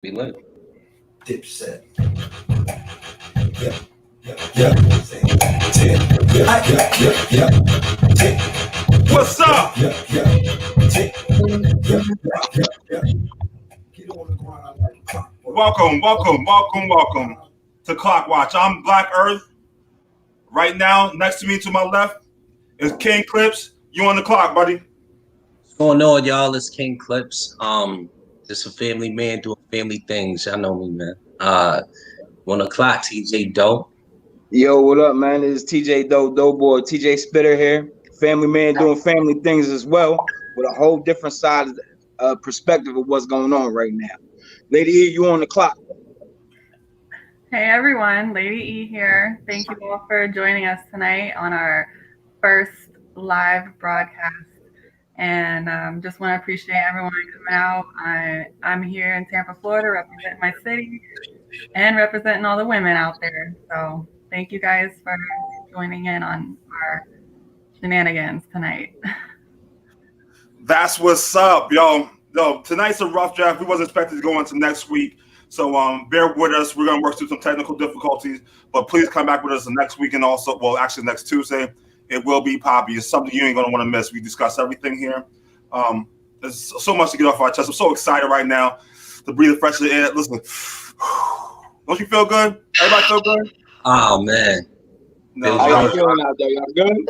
We live. Dipset. Yeah, yeah, yeah. What's up? Yeah. Get on the ground like clockwork. Welcome to Clock Watch. I'm Black Earth. Right now, next to me to my left is King Clips. You on the clock, buddy? What's going on, y'all? It's King Clips. Just a family man doing family things. Y'all know me, man. 1 o'clock, TJ Dope. Yo, what up, man? This is TJ Doughboy, TJ Spitter here. Family man doing family things as well, with a whole different side of perspective of what's going on right now. Lady E, you on the clock? Hey everyone, Lady E here. Thank you all for joining us tonight on our first live broadcast. And just want to appreciate everyone coming out. I'm here in Tampa, Florida, representing my city and representing all the women out there. So thank you guys for joining in on our shenanigans tonight. That's what's up, yo. Tonight's a rough draft. We wasn't expected to go into next week. So bear with us. We're going to work through some technical difficulties. But please come back with us the next week and also, well, actually next Tuesday. It will be poppy. It's something you ain't going to want to miss. We discuss everything here. There's so much to get off our chest. I'm so excited right now to breathe the fresh air. Listen, don't you feel good? Everybody feel good? Oh, man. No, How y'all feeling out there? Y'all good?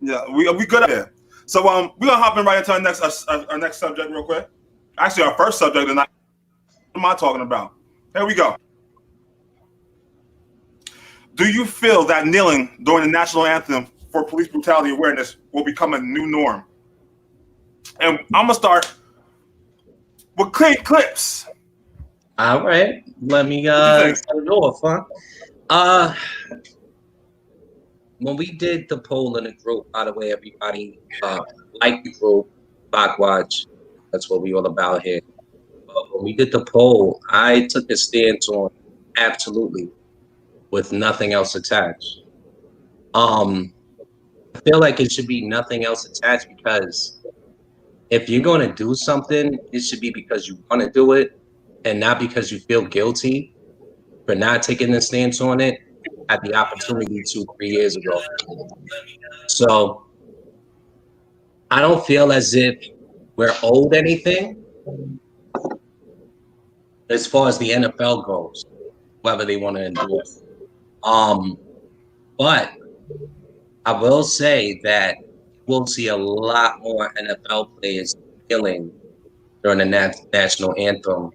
Yeah, we good out there. So we're gonna hop in right into our next subject real quick. Actually, our first subject tonight. What am I talking about? Here we go. Do you feel that kneeling during the national anthem for police brutality awareness will become a new norm? And I'm gonna start with King Clips. All right. Let me What you think? start it off, huh? When we did the poll in the group, by the way, everybody like the group, Clock Watch. That's what we all about here. But when we did the poll, I took a stance on absolutely with nothing else attached. I feel like it should be nothing else attached because if you're going to do something, it should be because you want to do it and not because you feel guilty for not taking a stance on it at the opportunity 2-3 years ago. So I don't feel as if we're owed anything as far as the NFL goes, whether they want to endorse. But I will say that we'll see a lot more NFL players kneeling during the national anthem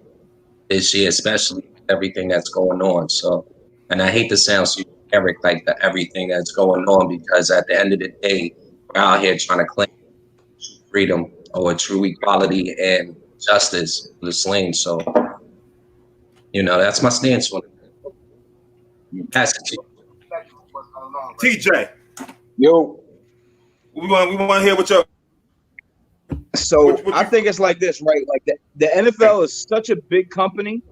this year, especially with everything that's going on. So, and I hate to sound so Eric like the everything that's going on because at the end of the day, we're out here trying to claim freedom or true equality and justice for the slain. So, that's my stance on it. Pass it to you. TJ, Yo. we want to hear what your. So What I think it's like this, right? Like the NFL is such a big company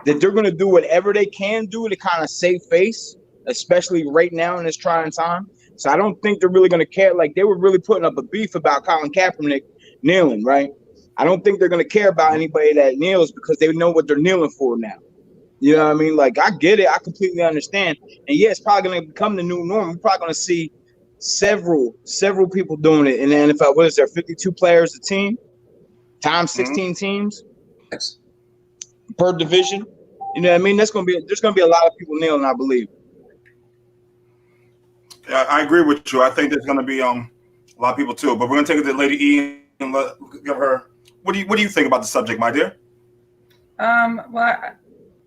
that they're gonna do whatever they can do to kind of save face, especially right now in this trying time. So I don't think they're really gonna care. Like they were really putting up a beef about Colin Kaepernick kneeling, right? I don't think they're gonna care about anybody that kneels because they know what they're kneeling for now. You know what I mean? Like I get it, I completely understand. And yeah, it's probably gonna become the new norm. We're probably gonna see several people doing it in the NFL. What is there? 52 players a team, times 16 teams Thanks. per division. You know what I mean? There's gonna be a lot of people kneeling, I believe. Yeah, I agree with you. I think there's going to be a lot of people too. But we're going to take it to Lady E and give her. What do you think about the subject, my dear? Well,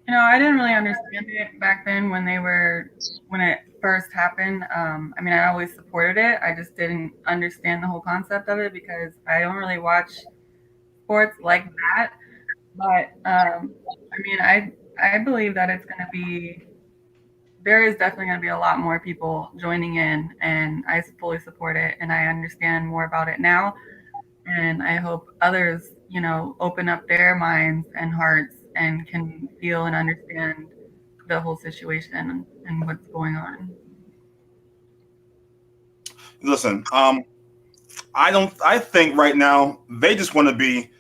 I didn't really understand it back then when it first happened. I mean, I always supported it. I just didn't understand the whole concept of it because I don't really watch sports like that. But I mean, I believe that there is definitely going to be a lot more people joining in, and I fully support it, and I understand more about it now. And I hope others, open up their minds and hearts and can feel and understand the whole situation and what's going on. Listen, I think right now they just want to be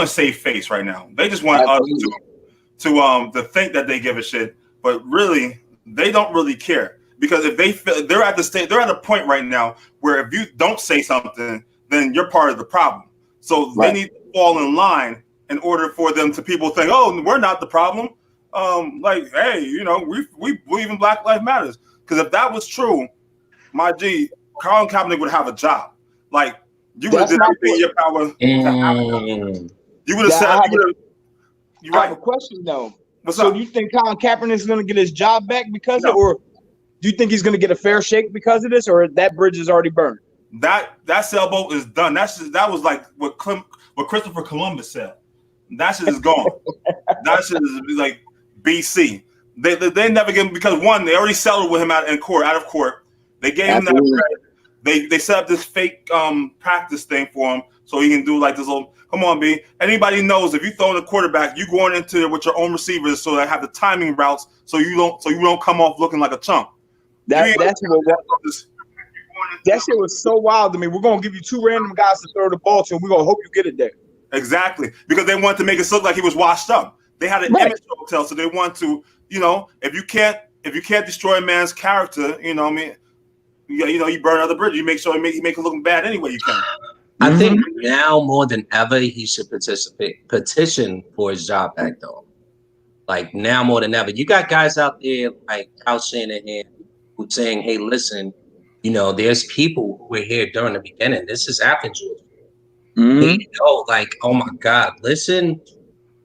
save face right now. They just want us to think that they give a shit, but really they don't really care, because if they feel they're at a point right now where if you don't say something, then you're part of the problem. So they need to fall in line in order for them to people think, oh, we're not the problem. Like, hey, you know, we believe in Black Lives Matters. Because if that was true, my G, Colin Kaepernick would have a job. Like, you would have did everything in your power to have a job. You would have said, I have a question though. What's so up? do you think Colin Kaepernick is going to get his job back because of it, or do you think he's going to get a fair shake because of this, or that bridge is already burned? That sailboat is done. That was like what Christopher Columbus said. That shit is gone. That shit is like BC. They never get him, because one, they already settled with him out of court. They gave him that bread. They set up this fake practice thing for him so he can do like this little. Come on, B. Anybody knows if you throw in a quarterback, you going into there with your own receivers so that have the timing routes so you don't come off looking like a chump. That shit was so wild to me. We're gonna give you two random guys to throw the ball to, and we're gonna hope you get it there. Exactly, because they wanted to make it look like he was washed up. They had an image hotel, so they want to, you know, if you can't destroy a man's character, you know what I mean, you burn other bridges. You make sure you make it look bad anyway you can. I think now more than ever he should petition for his job back though. Like now more than ever, you got guys out there like Kyle Shanahan who's saying, "Hey, listen, you know, there's people who were here during the beginning. This is after George. They know, like, oh my God, listen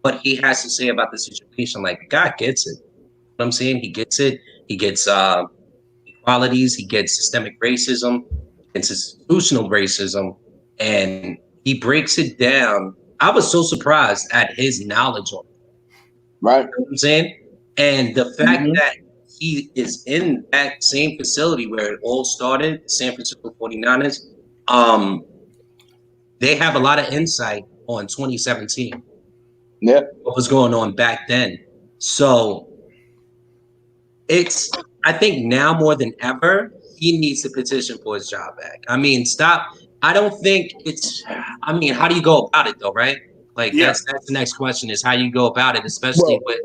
what he has to say about the situation. Like, God gets it. You know what I'm saying? He gets it. He gets equalities. He gets systemic racism, and institutional racism, and he breaks it down. I was so surprised at his knowledge on it. Right. You know what I'm saying? And the fact that he is in that same facility where it all started, San Francisco 49ers, they have a lot of insight on 2017. Yeah. What was going on back then. So I think now more than ever, he needs to petition for his job back. I mean, I don't think how do you go about it though, right? Like that's the next question is how you go about it, especially with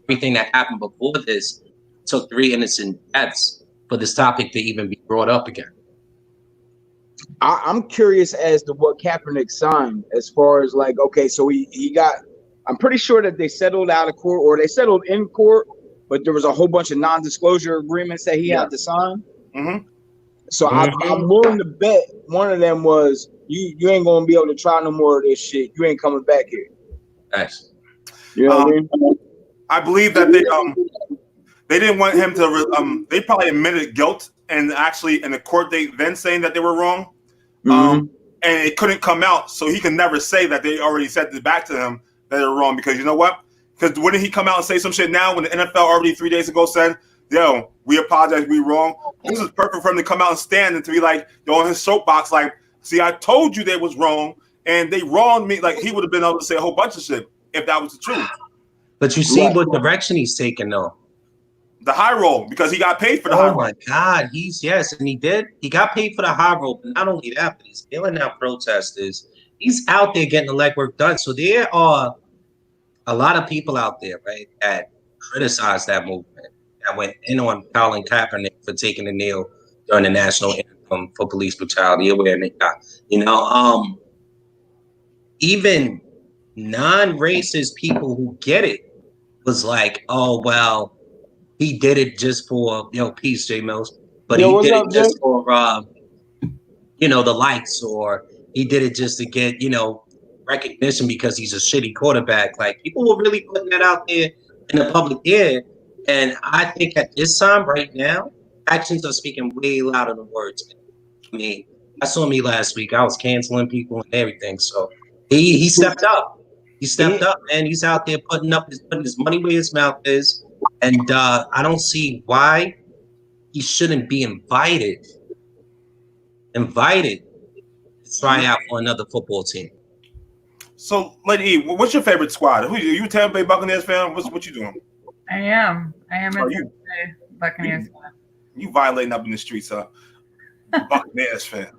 everything that happened before this. It took 3 innocent deaths for this topic to even be brought up again. I'm curious as to what Kaepernick signed as far as like, okay, so he got, I'm pretty sure that they settled out of court or they settled in court, but there was a whole bunch of non-disclosure agreements that he had to sign. So I'm willing to bet one of them was you ain't gonna be able to try no more of this shit. You ain't coming back here. Nice. You know what I mean? I believe that they didn't want him to. They probably admitted guilt, and actually in the court they then saying that they were wrong, and it couldn't come out, so he can never say that they already said it back to him that they were wrong, because you know what? Because wouldn't he come out and say some shit now when the NFL already 3 days ago said, yo, we apologize, we wrong. This is perfect for him to come out and stand and to be like, yo, on his soapbox, like, see, I told you they was wrong and they wronged me. Like, he would have been able to say a whole bunch of shit if that was the truth. But you see what direction he's taking though. The high roll, because he got paid for the high roll. Oh my God, and he did. He got paid for the high roll, but not only that, but he's dealing out protesters. He's out there getting the legwork done. So there are a lot of people out there, right, that criticize that movement, that went in on Colin Kaepernick for taking the kneel during the national anthem for police brutality awareness. You know, even non-racist people who get it was like, oh well, he did it just for peace, J Mills, but he did it just for the likes, or he did it just to get recognition because he's a shitty quarterback. Like, people were really putting that out there in the public ear. And I think at this time right now, actions are speaking way louder than words. I mean, I saw me last week. I was canceling people and everything. So he stepped up. He stepped up, man. He's out there putting his money where his mouth is. And I don't see why he shouldn't be invited to try out for another football team. So, Lady E, what's your favorite squad? Who you a Tampa Bay Buccaneers fan? What you doing? I am a Tampa Bay Buccaneers fan. You violating up in the streets, huh? Buccaneers fan.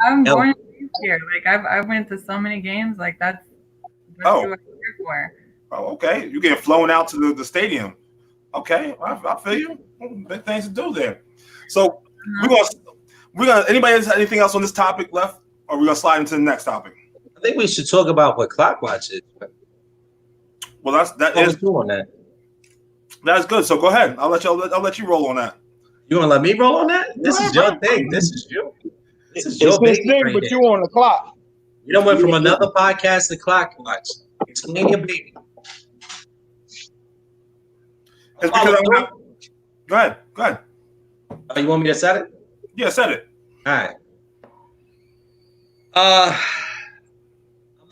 I'm born and raised here. Like I went to so many games. Like that's Oh. who I'm here for. Oh, okay. You getting flown out to the stadium. Okay, I feel you. Big things to do there. So we're gonna anybody has anything else on this topic left, or we're gonna slide into the next topic? I think we should talk about what Clockwatch is. Well, that What is was doing that? that's good. So go ahead. I'll let you roll on that. You want to let me roll on that? This Yeah, is your bro. thing. This is It's your this baby thing, right but there. you on the clock. You done went from another podcast to Clockwatch. Explain your baby. It's because I'm Go ahead. Oh, you want me to set it? Yeah, said it. All right. I'm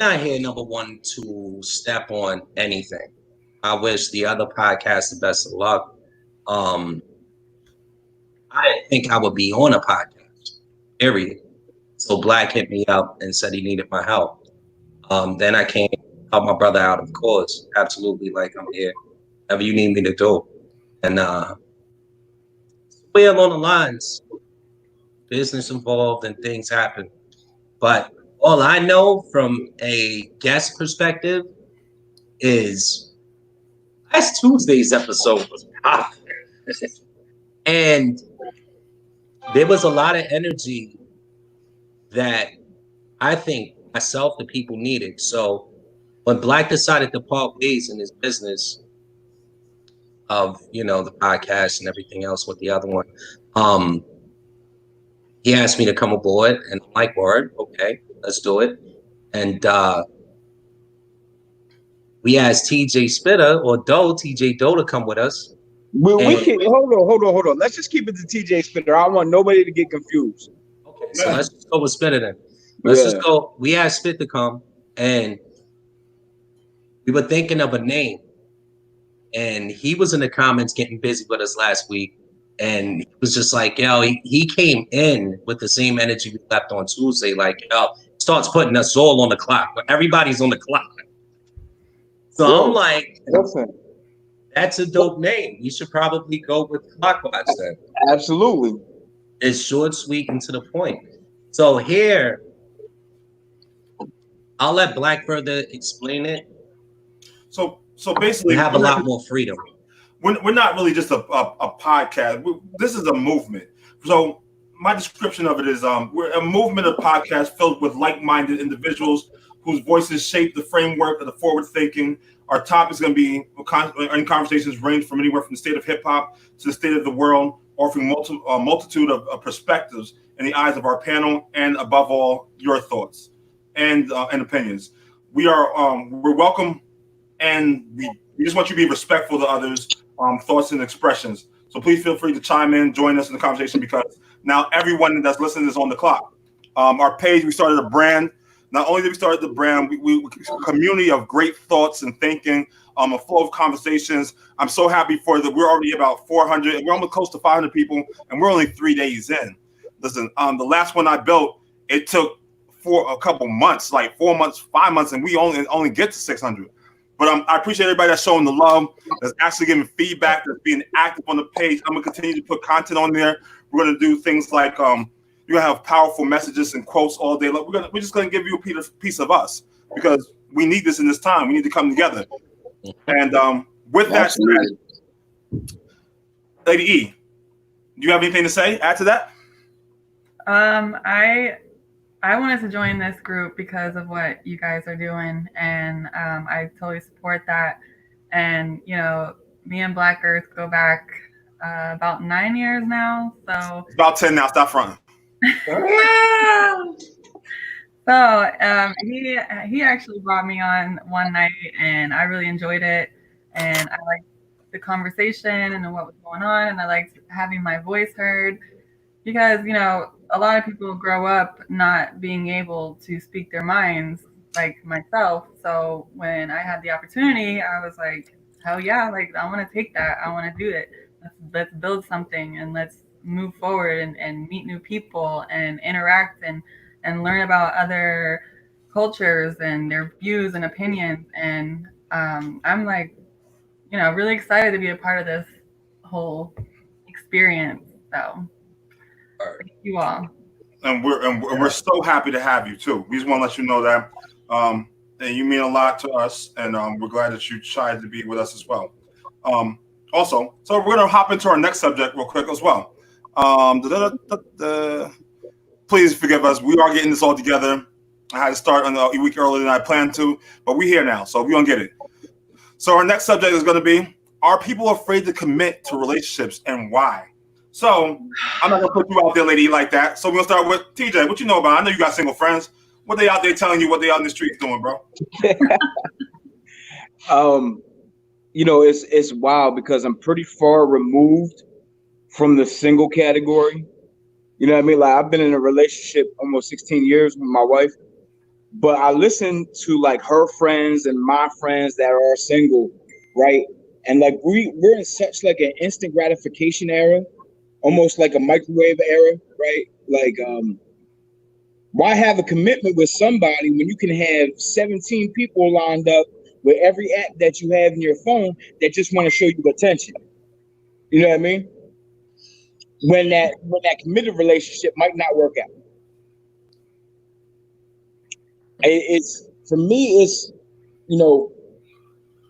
not here, number one, to step on anything. I wish the other podcast the best of luck. I didn't think I would be on a podcast, period. So Black hit me up and said he needed my help. Then I came, help my brother out, of course. Absolutely, like I'm here. Whatever you need me to do. And way along the lines, business involved and things happen. But all I know from a guest perspective is last Tuesday's episode was hot. And there was a lot of energy that I think myself, the people needed. So when Black decided to part ways in his business of, the podcast and everything else with the other one, he asked me to come aboard, and I'm like, word, okay, let's do it. And we asked TJ Spitter or TJ Doe to come with us. We can hold on. Let's just keep it to TJ Spitter. I don't want nobody to get confused. Okay, so let's just go with Spitter then. Let's just go. We asked Spit to come, and we were thinking of a name. And he was in the comments getting busy with us last week. And he was just like, yo, he came in with the same energy we left on Tuesday. Like, yo, starts putting us all on the clock. Everybody's on the clock. So I'm like, listen, that's a dope name. You should probably go with Clockwatch then. Absolutely. It's short, sweet, and to the point. So here, I'll let Black further explain it. So basically, we have a lot more freedom. We're not really just a podcast. This is a movement. So my description of it is we're a movement of podcasts filled with like-minded individuals whose voices shape the framework of the forward thinking. Our topic is going to be in conversations range from anywhere from the state of hip-hop to the state of the world, offering a multitude of perspectives in the eyes of our panel, and above all, your thoughts and opinions. We're welcome, and we just want you to be respectful to others' thoughts and expressions. So please feel free to chime in, join us in the conversation, because now everyone that's listening is on the clock. Our page, we started a brand. Not only did we start the brand, we a community of great thoughts and thinking, a flow of conversations. I'm so happy we're already about 400. We're almost close to 500 people, and we're only 3 days in. Listen, the last one I built, it took a couple months, like 4 months, 5 months, and we only get to 600. But I appreciate everybody that's showing the love, that's actually giving feedback, that's being active on the page. I'm gonna continue to put content on there. We're gonna do things like you're gonna have powerful messages and quotes all day. We're just gonna give you a piece of us, because we need this in this time. We need to come together. And with that said, Lady E, do you have anything to say? Add to that? I wanted to join this group because of what you guys are doing, and I totally support that. And me and Black Earth go back about 9 years now. So it's about 10 now. Stop fronting. So he actually brought me on one night, and I really enjoyed it, and I liked the conversation and what was going on, and I liked having my voice heard, because a lot of people grow up not being able to speak their minds, like myself. So when I had the opportunity, I was like, hell yeah, like I want to take that, I want to do it. Let's build something, and let's move forward and meet new people and interact and learn about other cultures and their views and opinions. And I'm like, really excited to be a part of this whole experience. So thank you all. and we're so happy to have you too. We just want to let you know that, and you mean a lot to us, and we're glad that you tried to be with us as well. Also, so we're gonna hop into our next subject real quick as well. Please forgive us. We are getting this all together. I had to start a week earlier than I planned to, but we're here now, so we're gonna get it. So our next subject is gonna be: are people afraid to commit to relationships and why? So I'm not gonna put you out there, lady, like that. So we're gonna start with TJ. What you know about? I know you got single friends. What they out there telling you? What they out in the streets doing, bro? You know, it's wild because I'm pretty far removed from the single category. You know what I mean? Like I've been in a relationship almost 16 years with my wife, but I listen to like her friends and my friends that are single, right? And like we're in such like an instant gratification era, almost like a microwave era, right? Like why have a commitment with somebody when you can have 17 people lined up with every app that you have in your phone that just want to show you attention? You know what I mean? When that committed relationship might not work out. It's for me, it's, you know,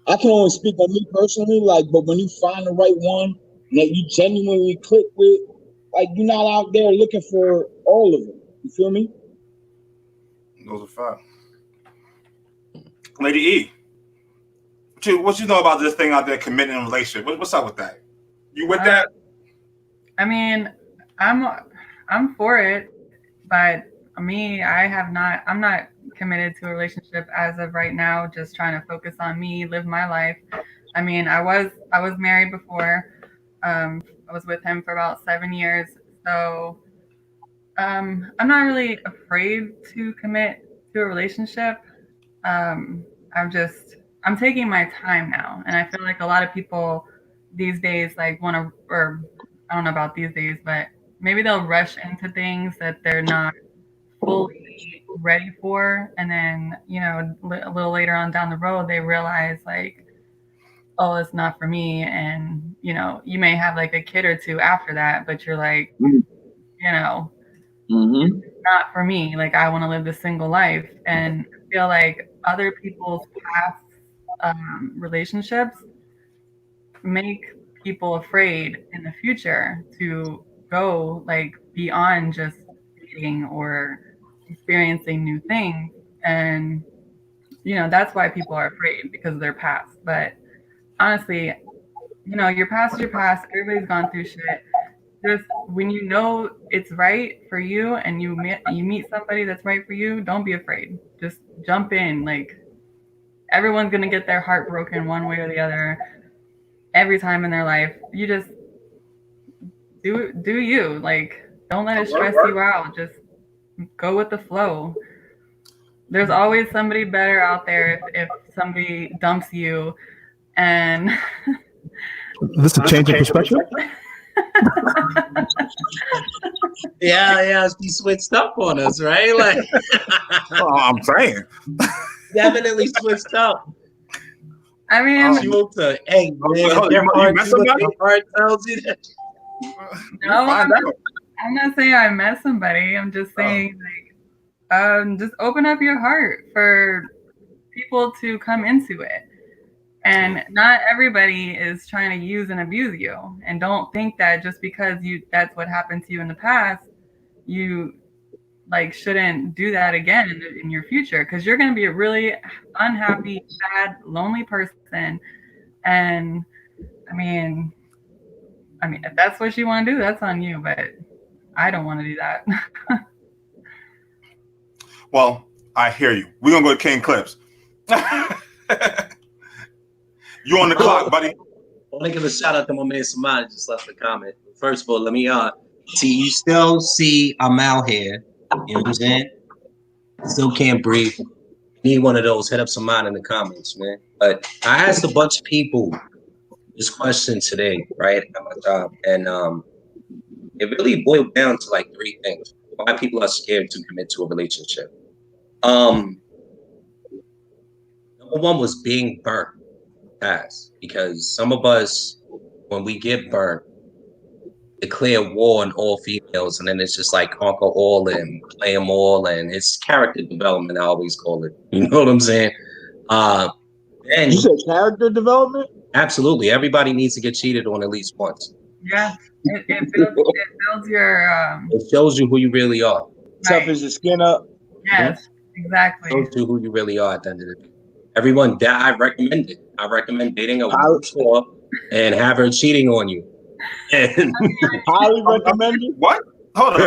I can only speak on me personally, like, but when you find the right one that you genuinely click with, like you're not out there looking for all of them. You feel me? Those are fun. Lady E, what you know about this thing out there, committing in a relationship? What's up with that? You with that? I mean, I'm for it, but me, I'm not committed to a relationship as of right now, just trying to focus on me, live my life. I mean, I was married before. I was with him for about 7 years. So I'm not really afraid to commit to a relationship. I'm taking my time now. And I feel like a lot of people these days like want to, or I don't know about these days, but maybe they'll rush into things that they're not fully ready for. And then, you know, a little later on down the road, they realize like, oh, it's not for me. And, you know, you may have like a kid or two after that, but you're like, you know, it's not for me. Like, I want to live the single life. And I feel like other people's past relationships make people afraid in the future to go like beyond just dating or experiencing new things. And, you know, that's why people are afraid, because of their past. But honestly, you know, your past is your past. Everybody's gone through shit. Just when you know it's right for you and you meet somebody that's right for you, don't be afraid. Just jump in. Like, everyone's gonna get their heart broken one way or the other every time in their life. You just do you. Like, don't let it stress you out. Just go with the flow. There's always somebody better out there if somebody dumps you. And this is a change of perspective. Yeah, she switched up on us, right? Like, I'm saying, definitely switched up. I mean, She moved to, hey, man, you met somebody? your heart tells you that. no, I'm not saying I met somebody. I'm just saying, like, just open up your heart for people to come into it. And not everybody is trying to use and abuse you. And don't think that just because that's what happened to you in the past, you like shouldn't do that again in your future, because you're going to be a really unhappy, sad, lonely person. And I mean, if that's what you want to do, that's on you. But I don't want to do that. Well, I hear you. We're gonna go to King Clips. You on the clock, buddy. I want to give a shout out to my man Samad, just left a comment. First of all, let me see, you still see I'm out here. You know what I'm saying? Still can't breathe. Need one of those. Hit up Samad in the comments, man. But I asked a bunch of people this question today, right, at my job, and it really boiled down to like 3 things. Why people are scared to commit to a relationship. Number 1 was being burnt. Because some of us, when we get burnt, declare war on all females, and then it's just like conquer all and play them all, and it's character development. I always call it. You know what I'm saying? And You said character development? absolutely, everybody needs to get cheated on at least once. Yeah, it builds your It shows you who you really are. Toughens your skin up. yes, exactly. Shows you who you really are at the end of the day. Everyone, that I recommend it. I recommend dating a woman before and have her cheating on you. And Highly recommended. What? Hold on.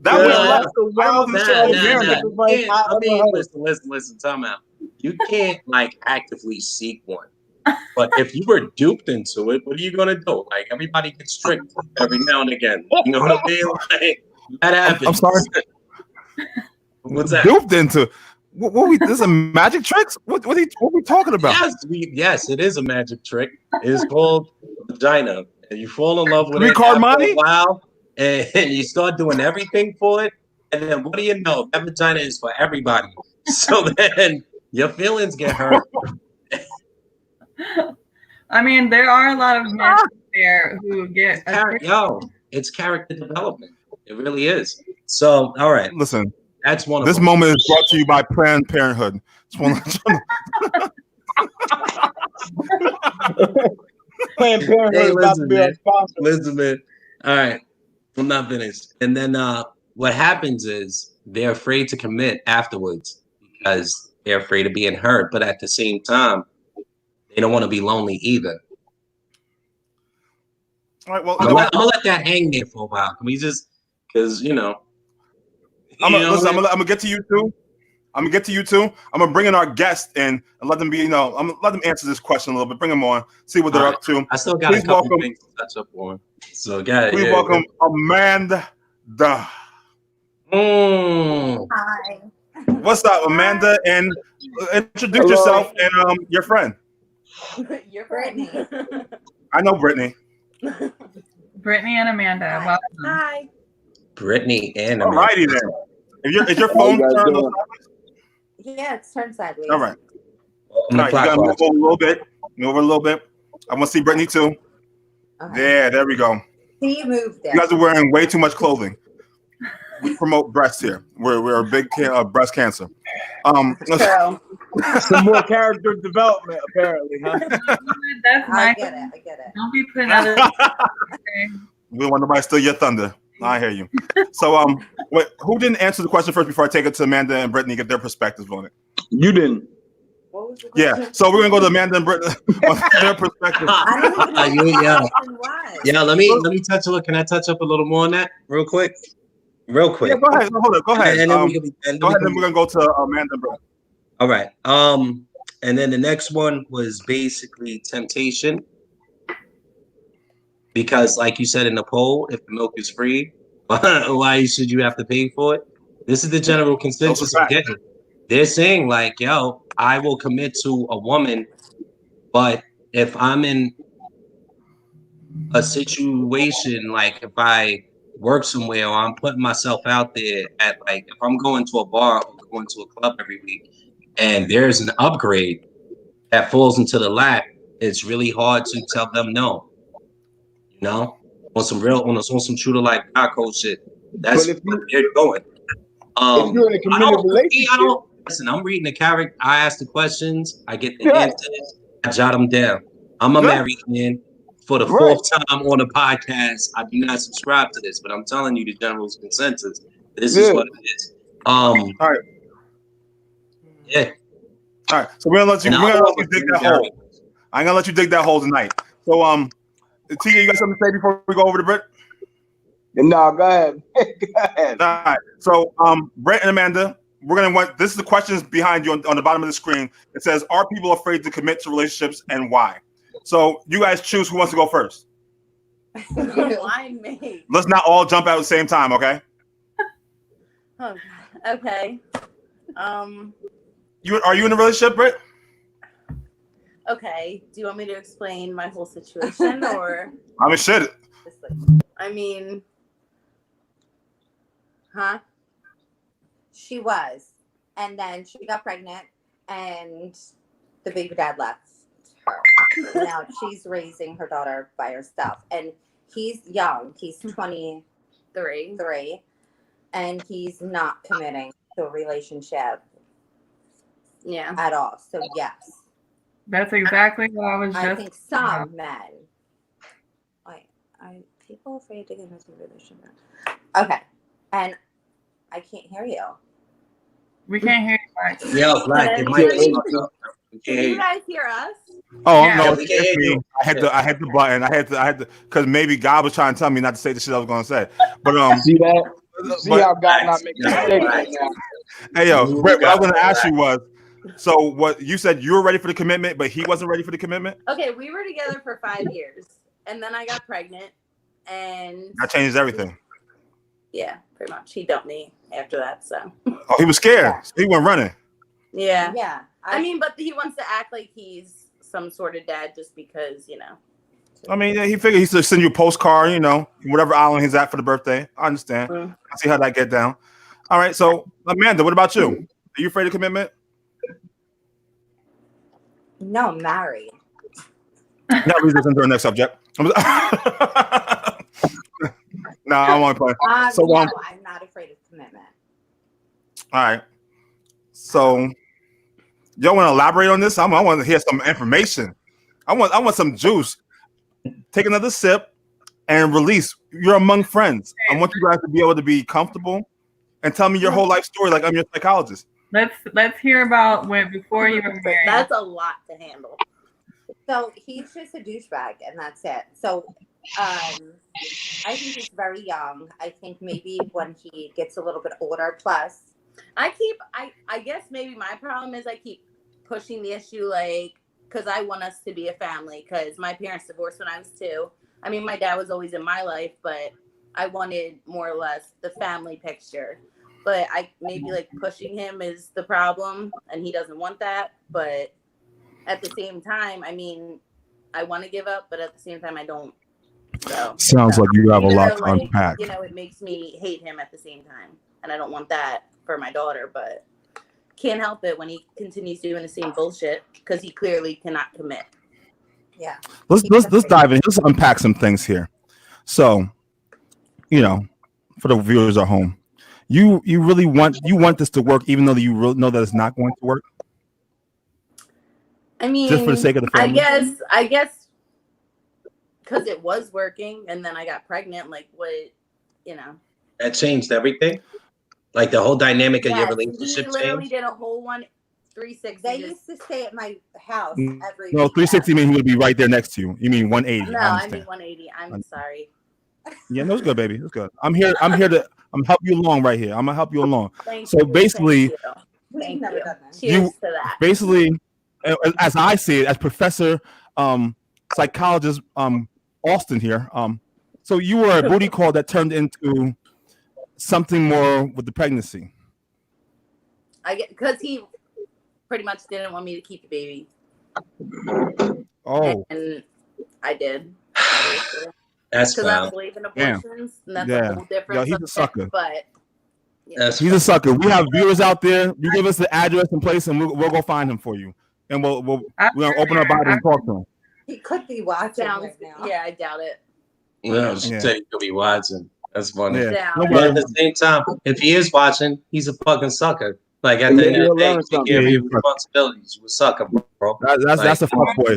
That Yeah. was Listen, time out. You can't like actively seek one. But if you were duped into it, what are you gonna do? Like everybody gets tricked every now and again. You know what I mean? Like, that happens. I'm sorry. What's that? Duped into. What we? This is a magic tricks? What are we talking about? Yes, it is a magic trick. It is called vagina. And you fall in love with it Three-card after money? a while, and you start doing everything for it. And then what do you know? That vagina is for everybody. So then your feelings get hurt. I mean, there are a lot of men out there who get It's character development. It really is. So, all right. Listen, That's one of this them. moment is brought to you by Planned Parenthood. Just want to Planned Parenthood Hey, is about to be man. our sponsor. Listen, man. All right. I'm not finished. And then what happens is they're afraid to commit afterwards because they're afraid of being hurt. But at the same time, they don't want to be lonely either. All right, well, I'm gonna let that hang there for a while. Can we just, because I'm gonna get to you too. I'm gonna bring in our guest and let them be. I'm gonna let them answer this question a little bit. Bring them on, see what they're up to. I still got a couple things to touch up on. So, Please welcome Amanda. Hi. What's up, Amanda? And introduce yourself and your friend. You're Brittany. I know Brittany. Brittany and Amanda. Welcome. Hi. Brittany and All righty then. Is your phone guys turned doing? on? Yeah, it's turned sideways. All right. All right, you gotta move over a little bit. Move over a little bit. I want to see Brittany too. Okay. There we go. See, you moved there. You guys are wearing way too much clothing. We promote breasts here. We're a big breast cancer. So, Some more character development, apparently, huh? That's I nice. get it. Don't be putting other. We don't want nobody to steal your thunder. I hear you. So, wait, who didn't answer the question first before I take it to Amanda and Brittany, get their perspectives on it? You didn't. What was the question? Yeah. So we're gonna go to Amanda and Brittany on their perspective. I don't even know what the Yeah. question was. Yeah, let me touch up. Can I touch up a little more on that real quick? Real quick. Yeah, go ahead. Hold on. Go ahead. And then we Go ahead, and we're gonna go to Amanda and Brittany. All right. And then the next one was basically temptation. Because like you said in the poll, if the milk is free, why should you have to pay for it? This is the general consensus I'm getting. They're saying like, yo, I will commit to a woman, but if I'm in a situation, like if I work somewhere or I'm putting myself out there at like, if I'm going to a bar or going to a club every week and there's an upgrade that falls into the lap, it's really hard to tell them no. On some true to life code shit. That's But if where they're going. If you're in a committed relationship, Listen, I'm reading the character. I ask the questions. I get the answers. I jot them down. I'm a married man. For the fourth time on the podcast, I do not subscribe to this, but I'm telling you the general consensus. This is what it is. All right. Yeah. All right. So we're gonna let you dig that hole. I ain't gonna let you dig that hole tonight. So Tia, you got something to say before we go over to Britt? no, go ahead. Go ahead. All right. So Brett and Amanda, we're gonna want this is the questions behind you on the bottom of the screen. It says, are people afraid to commit to relationships and why? So you guys choose who wants to go first. Why me? Let's not all jump out at the same time, okay? Oh, God. Okay. Are you in a relationship, Britt? Okay. Do you want me to explain my whole situation or? I mean, shit. I mean, huh? She was, and then she got pregnant, and the baby dad left. Now she's raising her daughter by herself, and he's young. He's 23, and he's not committing to a relationship Yeah. at all. So yes, That's exactly what I was just. I think some men. People afraid to get into a relationship. Okay, and I can't hear you. We can't hear you much. Yo, Black, your mic is fucked up. We Can can't hear you you. guys hear us? Oh Yeah. no, We can hear you. I had the button. I had to, because maybe God was trying to tell me not to say the shit I was gonna say. But See that? See but- how God not making Yeah, mistakes right. right now. hey yo, You Brett, what I was got gonna ask that. you was, so what you said you were ready for the commitment, but he wasn't ready for the commitment. Okay, we were together for 5 years, and then I got pregnant, and That changes everything. yeah, pretty much he dumped me after that. So Oh, he was scared. So he went running. yeah, Yeah, I mean, but he wants to act like he's some sort of dad just because, I mean, yeah, he figured he should send you a postcard, whatever island he's at for the birthday. I understand. Mm. I see how that get down. All right, so Amanda, what about you? Are you afraid of commitment? no, I'm married. Now we listen to our next subject. No, I want to play. So, No, I'm not afraid of commitment. All right. So, y'all want to elaborate on this? I want to hear some information. I want some juice. Take another sip and release. You're among friends. I want you guys to be able to be comfortable and tell me your whole life story like I'm your psychologist. Let's hear about when before you were married. that's a lot to handle. So he's just a douchebag, and that's it. So I think he's very young. I think maybe when he gets a little bit older, plus. I guess maybe my problem is I keep pushing the issue, like, because I want us to be a family, because my parents divorced when I was 2. I mean, my dad was always in my life, but I wanted more or less the family picture. But I maybe like pushing him is the problem, and he doesn't want that. But at the same time, I mean, I want to give up, but at the same time, I don't. So Sounds like you have a even lot though, to like, unpack. it makes me hate him at the same time, and I don't want that for my daughter. But can't help it when he continues doing the same bullshit because he clearly cannot commit. Yeah. Let's dive in. Let's unpack some things here. So, for the viewers at home, you really want this to work, even though you really know that it's not going to work. I mean, Just for the sake of the family? I guess, because it was working, and then I got pregnant. Like, what, That changed everything. Like the whole dynamic of your Yes, relationship he literally changed. did a whole 360. They used to stay at my house every No, weekend. 360 means he would be right there next to you. You mean 180? No, I I understand. mean 180. I'm sorry. Yeah, no, it's good, baby. It's good. I'm here to help you along right here. I'm gonna help you along. Thank So you. basically, Thank you. We've Thank never you. done that. Cheers to that. basically, as I see it, as Professor psychologist Austin here. So you were a booty call that turned into something more with the pregnancy. I get because he pretty much didn't want me to keep the baby, Oh, and I did. That's Because I foul. believe in Damn. abortions, and that's Yeah. a whole different. Yo, he's a subject, sucker. But That's he's a sucker. We have viewers out there. You give us the address and place, and we'll go find him for you. And we're gonna open our Bible and talk to him. He could be watching sounds. right now. Yeah, I doubt it. Yeah, she Yeah. said he could be watching. That's funny. Yeah. Down. No But at worries. the same time, if he is watching, he's a fucking sucker. Like at the end of You'll the day, learn take care of something. your responsibilities. You a sucker, bro. That's a fuck boy.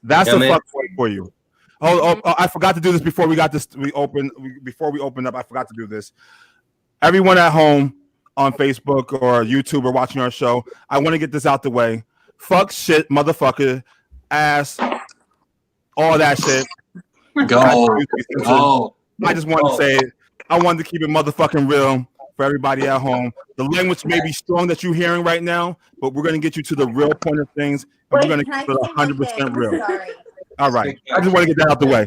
That's Yeah, a man. fuck boy for you. Oh, I forgot to do this before we got this. Before we opened up, I forgot to do this. Everyone at home on Facebook or YouTube or watching our show, I want to get this out the way. Fuck, shit, motherfucker, ass, all that shit. Go. I just wanted to say it. I wanted to keep it motherfucking real for everybody at home. The language may be strong that you're hearing right now, but we're going to get you to the real point of things, and we're going to Can I keep it say one 100% thing? real. Sorry. All right. I just want to get that out the way.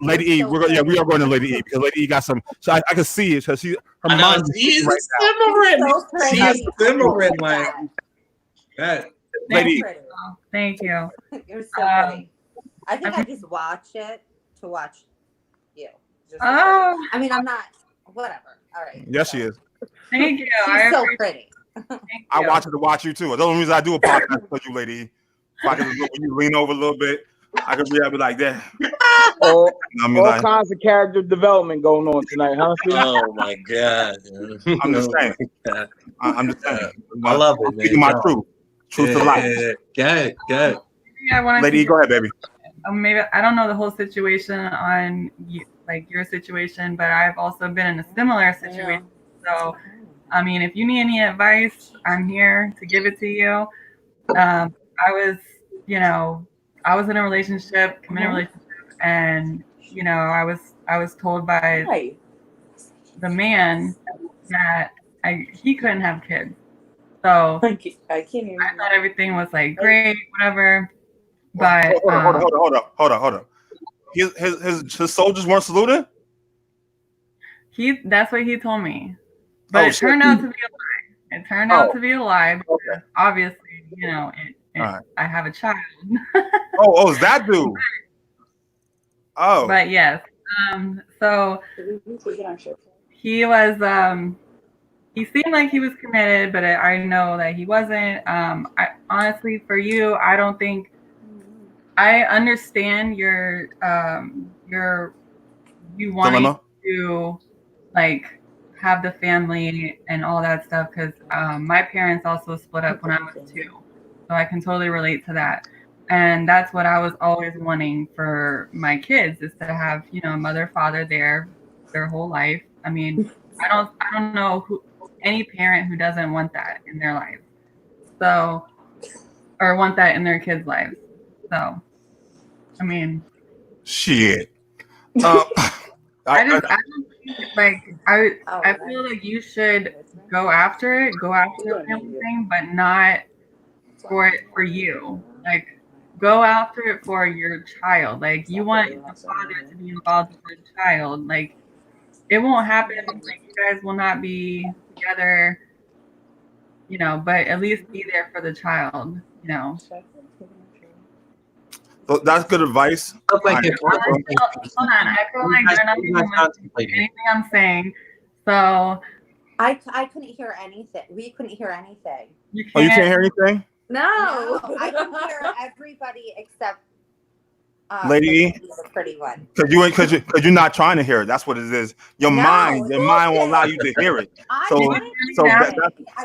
Lady E, So we are going to Lady E because Lady E got some. So I can see it because her I know, mind is she's right now. simmering. So pretty. She's simmering like that. Lady E. Pretty. Thank you. You're so pretty. I think I just watch it to watch you. Just so Oh, pretty. I mean, I'm not. Whatever. All right. Yes, she is. thank you. She's so appreciate pretty. it. Thank I you. watch her to watch you too. The only reason I do a podcast is for you, Lady E. If I could when you lean over a little bit, I could be like that. All, I mean, all like, kinds of character development going on tonight, huh? Steve? Oh my god! I'm just saying. Oh my God. I'm just saying. I love it, I'm man. speaking my Yo. truth to life. Good. I wanted Lady, to, go ahead, baby. maybe I don't know the whole situation on like your situation, but I've also been in a similar situation. So, I mean, if you need any advice, I'm here to give it to you. I was, I was in a relationship, committed relationship, and I was told by the man that he couldn't have kids. So I can't even. I thought everything was like great, whatever. But Hold up. His soldiers weren't saluted? that's what he told me. But it turned out to be a lie. It turned out to be a lie because obviously, Right. I have a child. Is that dude? Oh. But yes. So he was he seemed like he was committed, but I know that he wasn't. I honestly, for you, I don't think I understand your you wanting Dilemma. to like have the family and all that stuff because my parents also split up when I was 2, so I can totally relate to that. And that's what I was always wanting for my kids is to have a mother, father there their whole life. I mean, I don't know any parent who doesn't want that in their life, so or want that in their kids' lives. So, I mean, shit. I don't think, like I feel like you should go after the family thing, but not for you. Like, go after it for your child. Like, you want the father to be involved with the child. Like, it won't happen. Like, you guys will not be together, but at least be there for the child, So that's good advice. Hold on. I feel like you're not even listening to anything I'm saying. So I couldn't hear anything. We couldn't hear anything. you You can't hear anything? No, I can hear everybody except Lady E? the pretty one. Because you're not trying to hear it. That's what it is. Your mind won't allow you to hear it. I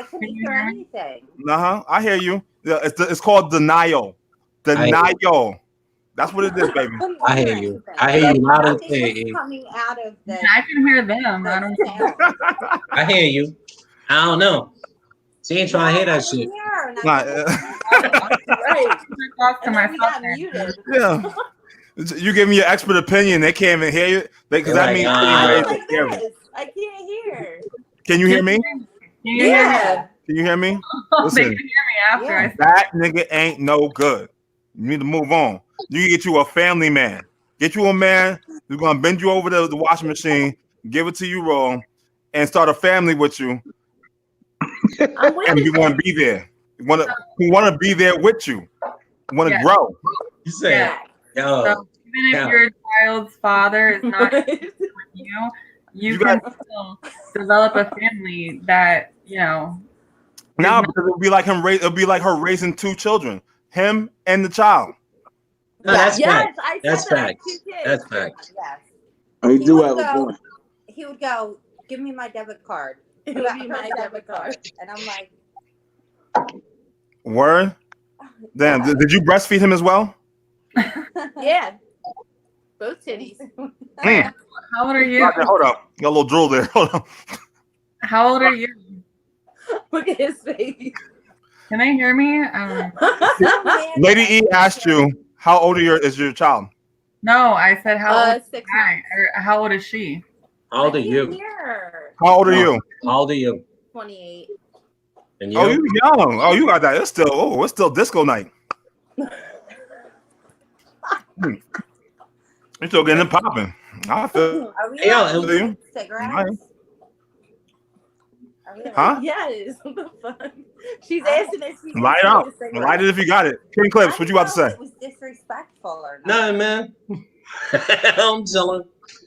couldn't hear anything. I hear you. It's called denial. Denial. That's what it is, baby. I hear you. I hear you loud and clear. Coming out of the. I can hear them. I don't know. I hear you. I don't know. She ain't trying to hear that shit. Yeah. You give me your expert opinion. They can't even hear you. Because that means I can't hear. Can you hear me? Yeah. Can you hear me? They can hear me after. That nigga ain't no good. You need to move on. You get you a family man. Get you a man who's gonna bend you over the washing machine, give it to you raw, and start a family with you. And you want to be there. You want to be there with you. You want to grow. You say, yo. So even if your child's father is not with you can still develop a family that Now because it'll be like it'll be like her raising 2 children, him and the child. No, that's fact. That's fact. That's fact. Yes. I do have a point. He would go, "Give me my debit card." Give me my debit card. And I'm like, word? Damn, did you breastfeed him as well? Yeah. Both titties. Mm. How old are you? Hold up. Got a little drool there. Hold on. How old are you? Look at his face. Can they hear me? Lady E asked you, how old is your child? No, I said how old 6 months. Or how old is she? How old are you? How old are you? How old are you? 28. And you? Oh, you young. Oh, you got that. It's still disco night. You're still getting it popping. I feel. Are we Hey, cigarettes? Huh? Yes. What the fuck? She's asking if she Light up. Light it if you got it. King Clips, what you about to say? It was disrespectful or not. Nothing, man. I'm chilling.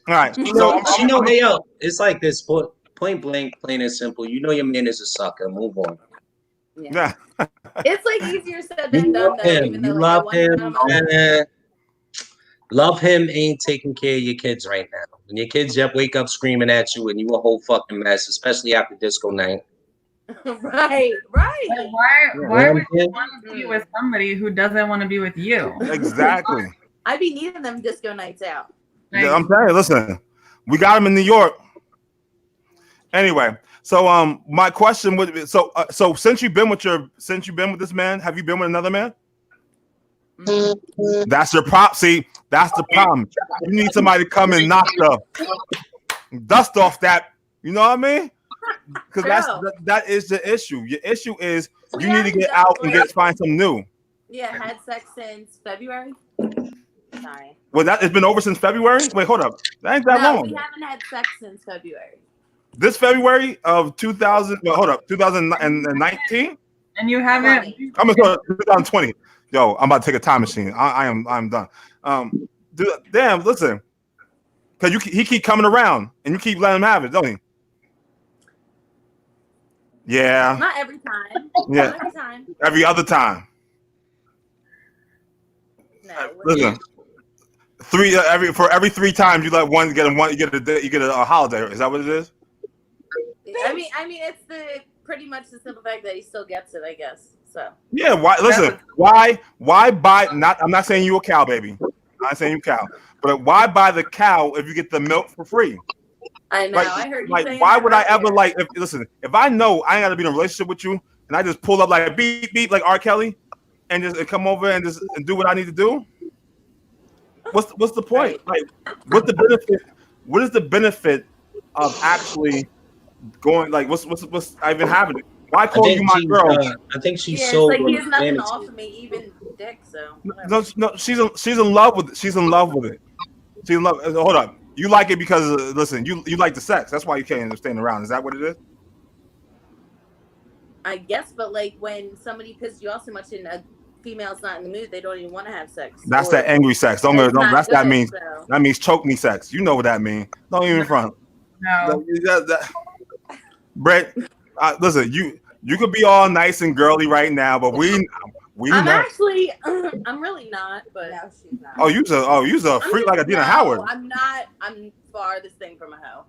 All right. So, hey, yo, it's like this point blank, plain and simple. You know your man is a sucker. Move on. Yeah. It's like easier said You than done, love though. him. Even though, You like, love I want him. him on- Love him ain't taking care of your kids right now. When your kids just wake up screaming at you and you a whole fucking mess, especially after disco night. Right. But why You know would what you I'm saying? want to be with somebody who doesn't want to be with you? Exactly. I be needing them disco nights out. Like, Yeah, I'm telling you, listen, we got him in New York. Anyway, so my question would be, so since you've been with this man, have you been with another man? That's your prop. See, that's the problem. You need somebody to come and knock the dust off that. You know what I mean? Because that is the issue. Your issue is you need to get out and find some new. Yeah, had sex since February. Sorry. Well, it's been over since February. Wait, hold up. That ain't that No, long. we haven't had sex since February. This February of 2000. Well, hold up, 2019. and you haven't. I'm gonna go 2020. Yo, I'm about to take a time machine. I'm done. Damn, listen, because he keep coming around and you keep letting him have it, don't he? Yeah. Not every time. Yeah. Not every time. Every other time. No. Listen, every 3 times you let one get a holiday. Is that what it is? I mean, it's pretty much the simple fact that he still gets it, I guess. So. Yeah. Why? Listen. Why buy? I'm not saying you a cow, baby. I'm not saying you cow. But why buy the cow if you get the milk for free? I know. I heard you saying why that would I ever earlier. if I know I ain't gotta be in a relationship with you and I just pull up like beep beep like R. Kelly and just come over and do what I need to do? What's the point? Right. Like, what's the benefit? What is the benefit of actually going? Like, what's even having it? Why call you my girl? I think she's Yeah, so. it's like he has nothing to offer me, even dick. So. No, she's in love with it. She's in love with it. She's in love. Hold up. You like it because listen, you like the sex. That's why you can't stand around. Is that what it is? I guess, but like when somebody pisses you off so much and a female's not in the mood, they don't even want to have sex. That's that angry sex. That means choke me sex. You know what that means. Don't even front. No. Brett, listen, you could be all nice and girly right now, but we I'm know. actually, I'm really not, but No, she's not. You's a freak like Adina Howard. I'm not. I'm farthest thing from a hoe.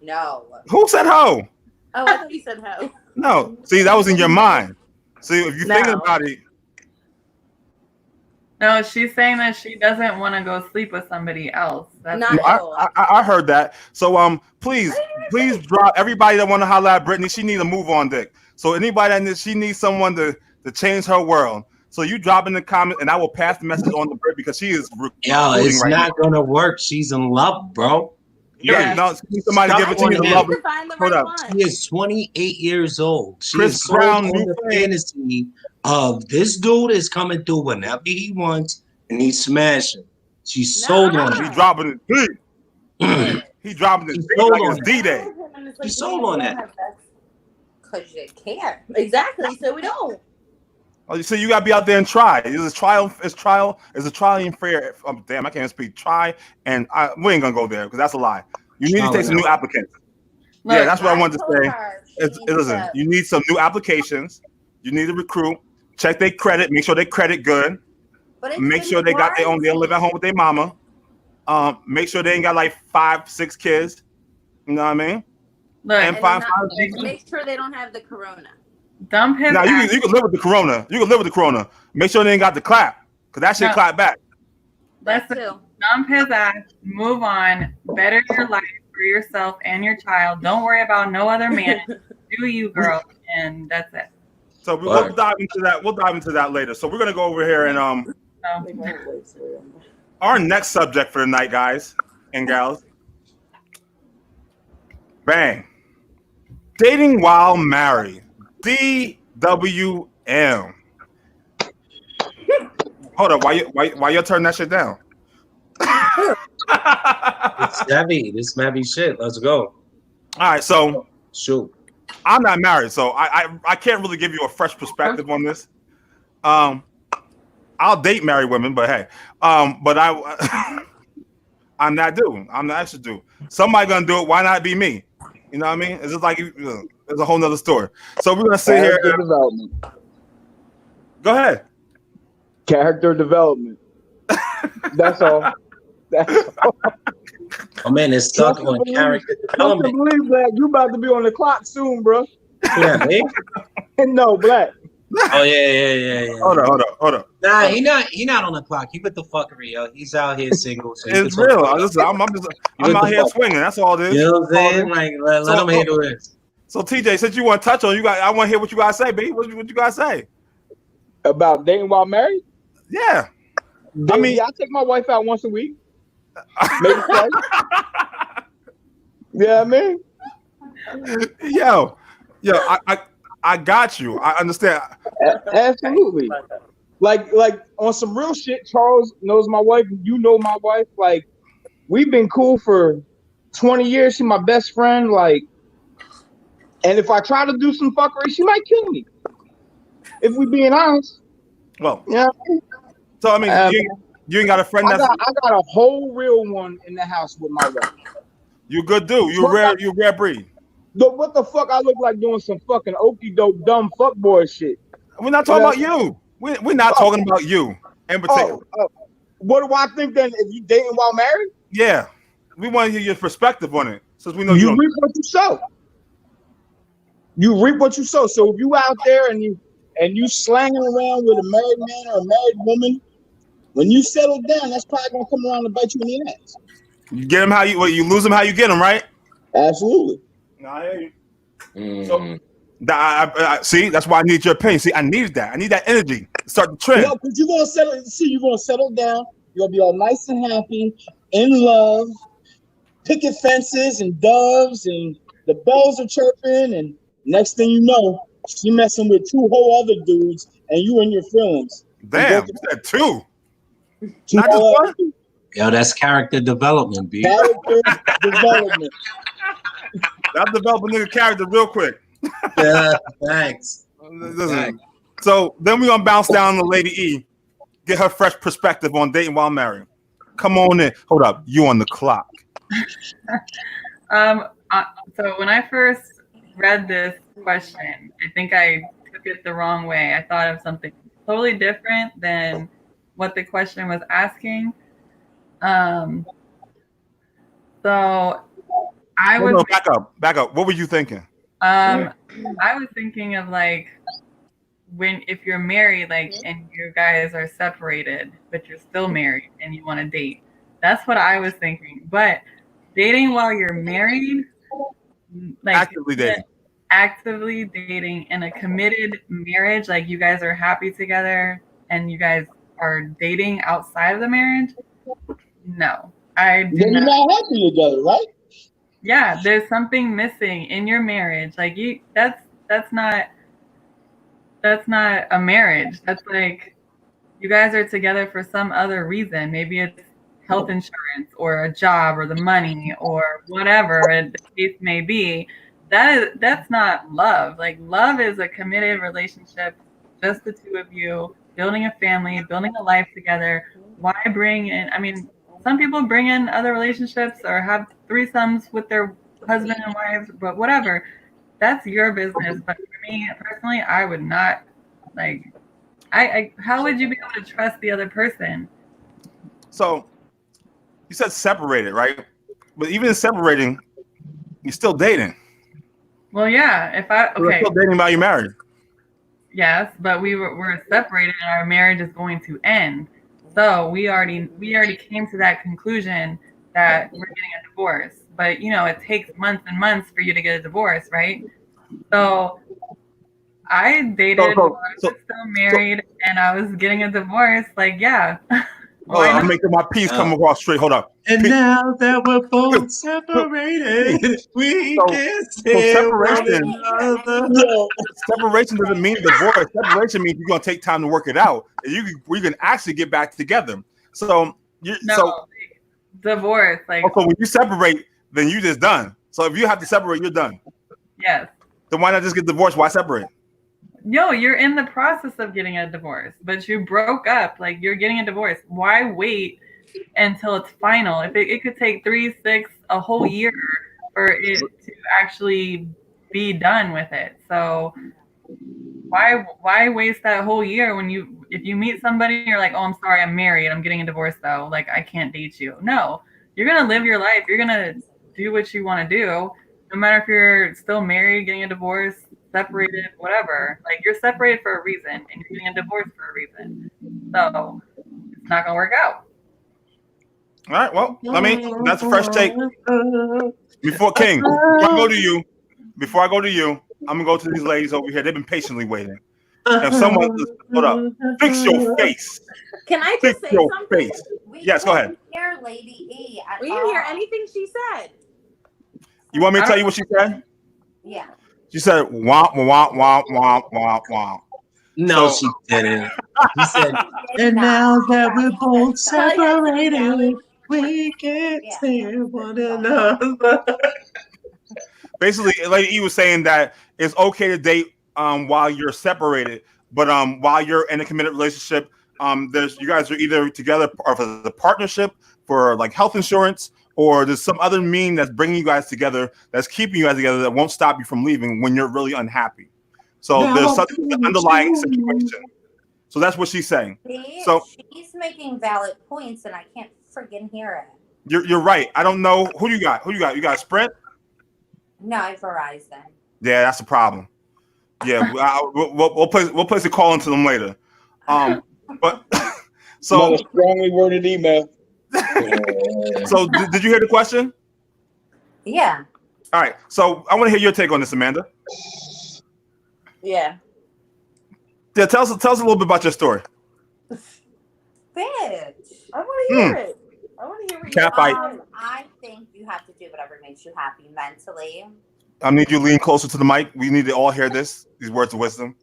No. Who said hoe? Oh, I thought you said hoe. No. See, that was in your mind. See, if you're thinking No. about it. No, she's saying that she doesn't want to go sleep with somebody else. That's Not at all. I heard that. So please drop everybody that want to holler at Brittany. She needs a move on dick. So anybody that she needs someone to change her world. So you drop in the comment and I will pass the message on to Britt because she is Yo, it's not gonna work. She's in love, bro. Yeah, no, she needs somebody to give it to you to love her. Hold up. She is 28 years old. She Chris is sold Brown, on the fantasy of this dude is coming through whenever he wants and he's smashing. She's sold on He it. dropping it deep. He dropping it She's deep sold like on it's it. D-Day. She's sold on that. Because you can't. Exactly. So we don't. Oh, so you gotta be out there and try. It's a trial and fair. Damn, I can't speak. Try and we ain't gonna go there because that's a lie. You need to take some new applicants. Yeah, that's what I wanted to say. Listen, you need some new applications. You need to recruit. Check their credit. Make sure they credit good. Make sure they live at home with their mama. Make sure they ain't got like 5-6 kids. You know what I mean? Look, and make sure they don't have the corona. Dump his now you can live with the corona. You can live with the corona. Make sure they ain't got the clap, because that shit clap back. Listen, dump his ass, move on, better your life for yourself and your child. Don't worry about no other man. Do you, girl, and that's it. So we'll dive into that. We'll dive into that later. So we're gonna go over here and our next subject for the night, guys and gals. Bang. Dating while married. DWM. Hold up, why you turn that shit down? It's heavy. This heavy shit. Let's go. All right, so shoot. I'm not married, so I can't really give you a fresh perspective on this. I'll date married women, but hey, but I'm that dude. I'm the extra dude. Somebody gonna do it. Why not be me? You know what I mean? It's just like There's a whole nother story. So we're gonna sit here. Character development. Go ahead. Character development. That's all. That's all. Oh man, it's stuck on character Trust development. and believe, Black. You about to be on the clock soon, bro. Yeah, me? No, Black. Oh yeah. Hold up. Nah, he not on the clock. He with the fuckery, yo. He's out here single. So It's real. I'm out here swinging. That's all it is. You know what I'm saying? Like let him handle this. So TJ, since you want to touch on, I want to hear what you guys say, B. What you guys say? About dating while married? Yeah. Baby, I take my wife out once a week. Maybe twice. Yeah, I mean. Yo, I got you. I understand. Absolutely. Like on some real shit, Charles knows my wife, you know my wife. Like, we've been cool for 20 years. She's my best friend. Like, and if I try to do some fuckery, she might kill me. If we being honest. Well, yeah. So I mean, you ain't got a friend I that's got a whole real one in the house with my wife. You good dude. You rare breed. What the fuck I look like doing some fucking okey doke dumb fuckboy shit? We're not talking about you. We're not talking about you in particular. What do I think then? If you dating while married? Yeah, we want to hear your perspective on it, since we know you reap what you sow. You reap what you sow. So if you out there and you slanging around with a married man or a married woman, when you settle down, that's probably gonna come around and bite you in the ass. You get them how you lose them how you get them, right? Absolutely. I hear you. So I see, that's why I need your opinion. See, I needed that. I need that energy to start the trend. No, because you're gonna settle. See, you're gonna settle down. You're gonna be all nice and happy, in love, picket fences and doves, and the bells are chirping. And next thing you know, she messing with two whole other dudes, and you in your feelings. Damn, you said two. Not just one. Yo, that's character development, B. Character development. I'll develop a nigga character real quick. Yeah, thanks. Listen, so then we're gonna bounce down to Lady E, get her fresh perspective on dating while married. Come on in. Hold up, you on the clock. So when I first read this question, I think I took it the wrong way. I thought of something totally different than what the question was asking. So I was back up. What were you thinking? I was thinking of like if you're married, like, and you guys are separated, but you're still married and you want to date. That's what I was thinking. But dating while you're married, like actively dating in a committed marriage, like you guys are happy together and you guys are dating outside of the marriage. No, I do Then you're not happy together, right? Yeah, there's something missing in your marriage. Like that's not a marriage. That's like you guys are together for some other reason. Maybe it's health insurance or a job or the money or whatever the case may be. That's not love. Like, love is a committed relationship, just the two of you building a family, building a life together. Why bring in? I mean, some people bring in other relationships or have threesomes with their husband and wives, but whatever. That's your business. But for me personally, I would not like. How would you be able to trust the other person? So you said separated, right? But even separating, you're still dating. Well, yeah. You're still dating while you're married. Yes, but we're separated and our marriage is going to end. So we already came to that conclusion that we're getting a divorce. But it takes months and months for you to get a divorce, right? So I dated when I was still married and I was getting a divorce. Like, yeah. I'm making my piece come across straight. Hold up. And now that we're both separated, we can separation doesn't mean divorce. Separation means you're gonna take time to work it out. We can actually get back together. So divorce, like. So when you separate, then you just done. So if you have to separate, you're done. Yes. Then why not just get divorced? Why separate? No, you're in the process of getting a divorce, but you broke up. Like, you're getting a divorce. Why wait until it's final? If it could take 3, 6, a whole year for it to actually be done with it. So why waste that whole year when if you meet somebody and you're like, oh, I'm sorry, I'm married, I'm getting a divorce though, like I can't date you. No, you're gonna live your life, you're gonna do what you want to do, no matter if you're still married, getting a divorce, separated, whatever. Like you're separated for a reason and you're getting a divorce for a reason. So it's not gonna work out. All right, well, I mean, that's a fresh take. Before King, before I go to you, I'm gonna go to these ladies over here. They've been patiently waiting. If someone, hold up, fix your face. Can I just Fix say your something? face. Yes, go ahead. Hear Lady E. At We didn't hear all. anything she said. You want me to tell you what she said? Yeah. She said, womp, womp, womp, womp, womp, womp. No, So- she didn't. She said, And now that we're both separated, we can't Yeah. stand one another. Basically, Lady E was saying that it's okay to date while you're separated, but while you're in a committed relationship, you guys are either together or for the partnership for like health insurance, or there's some other mean that's bringing you guys together, that's keeping you guys together, that won't stop you from leaving when you're really unhappy. So there's such an underlying situation. So that's what she's saying. So- she's making valid points, and I can't friggin' hear it. You're right. I don't know who you got. You got Sprint? No, I Verizon. Yeah, that's the problem. Yeah, we'll place a call into them later. But so Another strongly worded email. so did you hear the question? Yeah. All right. So I want to hear your take on this, Amanda. Yeah. Yeah, tell us a little bit about your story. Bitch. I want to hear it. I want to hear what Cap, I think you have to do whatever makes you happy mentally. I need you to lean closer to the mic. We need to all hear these words of wisdom.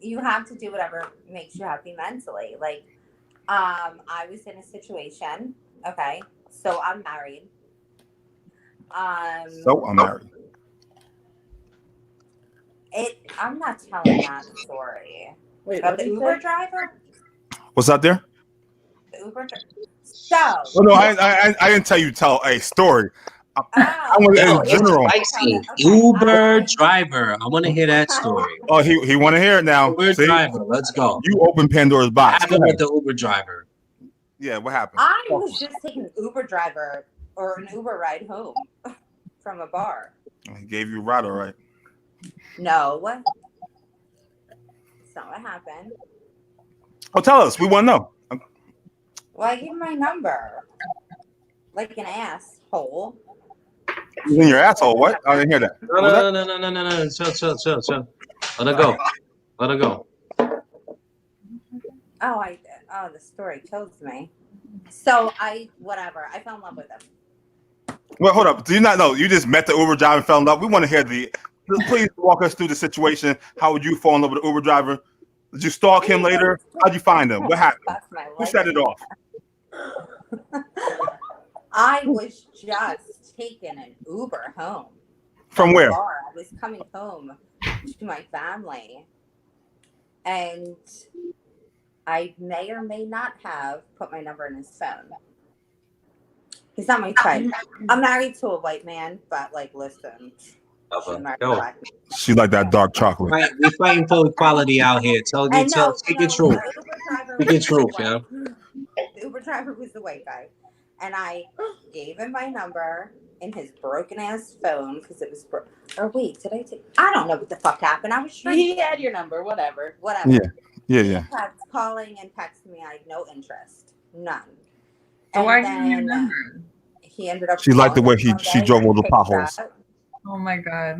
You have to do whatever makes you happy mentally. Like, I was in a situation. Okay, so I'm married. So I'm married. I'm not telling that story. Wait, About the Uber driver. What's out there? The Uber driver. So. Oh no, I didn't tell you to tell a story. I want Yo, in general. it's spicy. Okay. Uber driver. I want to hear that story. Oh, he want to hear it now. Uber See? driver. Let's go. You open Pandora's What box. happened with the Uber driver? Yeah, what happened? I was just taking an Uber driver or an Uber ride home from a bar. He gave you a ride, all right. No. That's not what happened. Oh, tell us. We want to know. Well, I gave him my number. Like an asshole. You in your asshole. What? I didn't hear that. No. Chill. Let her go. Let her go. Oh, the story kills me. So I fell in love with him. Well, hold up. Do you not know? You just met the Uber driver and fell in love. We want to hear please walk us through the situation. How would you fall in love with the Uber driver? Did you stalk him later? How'd you find him? What happened? That's my Who life. set it off? I was just taking an Uber home. From the where? bar. I was coming home to my family, and I may or may not have put my number in his phone. He's not my type. I'm married to a white man, but like, listen, I'm married to a Yo, black man. She like that dark chocolate. we're fighting for equality out here. Tell I me, know, speak the truth. the Uber driver Speak the was truth, white. yeah. The Uber driver was the white guy, and I gave him my number in his broken ass phone because it was or wait, did I take? I don't know what the fuck happened. I was He had your number, whatever. whatever. Yeah. He kept calling and texting me. I had no interest, none. So And why didn't you then remember? he ended up. She liked the way calling me she one day drove and over the picked potholes. up. Oh my god.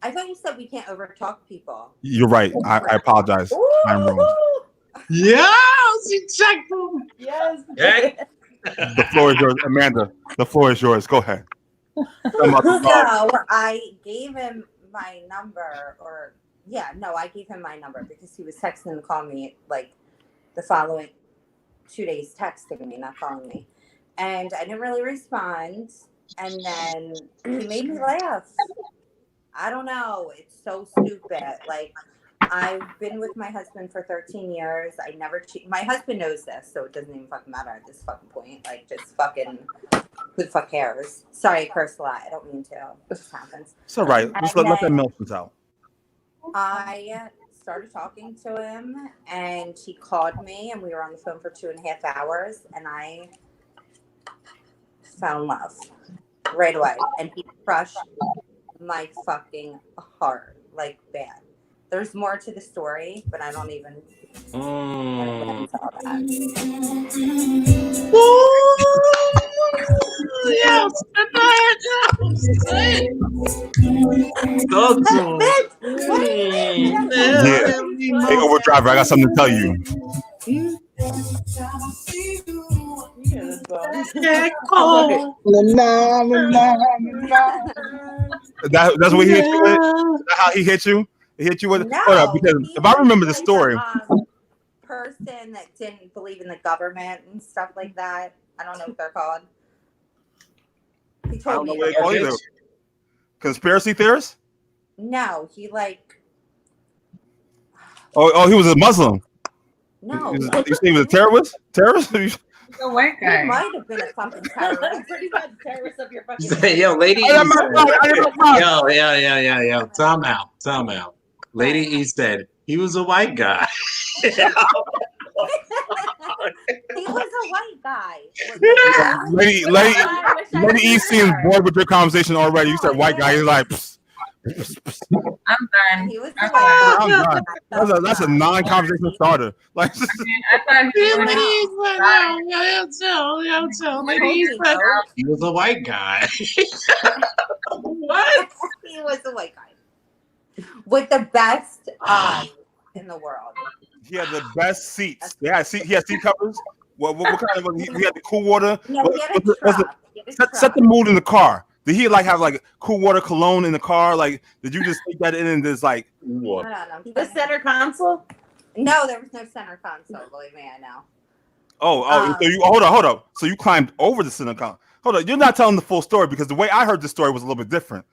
I thought you said we can't overtalk people. You're right. I apologize. I'm wrong. Yeah, she checked him. Yes. Yeah. The floor is yours, Amanda. The floor is yours. Go ahead. So I gave him my number, I gave him my number because he was texting to call me like the following 2 days, texting me, not calling me. And I didn't really respond. And then he made me laugh. I don't know. It's so stupid. Like, I've been with my husband for 13 years. I never cheat. My husband knows this, so it doesn't even fucking matter at this fucking point. Like, just fucking Who the fuck cares? Sorry, I cursed a lot. I don't mean to. It just happens. It's all right. Just let that emotions out. I started talking to him, and he called me, and we were on the phone for 2.5 hours, and I fell in love right away. And he crushed my fucking heart, like bad. There's more to the story, but I don't even tell that. Hey, Uber driver, I got something to tell you. That's what he hit you with? Is that how he hit you? He hit you with? No, Hold up, because if I remember the story. Person that didn't believe in the government and stuff like that. I don't know what they're called. He told me. Conspiracy theorist? No, he like. Oh, he was a Muslim. No, you say he was a terrorist? Terrorist? The white guy. He might have been a fucking terrorist. Pretty much terrorist of your fucking. Yo, lady. Yo. Time out. Lady E said he was a white guy. He was a white guy. Lady E seems bored with your conversation already. You said white guy. He's like, I'm done. He was I'm done. That's a non-conversation starter. Like, I thought he He was a white guy. What? He was a white guy with the best eyes in the world. he had the best seats. He had seat covers. What kind of? He had the cool water. No, he had a truck. Set the mood in the car. Did he like have like cool water cologne in the car? Like, did you just take that in and just like? I don't know. The center console? No, there was no center console. Believe me, I know. So you hold up. So you climbed over the center console. Hold on, you're not telling the full story because the way I heard the story was a little bit different.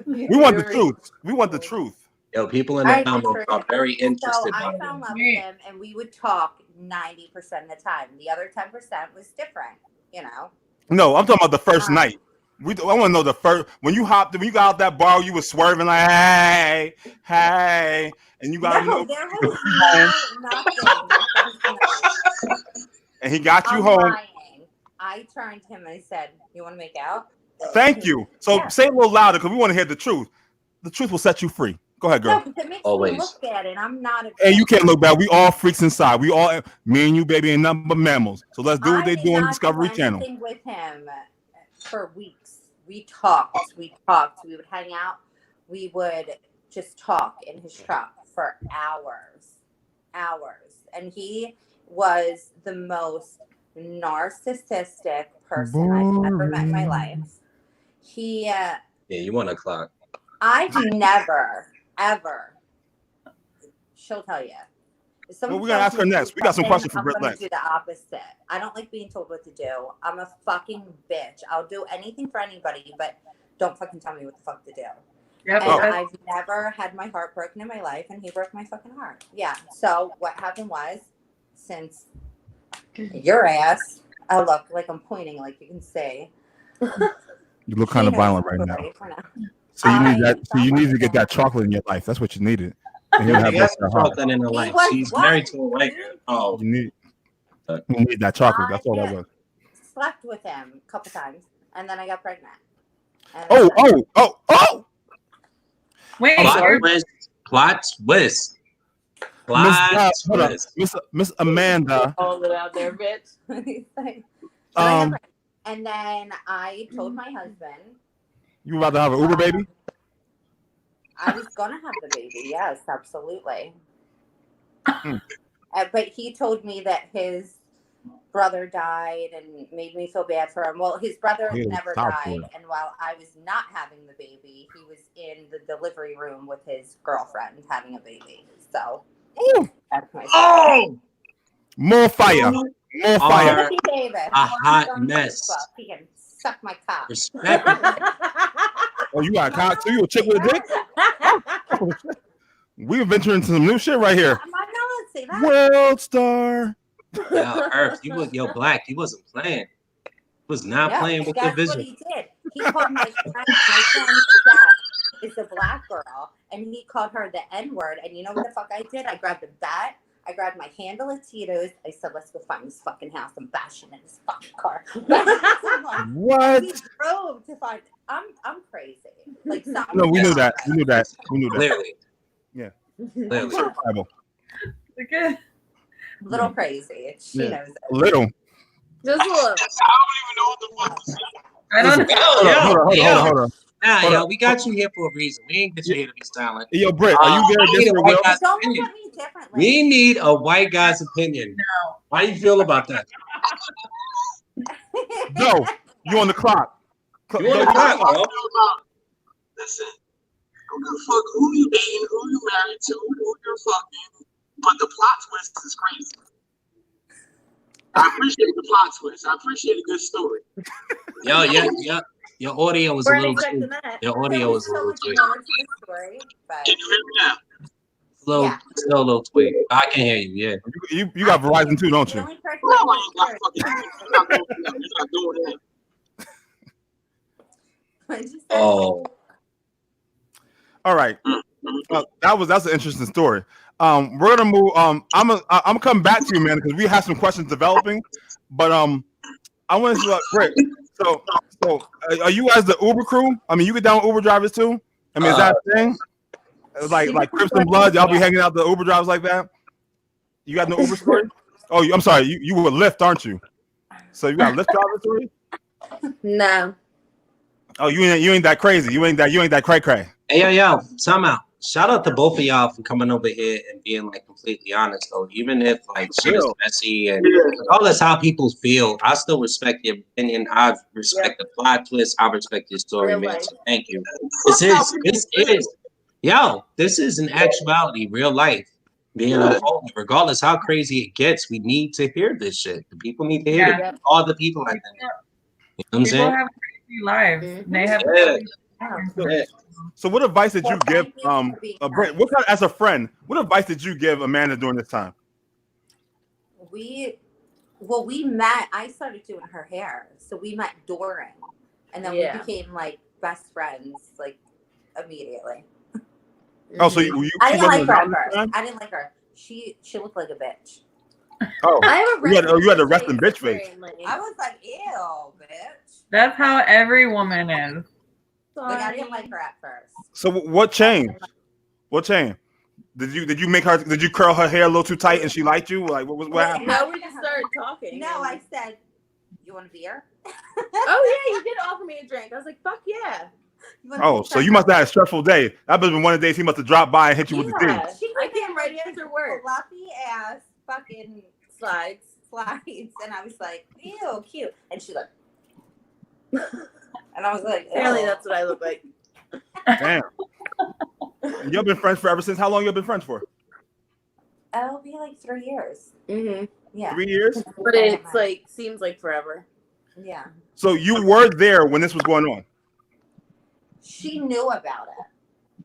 We want the truth. We want the truth. Yo, people in the comments are very interested. So I fell in love with him, and we would talk 90% of the time. The other 10% was different, you know. No, I'm talking about the first night. I want to know the first when you got out that bar, you were swerving like hey, and you got there was nothing. And he got you home. Lying. I turned to him and I said, "You want to make out?" Thank you. So say it a little louder because we want to hear the truth. The truth will set you free. Go ahead, girl. No, it makes Always. me look bad, and I'm not. And you can't look bad. We all freaks inside. We all, me and you, baby, ain't nothing but mammals. So let's do what they do on the Discovery Channel. With him for weeks. We talked. We would hang out. We would just talk in his truck for hours. And he was the most narcissistic person I've ever met in my life. Yeah, you want a clock. I've never, ever. She'll tell you. Well, we're gonna ask her next. We got some questions for Britt I'm gonna next. do the opposite. I don't like being told what to do. I'm a fucking bitch. I'll do anything for anybody, but don't fucking tell me what the fuck to do. Yep. And I've never had my heart broken in my life, and he broke my fucking heart. Yeah. So what happened was, since your ass, I look like I'm pointing, like you can see. You look kind of violent right now. So you need that. So you need to get that chocolate in your life. That's what you needed. You got chocolate in her life. She's married to a white girl. Oh, you need that chocolate. That's all that was. Slept with him a couple times, and then I got pregnant. Oh! Wait, plot twist. Miss Amanda. Hold it out there, bitch. And then I told my husband. You about to have an Uber baby? I was gonna have the baby. Yes, absolutely. But he told me that his brother died and made me feel bad for him. Well, his brother never died, and while I was not having the baby, he was in the delivery room with his girlfriend having a baby. So that's my more fire. More fire. A hot mess. He can suck my cock. Respect. Oh, you got a cock too? You a chick with a dick? We're venturing into some new shit right here. Let's see that. World Star. Yo, Earth, Black. He wasn't playing. He was not No, playing with the that's what vision. he did. He called my friend Steph is a black girl, and he called her the N-word. And you know what the fuck I did? I grabbed a bat. I grabbed my handle of Tito's. I said, let's go find this fucking house. I'm bashing in this fucking car. What? He drove to find. I'm crazy. Like No, we knew that. We knew that. We knew that. Clearly. Yeah. Clearly. Certifiable. Okay. Little crazy. She Yeah. knows it. Little. Just a little. I don't know. Hold on. Nah, Hold yo, up. we got you here for a reason. We ain't get you here to be silent. Hey, yo, Britt, are you there we need against a your white will? guy's Don't look opinion. at me differently. We need a white guy's opinion. No. How you feel about that? No, you on the clock. You on the clock, bro? Listen, don't give a fuck who you dating, who you married to, who you're fucking, but the plot twist is crazy. I appreciate the plot twist. I appreciate a good story. Yo, yeah. Your audio was a Weren't little expecting tweaked. that. Your audio was a little looking tweaked. forward to the story, but Can you hear me now? Yeah. Still a little tweaked. I can hear you, yeah. You got Verizon too, don't the you? only person No, that you got was fucking. You're not doing that. You're not doing that. What'd you say? Oh, All right. That's an interesting story. We're gonna move. I'm gonna come back to you, man, because we have some questions developing. But I want to see, Britt. So are you guys the Uber crew? I mean, you get down with Uber drivers too. I mean, is that a thing? Like Crips and Blood, y'all be hanging out the Uber drivers like that. You got no Uber story? Oh, I'm sorry. You were Lyft, aren't you? So you got a Lyft driver story? No. Oh, you ain't that crazy. You ain't that cray cray. hey, yo, time out. Shout out to both of y'all for coming over here and being like completely honest though. Even if like shit is messy and regardless how people feel, I still respect your opinion. I respect the plot twist. I respect your story, Real man. life. So thank you. This is an actuality, real life being unfolded. Regardless how crazy it gets, we need to hear this shit. The people need to hear Yeah. it. All the people like that. You know what I'm People saying? have crazy lives. Mhm. They have Yeah. So what advice did you Well, give thank you for being Britt, as a friend, what advice did you give Amanda during this time? we met. I started doing her hair, so we met during, and then Yeah. we became like best friends like immediately. Oh, so you I didn't like her at around this first. time? I didn't like her. She looked like a bitch. Oh, I have a you had a resting resting bitch face. I was like, ew, bitch. That's how every woman is. Like I didn't like her at first. So what changed? What changed? Did you make her? Did you curl her hair a little too tight and she liked you? Like what happened? No, we just started talking. No, I said, you want a beer? Oh yeah, you did offer me a drink. I was like, fuck yeah. Oh, so you must have had a stressful day. That must have been one of the days he must have dropped by and hit you with the D. Yeah. I came right after work. Fluffy ass fucking Slides. and I was like, ew, cute. And she's like, and I was like, Apparently ew. that's what I look like. Damn. And y'all been friends for ever since? How long y'all been friends for? It'll be like 3 years. Mm-hmm. Yeah. 3 years? But it's like seems like forever. Yeah. So you were there when this was going on. She knew about it.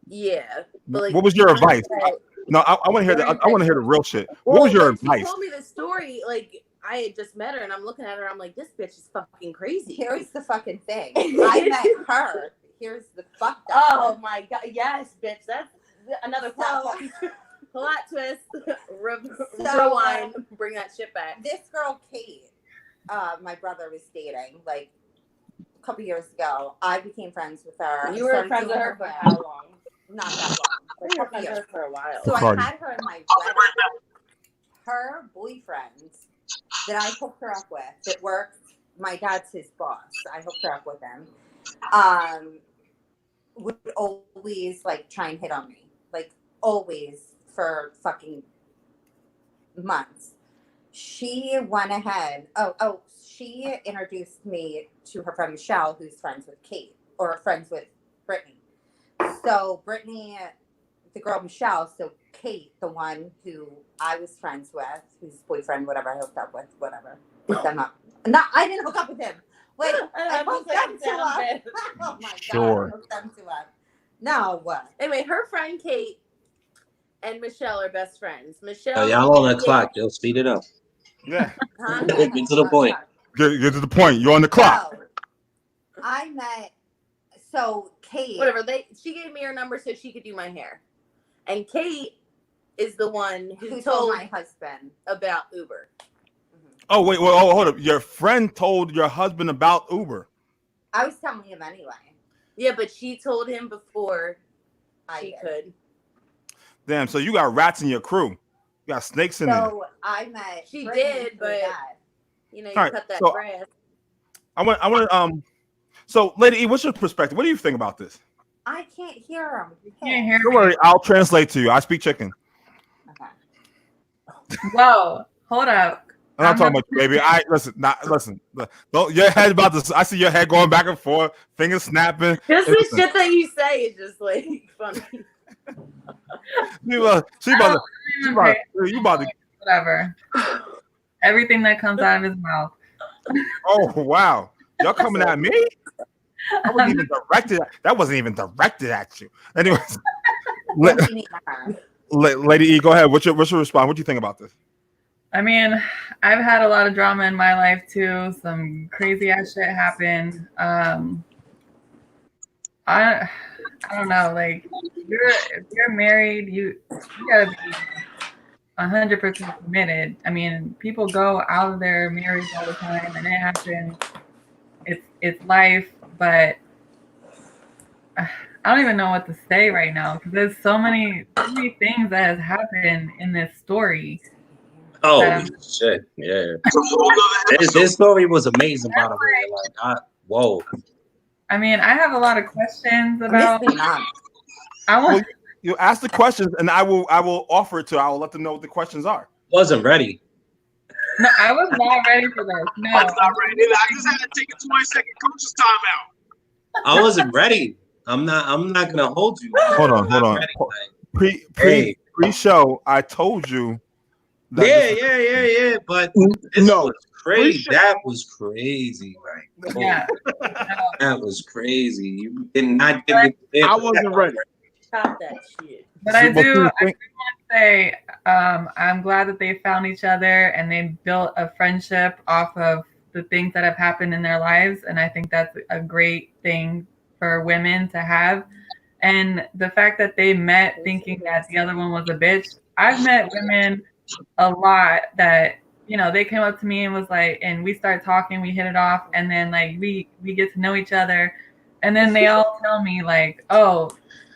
Yeah. But like, What was your advice? Like, No, I want to hear that. I want to hear the real shit. What well, was your when advice? She told me the story. Like I had just met her, and I'm looking at her. I'm like, this bitch is fucking crazy. Here's the fucking thing. I met her. Here's the fucked up. Oh my god! Yes, bitch. That's another plot twist. Rewind. Bring that shit back. This girl, Kate, my brother was dating like a couple years ago. I became friends with her. You were Started friends with doing her for how long? Not that long. We A were couple friends with years. her for a while. So Party. I had her in my wedding. Her boyfriend that I hooked her up with that works. My dad's his boss. I hooked her up with him. Would always like try and hit on me, like always for fucking months. She went ahead. She introduced me to her friend Michelle, who's friends with Kate or friends with Brittany. So Brittany, the girl Michelle, so Kate, the one who I was friends with, whose boyfriend, whatever, I hooked up with, whatever, hooked them up. No, I didn't hook up with him. Wait, I hooked them to up. Oh my Sure. god, I hooked them to up. No, what? Anyway, her friend Kate and Michelle are best friends. Michelle. Oh, y'all on the clock. Yo, speed it up. Yeah. Huh? Get to the point. Get to the point. You're on the clock. So, I met. So Kate. Whatever. She gave me her number so she could do my hair, and Kate is the one who told my husband about Uber. Oh wait, hold up. Your friend told your husband about Uber. I was telling him anyway. Yeah, but she told him before she could. Damn, so you got rats in your crew. You got snakes in there. So I met. She Brittany did, through but that. you know, you All right, cut that so grass. I want so Lady E, what's your perspective? What do you think about this? I can't hear him. Can't hear Don't me. worry, I'll translate to you. I speak chicken. Whoa, hold up. I'm not talking about you, baby. Listen. Don't your head about to. I see your head going back and forth, fingers snapping. Just the shit that you say is just like funny. You about to. Whatever. Everything that comes out of his mouth. Oh wow, y'all coming at me? That wasn't even directed. That wasn't even directed at you. Anyways, Lady E, go ahead. What's your response? What do you think about this? I mean, I've had a lot of drama in my life too. Some crazy ass shit happened. I don't know. Like, if you're married, you gotta be 100% committed. I mean, people go out of their marriage all the time, and it happens. It's life, but I don't even know what to say right now because there's so many things that has happened in this story. Oh shit! Yeah, this story was amazing, by the way. Like, whoa. I mean, I have a lot of questions about. You ask the questions, and I will offer it to. I will let them know what the questions are. Wasn't ready. No, I was not ready for this. No, I was not ready. I just had to take a 20-second coach's timeout. I wasn't ready. I'm not gonna hold you. Hold on. Pre-show, I told you. Yeah. But this was crazy. That was crazy. Like, yeah, that was crazy. You did not give me. I wasn't ready. Stop that shit. But I do want to say I'm glad that they found each other and they built a friendship off of the things that have happened in their lives. And I think that's a great thing for women to have. And the fact that they met thinking that the other one was a bitch. I've met women a lot that, you know, they came up to me and was like, and we started talking, we hit it off. And then like, we get to know each other. And then they all tell me like, oh,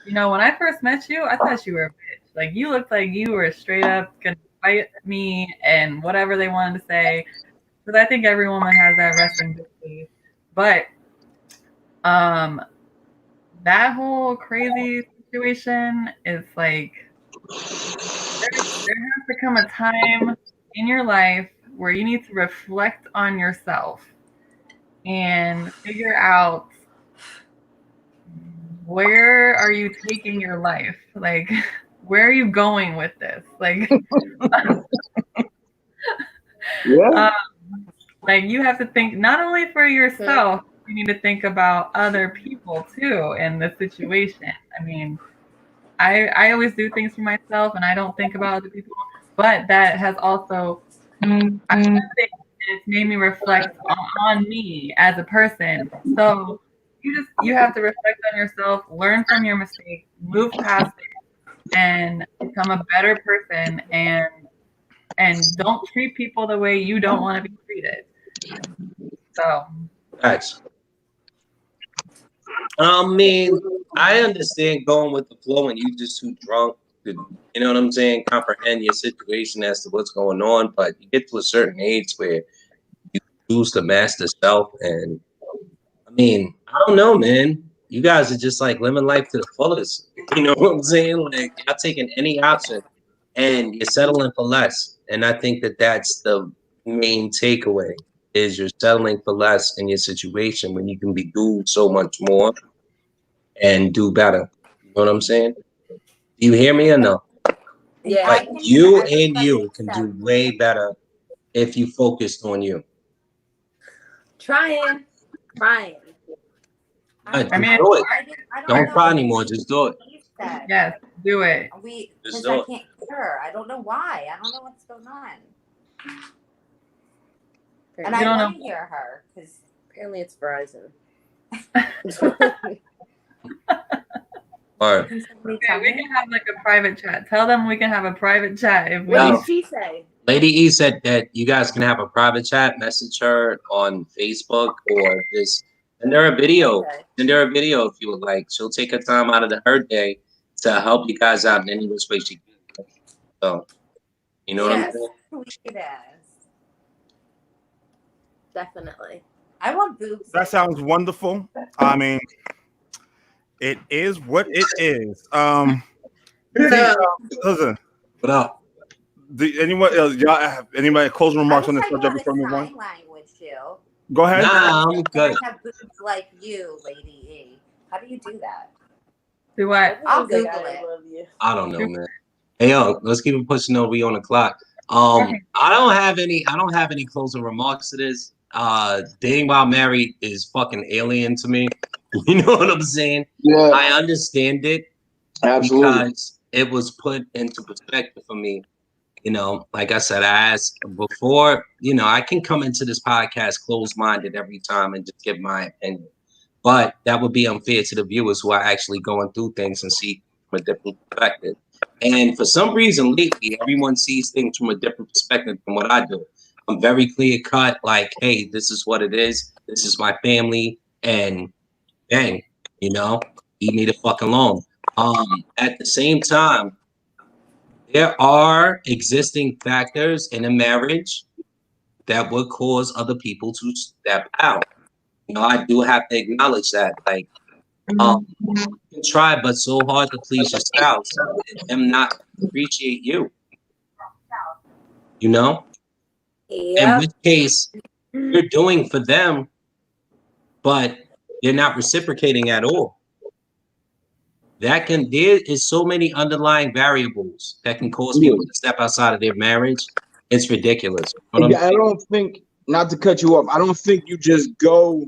you know, when I first met you, I thought you were a bitch. Like, you looked like you were straight up gonna fight me and whatever they wanted to say. Because I think every woman has that resting bitch phase. But that whole crazy situation is like, there has to come a time in your life where you need to reflect on yourself and figure out where are you taking your life? Like, where are you going with this? Like, like you have to think not only for yourself, you need to think about other people too in the situation. I mean, I always do things for myself and I don't think about other people, but that has also it's made me reflect on me as a person. So you have to reflect on yourself, learn from your mistakes, move past it, and become a better person and don't treat people the way you don't want to be treated. So Thanks. I mean, I understand going with the flow and you just too drunk to, you know what I'm saying, comprehend your situation as to what's going on, but you get to a certain age where you lose the master self. And I mean, I don't know, man. You guys are just like living life to the fullest. You know what I'm saying? Like, you're taking any option and you're settling for less. And I think that that's the main takeaway, is you're settling for less in your situation when you can be do so much more and do better. You know what I'm saying? Do you hear me or no? Yeah. Like, you and you can do way better if you focused on you. Trying. I mean, do it. Don't cry anymore. Just do it. Yes, do it. Because I can't hear. I don't know why. I don't know what's going on. And You I don't want know. to hear her because Apparently, it's Verizon. Or can somebody Okay, tell we me? can have like a private chat. Tell them we can have a private chat if we. What No. did she say? Lady E said that you guys can have a private chat, message her on Facebook, or just send her a video. Okay. Send her a video if you would like. She'll take her time out of her day to help you guys out in any which way she can. So, you know what I'm Yes, saying? Sweet ass. definitely. I want boobs. That sounds wonderful. I mean, it is what it is. Listen, What up? anyone else? Y'all have anybody closing I remarks wish on I this knew subject how to before we move on? sign language, Jill. Go ahead. Nah, I'm And good. I have boobs like you, Lady E. How do you do that? Do what? I'll Everyone's Google like, it. I love you. I don't know, man. Hey yo, let's keep it pushing though. We on the clock. Okay. I don't have any closing remarks to this. Dating while married is fucking alien to me. You know what I'm saying? Yeah, I understand it absolutely. because it was put into perspective for me. You know, like I said, I asked before, you know, I can come into this podcast closed-minded every time and just give my opinion. But that would be unfair to the viewers who are actually going through things and see from a different perspective. And for some reason, lately, everyone sees things from a different perspective than what I do. I'm very clear cut, like, hey, this is what it is. This is my family. And bang, you know, leave me the fuck alone. At the same time, there are existing factors in a marriage that would cause other people to step out. You know, I do have to acknowledge that. Like, you can try, but so hard to please your spouse, and them not appreciate you. You know, in Yep. which case you're doing for them, but you're not reciprocating at all. There is so many underlying variables that can cause people to step outside of their marriage. It's ridiculous. You know what I'm I saying? don't think, not to cut you off, I don't think you just go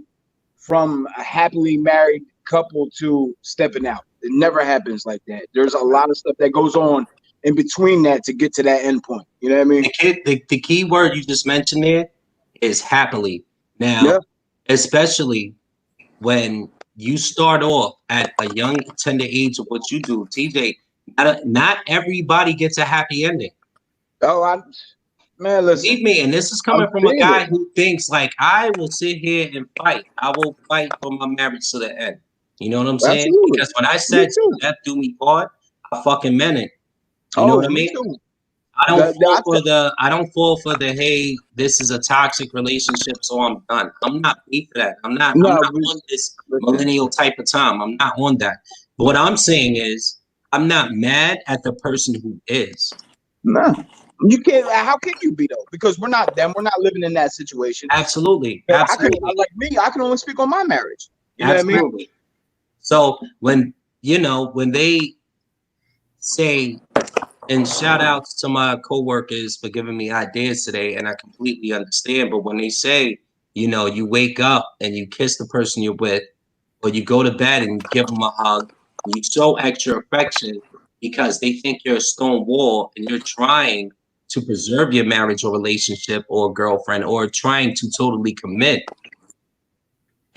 from a happily married couple to stepping out. It never happens like that. There's a lot of stuff that goes on in between that to get to that end point. You know what I mean? The key word you just mentioned there is happily. Now, Yeah. especially when you start off at a young, tender age of what you do, TJ, not everybody gets a happy ending. Oh, man, listen. Believe me, and this is coming I'm from a seeing guy it. who thinks like, I will sit here and fight. I will fight for my marriage to the end. You know what I'm saying? Absolutely. Because when I Me said too. death do me part, I fucking meant it. You know what I me mean? too. I don't I fall for the hey, this is a toxic relationship, so I'm done. I'm not beat for that. I'm not No, on this millennial type of time. I'm not on that. But what I'm saying is I'm not mad at the person who is. No, you can't. How can you be though? Because we're not them. We're not living in that situation. Absolutely. I Absolutely. can only speak on my marriage. You know what I mean? Absolutely. So when they say, and shout outs to my coworkers for giving me ideas today, and I completely understand. But when they say, you know, you wake up and you kiss the person you're with, or you go to bed and you give them a hug, and you show extra affection because they think you're a stone wall and you're trying to preserve your marriage or relationship or girlfriend or trying to totally commit.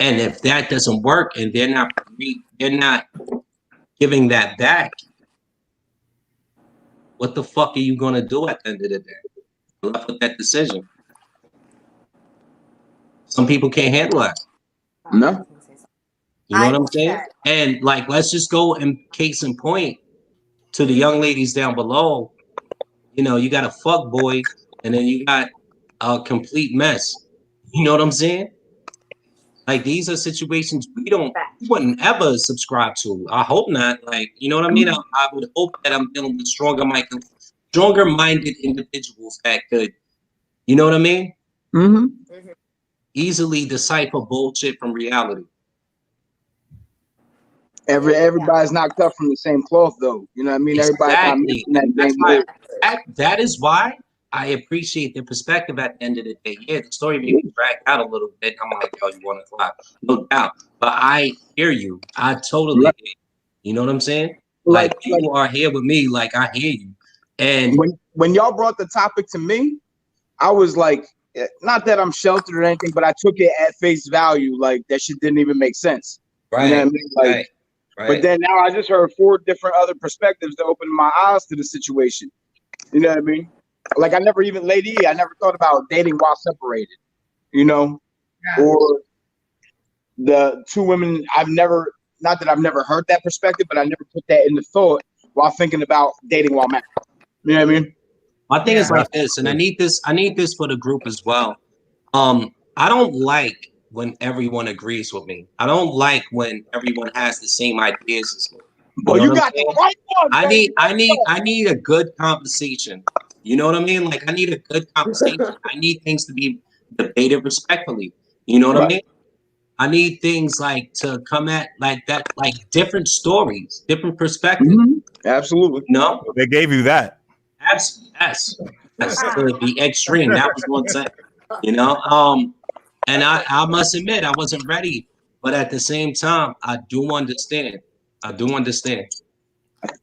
And if that doesn't work and they're not giving that back, what the fuck are you gonna do at the end of the day? You're left with that decision. Some people can't handle that. No. You know what I'm saying? And like, let's just go and case in point to the young ladies down below. You know, you got a fuck boy, and then you got a complete mess. You know what I'm saying? Like, these are situations we wouldn't ever subscribe to. I hope not. Like, you know what I mean? I would hope that I'm dealing with stronger-minded individuals that could, you know what I mean? Mm-hmm. Easily decipher bullshit from reality. Everybody's not cut from the same cloth, though. You know what I mean? Everybody's not Exactly. mixing that same wood. That is why I appreciate the perspective at the end of the day. Yeah, the story may be dragged out a little bit. I'm like, yo, you want to clap? No doubt. But I hear you. I totally hear you. You know what I'm saying? Like you are here with me. Like, I hear you. And when y'all brought the topic to me, I was like, not that I'm sheltered or anything, but I took it at face value. Like that shit didn't even make sense. Right. You know what I mean? Like, right. but then now I just heard 4 different other perspectives that opened my eyes to the situation. You know what I mean? Like I never even I never thought about dating while separated. You know, or the 2 women not that I've never heard that perspective, but I never put that into thought while thinking about dating while married. You know what I mean? My thing is like this, and I need this for the group as well. I don't like when everyone agrees with me. I don't like when everyone has the same ideas as me. Well, you got the right one. I need a good conversation. You know what I mean? Like I need a good conversation. I need things to be debated respectfully. You know what I mean? I need things like to come at like that, like different stories, different perspectives. Mm-hmm. Absolutely. No, they gave you that. Yes. That's to the extreme. That was one thing. You know, and I must admit I wasn't ready, but at the same time, I do understand.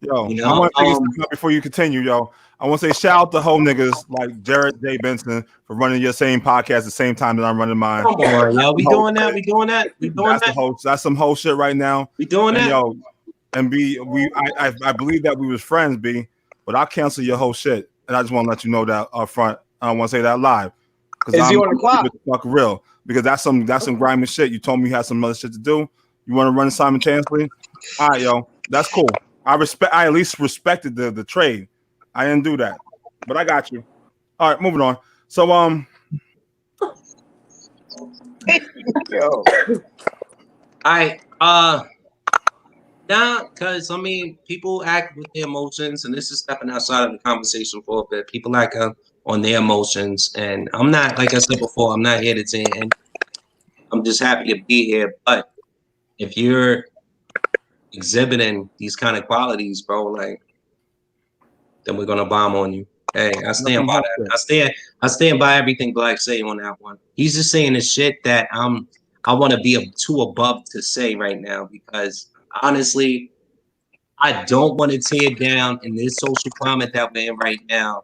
Yo, you know, I want to take a before you continue, yo. I want to say shout out to whole niggas like Jared J. Benson for running your same podcast at the same time that I'm running mine. Come on, yo, we doing that. That's some whole shit right now. We doing that. Yo, and B, I believe that we was friends, B, but I'll cancel your whole shit. And I just want to let you know that up front. I don't want to say that live. Is he on the clock? Fuck real. Because that's some grimy shit. You told me you had some other shit to do. You want to run it simultaneously? All right, yo. That's cool. I at least respected the trade. I didn't do that. But I got you. All right, moving on. So yo. Because I mean, people act with their emotions, and this is stepping outside of the conversation for a bit. People act on their emotions, and I'm not, like I said before, I'm not here to say, and I'm just happy to be here. But if you're exhibiting these kind of qualities, bro, like, then we're gonna bomb on you. Hey, I stand by that. I stand by everything Black say on that one. He's just saying the shit that I want to be too above to say right now, because honestly, I don't want to tear down in this social climate that we're in right now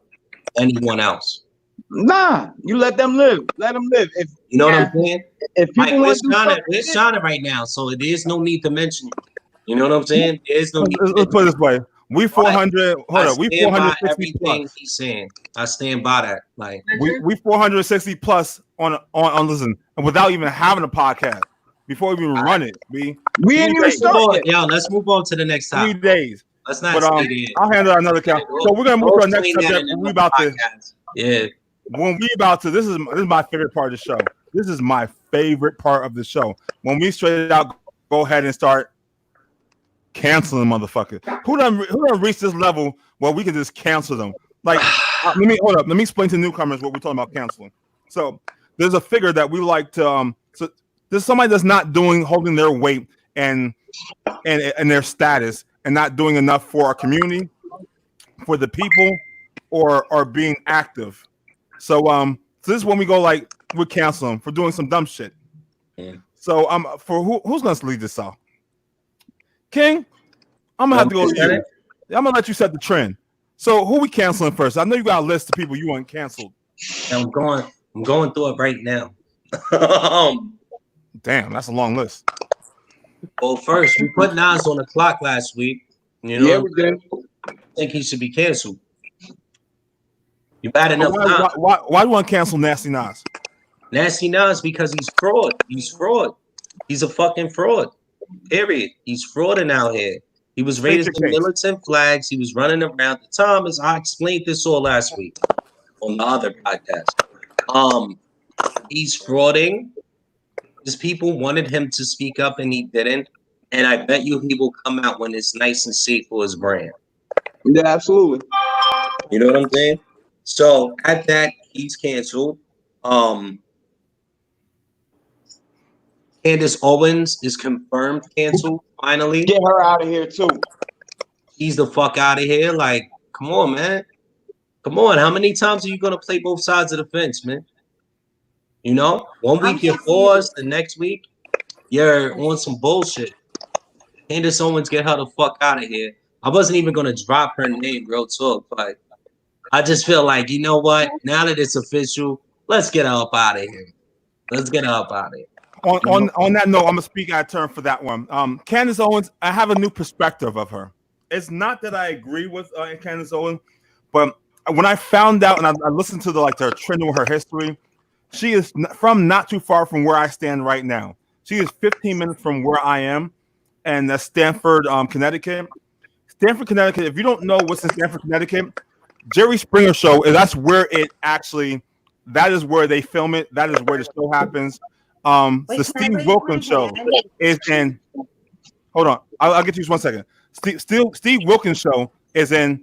anyone else. Nah, you let them live. Let them live. If you know what I'm saying? If people we're shining right now, so there is no need to mention it. You know what I'm saying? There is no need. Let's put it this way. We 400. Hold on. We 460 everything plus. He's saying. I stand by that. Like we 460 plus on listen, and without even having a podcast before we even run it. We ain't even started. Yo, let's move on to the next topic. 3 days. Let's not. But I'll handle another count. So we're gonna move to our next subject. We about to. Yeah. When we about to, this is my favorite part of the show. This is my favorite part of the show. When we straight out go ahead and start canceling motherfuckers. Who done reached this level where we can just cancel them? Like, let me explain to newcomers what we're talking about canceling. So there's a figure that we like to so there's somebody that's not holding their weight and their status and not doing enough for our community, for the people, or being active. So this is when we go like we cancel them for doing some dumb shit. Yeah. So for who's gonna lead this off? King, I'm gonna have to go to you. I'm gonna let you set the trend. So who we canceling first? I know you got a list of people you want canceled. I'm going through it right now. Damn, that's a long list. Well, first we put Nas on the clock last week. You know, yeah, we did. I think he should be canceled. You bad enough. Why do you want to cancel Nasty Nas? Nasty Nas because he's fraud. He's fraud. He's a fucking fraud. Period. He's frauding out here. He was raising militant flags. He was running around the time, as I explained this all last week on the other podcast. He's frauding. His people wanted him to speak up and he didn't. And I bet you he will come out when it's nice and safe for his brand. Yeah, absolutely. You know what I'm saying? So at that, he's canceled. Candace Owens is confirmed canceled. Finally, get her out of here too. He's the fuck out of here. Like, come on, man. Come on. How many times are you gonna play both sides of the fence, man? You know, 1 week you're for us, the next week you're on some bullshit. Candace Owens, get her the fuck out of here. I wasn't even gonna drop her name, real talk, but I just feel like, you know what? Now that it's official, let's get her up out of here. Let's get her up out of here. On that note, I'm gonna speak out of turn for that one. Candace Owens, I have a new perspective of her. It's not that I agree with Candace Owens, but when I found out and I listened to the trend of her history, she is from not too far from where I stand right now. She is 15 minutes from where I am, and that's Stamford, Connecticut. Stamford, Connecticut. If you don't know what's in Stamford, Connecticut, Jerry Springer show that's where it actually. That is where they film it. That is where the show happens. The Steve Wilkins show is in. Hold on, I'll get you just 1 second. Steve Wilkins show is in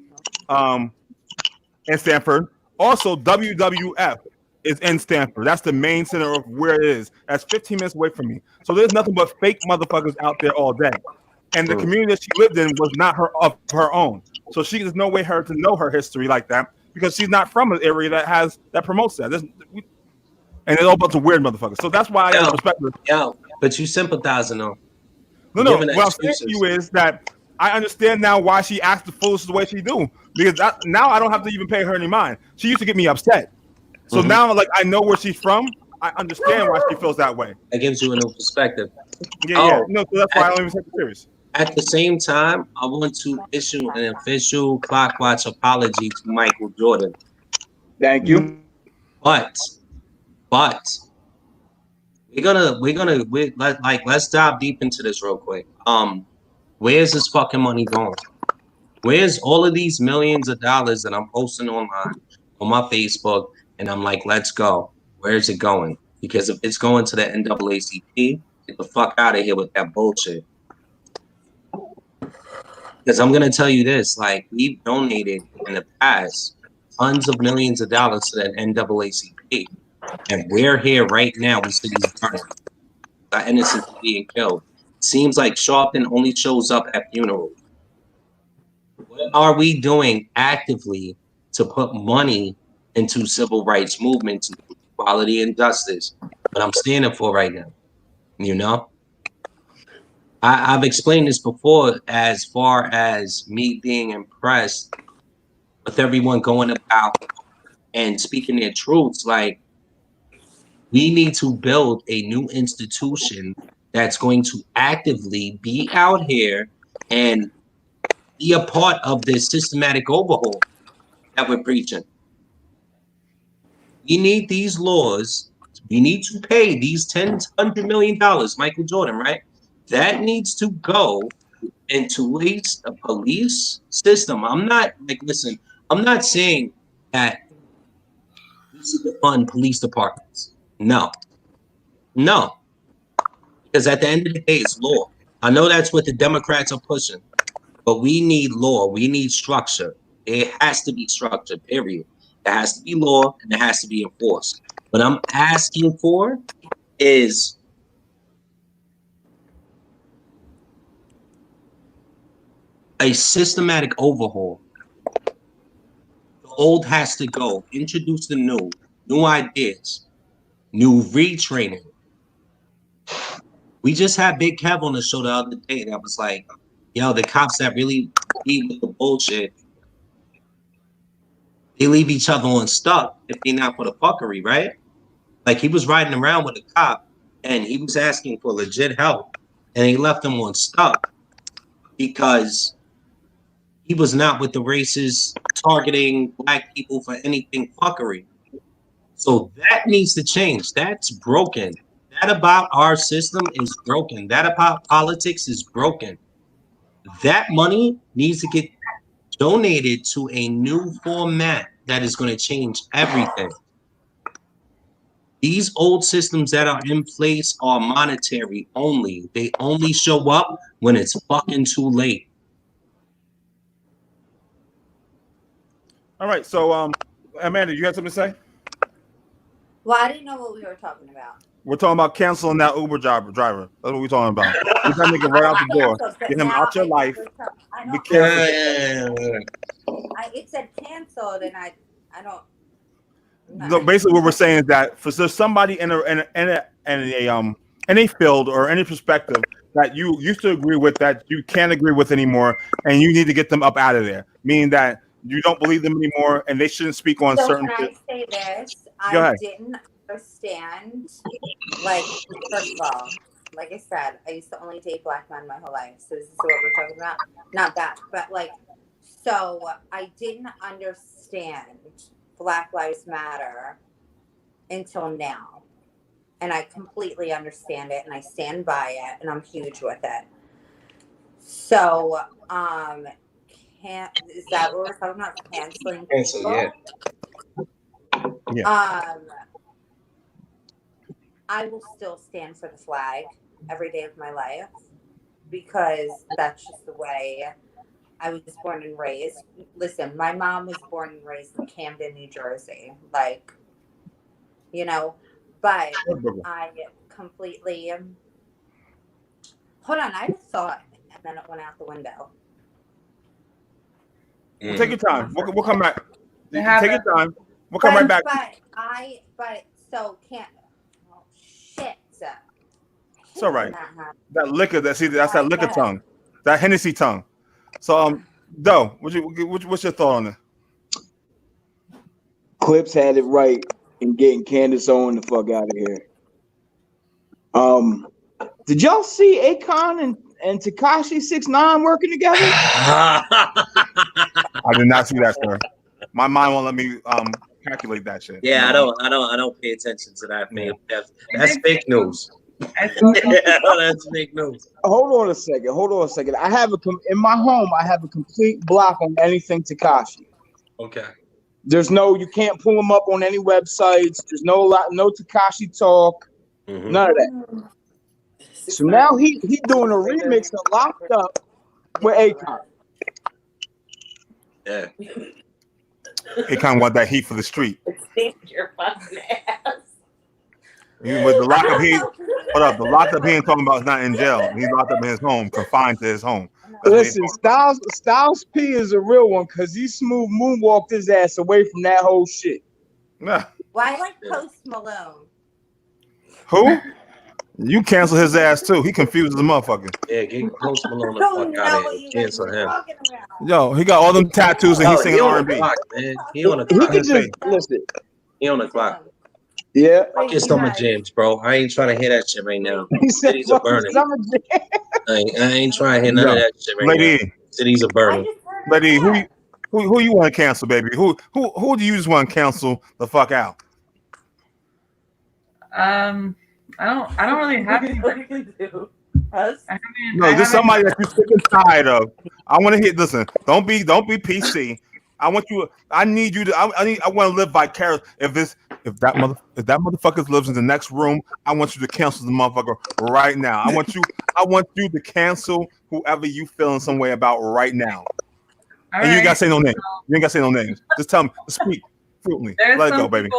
Stamford. Also, WWF is in Stamford. That's the main center of where it is. That's 15 minutes away from me. So there's nothing but fake motherfuckers out there all day. And the community that she lived in was not of her own. So there's no way her to know her history like that because she's not from an area that promotes that. And it's all about the weird motherfuckers. So that's why I got respect her. Yo, but you sympathizing though. No. What I'm saying to you is that I understand now why she acts the foolish the way she do. Because now I don't have to even pay her any mind. She used to get me upset. So now, I know where she's from. I understand why she feels that way. That gives you a new perspective. Yeah. No, so that's why I don't even take it serious. At the same time, I want to issue an official Clockwatch apology to Michael Jordan. Thank you. But let's dive deep into this real quick. Where's this fucking money going? Where's all of these millions of dollars that I'm posting online on my Facebook? And I'm like, let's go. Where's it going? Because if it's going to the NAACP, get the fuck out of here with that bullshit. Because I'm gonna tell you this, we've donated in the past tons of millions of dollars to the NAACP, and we're here right now. We see these burning, our innocents being killed. Seems like Sharpton only shows up at funerals. What are we doing actively to put money into civil rights movement, to equality and justice? What I'm standing for right now, you know? I've explained this before as far as me being impressed with everyone going about and speaking their truths. We need to build a new institution that's going to actively be out here and be a part of this systematic overhaul that we're preaching. We need these laws. We need to pay these $100 million, Michael Jordan, right? That needs to go into a police system. I'm not saying that we should fund police departments. No. Because at the end of the day, it's law. I know that's what the Democrats are pushing, but we need law. We need structure. It has to be structure, period. There has to be law and it has to be enforced. What I'm asking for is a systematic overhaul. The old has to go. Introduce the new ideas, new retraining. We just had Big Kev on the show the other day that was like, yo, the cops that really deal with the bullshit, they leave each other unstuck if they're not for the fuckery, right? He was riding around with a cop and he was asking for legit help and he left him unstuck because he was not with the racists targeting black people for anything fuckery. So that needs to change. That's broken. That about our system is broken. That about politics is broken. That money needs to get donated to a new format that is going to change everything. These old systems that are in place are monetary only. They only show up when it's fucking too late. All right, so Amanda, you have something to say? Well, I didn't know what we were talking about. We're talking about canceling that Uber driver. That's what we're talking about. We're trying to get right out the door. Get him out your life. It said canceled, and I don't. No, basically, what we're saying is that for somebody in a field or any perspective that you used to agree with that you can't agree with anymore, and you need to get them up out of there. Meaning that you don't believe them anymore, and they shouldn't speak on So certain. can I say this? Go I ahead. didn't understand. Like, first of all, like I said, I used to only date black men my whole life. So this is what we're talking about. Not that, but like, so I didn't understand Black Lives Matter until now. And I completely understand it and I stand by it and I'm huge with it. So, is that what we're talking about? Canceling Cancel, people? yeah. I will still stand for the flag every day of my life because that's just the way I was born and raised. Listen, my mom was born and raised in Camden, New Jersey. Like, you know, but I completely. Hold on, I had a thought and then it went out the window. Well, take your time. We'll come back. They Take haven't. your time. We'll come right back. Oh shit. It's all right. That liquor, that's that liquor tongue, that Hennessy tongue. So, Doe, what's your thought on it? Clips had it right in getting Candace Owens the fuck out of here. Did y'all see Akon and Tekashi 6ix9ine working together? I did not see that, sir. My mind won't let me calculate that shit. Yeah, I don't pay attention to that. Man, that's fake news. That's fake news. Hold on a second. I have in my home. I have a complete block on anything Tekashi. Okay. You can't pull him up on any websites. There's no Tekashi talk. Mm-hmm. None of that. So now he doing a remix of Locked Up with Akon. Yeah. Akon want that heat for the street. Your fucking ass. With the lockup, the lockup he ain't talking about is not in jail. He's locked up in his home, confined to his home. Listen, Styles P is a real one because he smooth moonwalked his ass away from that whole shit. Nah. Why like Post Malone? Who? You cancel his ass too. He confuses the motherfucker. Yeah, get Post Malone the fuck out of here. Cancel him. Yo, he got all them tattoos and he's singing R&B. He on the clock. Listen. He on the clock. Yeah. Fuck your Summer Jams, bro. I ain't trying to hear that shit right now. Cities are burning. I ain't trying to hear none of that shit right now. Cities are burning. Lady, who you want to cancel, baby? Who do you just want to cancel the fuck out? I don't really have any. No, just somebody that you're sick and tired of. I want to hear. Listen, don't be PC. I want you. I need you to. I want to live vicarious. If that motherfucker lives in the next room, I want you to cancel the motherfucker right now. I want you to cancel whoever you feel in some way about right now. And you ain't gotta say no names. You ain't gotta say no names. Just tell me. Speak fluently. Let it go, baby.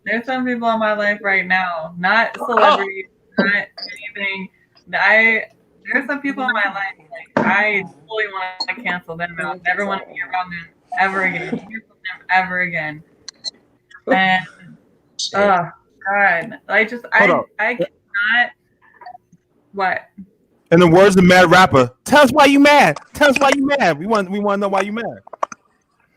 There's some people in my life right now, not celebrities, not anything. There's some people in my life, like, I fully want to cancel them out. Never want to be around them ever again. Cancel them ever again. And, oh, God. I cannot. What? In the words of Mad Rapper, tell us why you mad. Tell us why you mad. We want to know why you mad.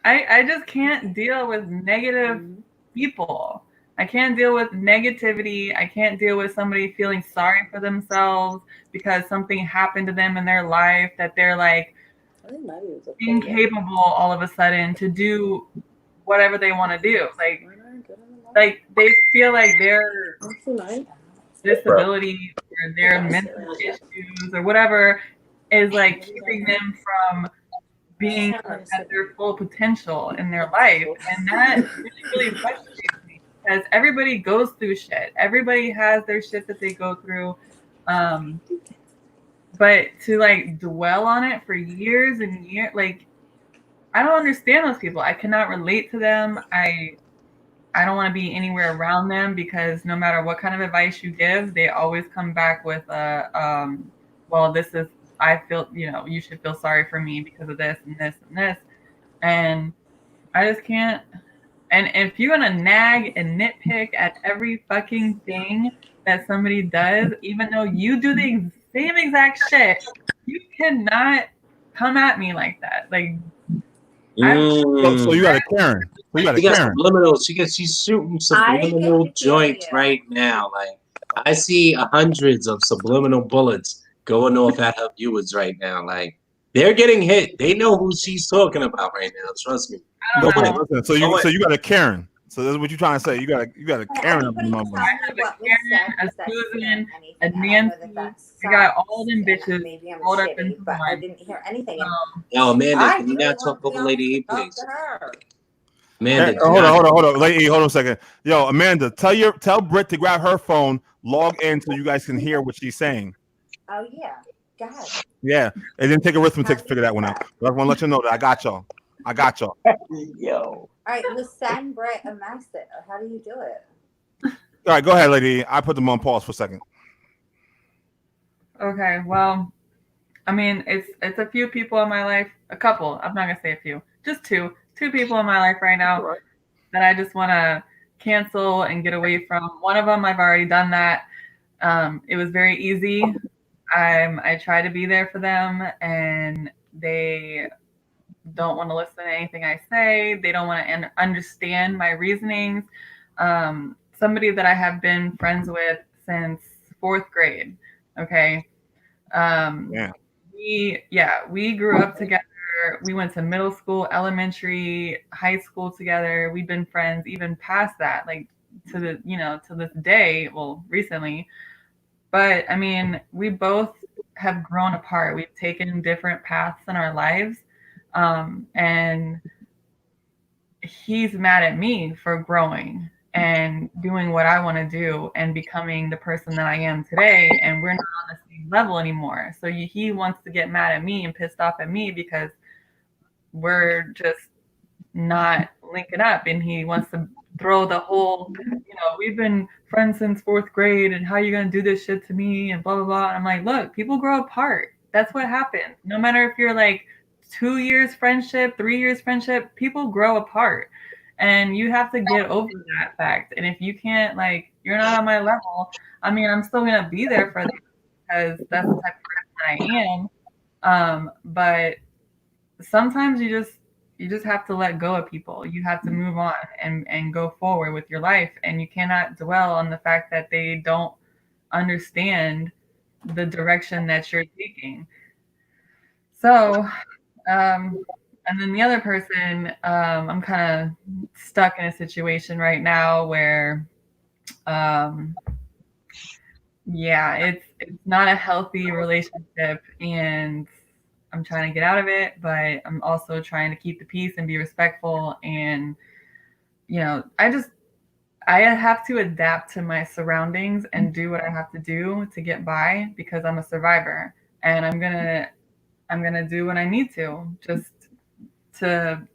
I just can't deal with negative people. I can't deal with negativity. I can't deal with somebody feeling sorry for themselves because something happened to them in their life that they're like incapable all of a sudden to do whatever they want to do. Like they feel like their disability or their mental issues or whatever is like keeping them from being at their full potential in their life. And that really frustrates me because everybody goes through shit. Everybody has their shit that they go through. But to like dwell on it for years and years, like, I don't understand those people. I cannot relate to them. I don't want to be anywhere around them because no matter what kind of advice you give, they always come back with well, this is, I feel, you should feel sorry for me because of this and this and this. And I just can't. And if you're going to nag and nitpick at every fucking thing that somebody does, even though you do the same exact shit, you cannot come at me like that. Like, So you got a Karen. So you got a She got Karen. subliminal. She's shooting subliminal joints right now. Like I see hundreds of subliminal bullets going off at her viewers right now. Like they're getting hit. They know who she's talking about right now. Trust me. No, Go ahead. listen, so you got a Karen. So that's what you're trying to say. You got a Karen up in the motherfucker. I have a Karen, a Susan, a Nancy. I got all them bitches Maybe I'm rolled up shitty, into but I one. didn't hear anything. Yo, Amanda, I can you really not talk want over to Lady E, talk please? to her. Amanda, Hold on. Lady E, hold on a second. Yo, Amanda, tell Britt to grab her phone, log in so you guys can hear what she's saying. Oh yeah, go ahead. Yeah, and then take arithmetic to figure that one out. But I want to let you know that I got y'all. Yo. All right, let's send Brett a message. How do you do it? All right, go ahead, Lady E. I put them on pause for a second. Okay, well, I mean, it's a few people in my life, a couple. I'm not gonna say a few, just two people in my life right now that I just want to cancel and get away from. One of them, I've already done that. It was very easy. I try to be there for them, and they don't want to listen to anything I say. They don't want to understand my reasonings. Somebody that I have been friends with since 4th grade. Okay. We grew up together. We went to middle school, elementary, high school together. We've been friends even past that, like to this day, well, recently. But I mean, we both have grown apart. We've taken different paths in our lives. And he's mad at me for growing and doing what I want to do and becoming the person that I am today. And we're not on the same level anymore. So he wants to get mad at me and pissed off at me because we're just not linking up. And he wants to throw the whole, we've been friends since 4th grade and how are you going to do this shit to me and blah, blah, blah. And I'm like, look, people grow apart. That's what happens. No matter if you're like 2 years friendship, 3 years friendship, people grow apart. And you have to get over that fact. And if you can't, like, you're not on my level, I mean, I'm still going to be there for them because that's the type of person I am. But sometimes you just have to let go of people. You have to move on and go forward with your life. And you cannot dwell on the fact that they don't understand the direction that you're taking. So, and then the other person, I'm kind of stuck in a situation right now where, it's not a healthy relationship, and I'm trying to get out of it, but I'm also trying to keep the peace and be respectful. And, I have to adapt to my surroundings and do what I have to do to get by because I'm a survivor, and I'm gonna do what I need to just to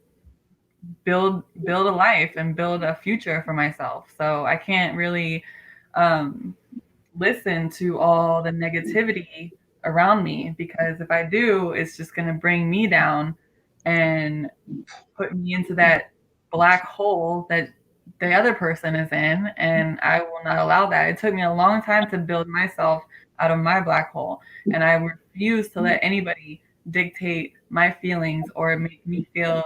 build a life and build a future for myself. So I can't really listen to all the negativity around me, because if I do, it's just going to bring me down and put me into that black hole that the other person is in, and I will not allow that. It took me a long time to build myself out of my black hole, and I refuse to let anybody dictate my feelings or make me feel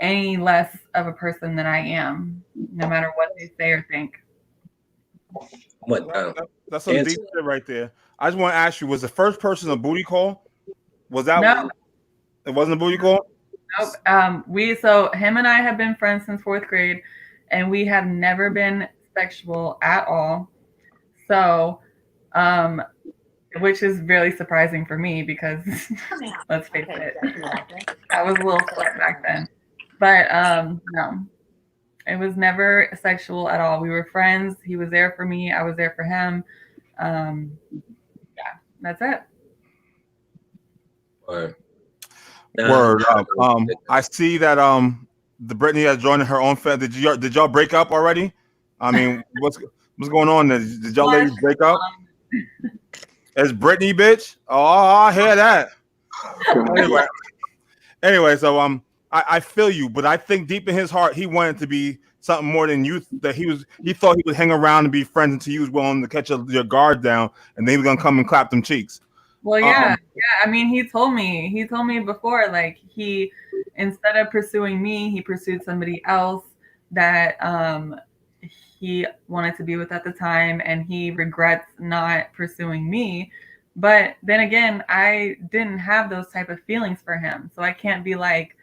any less of a person than I am, no matter what they say or think. That's some deep shit right there. I just want to ask you: was the first person a booty call? Was that? No, it wasn't a booty call. Nope. So him and I have been friends since 4th grade, and we have never been sexual at all. So, which is really surprising for me because let's face it, I was a little slut back then. But no, it was never sexual at all. We were friends. He was there for me. I was there for him. That's it. Word. I see that the Brittany has joined her own fan. Did y'all break up already? I mean, what's going on? Did y'all ladies break up? It's Brittany, bitch. Oh, I hear that. Anyway, so I feel you, but I think deep in his heart he wanted to be something more than you. That he thought he would hang around and be friends until you was willing to catch your guard down, and then he was gonna come and clap them cheeks. Well, yeah. I mean, he told me before, like he instead of pursuing me, he pursued somebody else that he wanted to be with at the time, and he regrets not pursuing me. But then again, I didn't have those type of feelings for him, so I can't be like,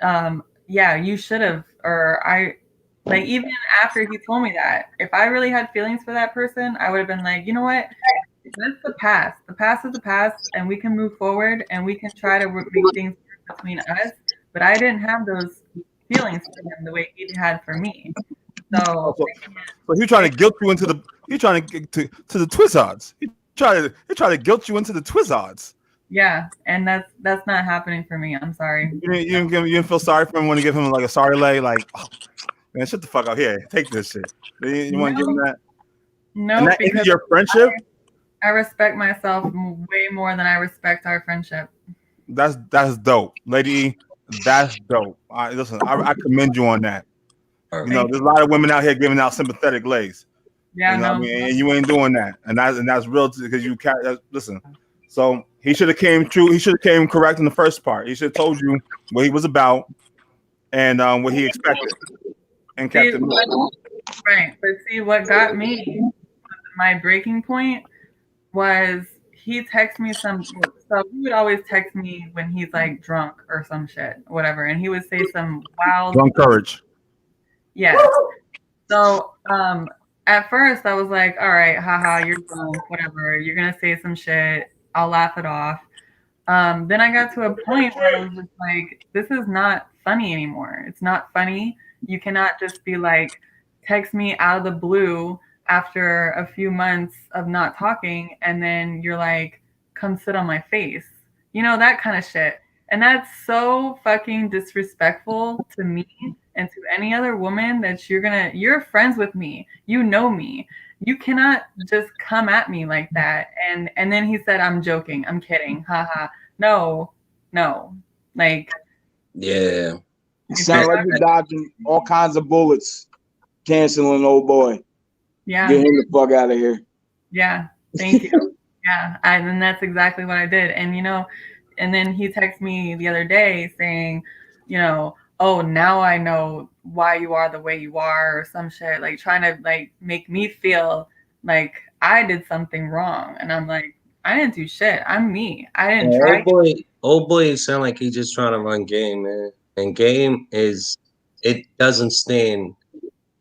yeah, you should have, or I, like, even after he told me that, if I really had feelings for that person, I would have been like, you know what, that's the past. The past is the past, and we can move forward, and we can try to make things work between us. But I didn't have those feelings for him the way he had for me. So he's trying to guilt you into the. He's trying to get to the Twizzards. He try to guilt you into the Twizzards. Yeah, and that's not happening for me. I'm sorry. You didn't feel sorry for him when you give him like a sorry leg, like, oh, man, shut the fuck up here. Take this shit. You want to give him that? No, and that because your friendship. I respect myself way more than I respect our friendship. That's dope, Lady. That's dope. Listen, I commend you on that. You know, there's a lot of women out here giving out sympathetic legs. Yeah, you know what I mean? And you ain't doing that, and that's real because you can't listen. So he should have came true. He should have came correct in the first part. He should have told you what he was about and what he expected, and kept it moving. Right, but see, what got me, my breaking point was he texted me so he would always text me when he's like drunk or some shit, whatever, and he would say some wild drunk courage. Yeah. So at first I was like, all right, haha, you're drunk, whatever. You're gonna say some shit. I'll laugh it off. Then I got to a point where I was just like, this is not funny anymore. It's not funny. You cannot just be like, text me out of the blue after a few months of not talking, and then you're like, come sit on my face. You know, that kind of shit. And that's so fucking disrespectful to me and to any other woman that you're friends with me. You know me. You cannot just come at me like that. And then he said, I'm joking. I'm kidding. Haha. No. Like, yeah. You sound like you're dodging all kinds of bullets, canceling old boy. Yeah. Get him the fuck out of here. Yeah. Thank you. Yeah. And that's exactly what I did. And, you know, and then he texted me the other day saying, you know, oh, now I know why you are the way you are, or some shit, like trying to like make me feel like I did something wrong. And I'm like, I didn't do shit. I'm me. I didn't try. Old boy sound like he's just trying to run game, man. And game it doesn't stand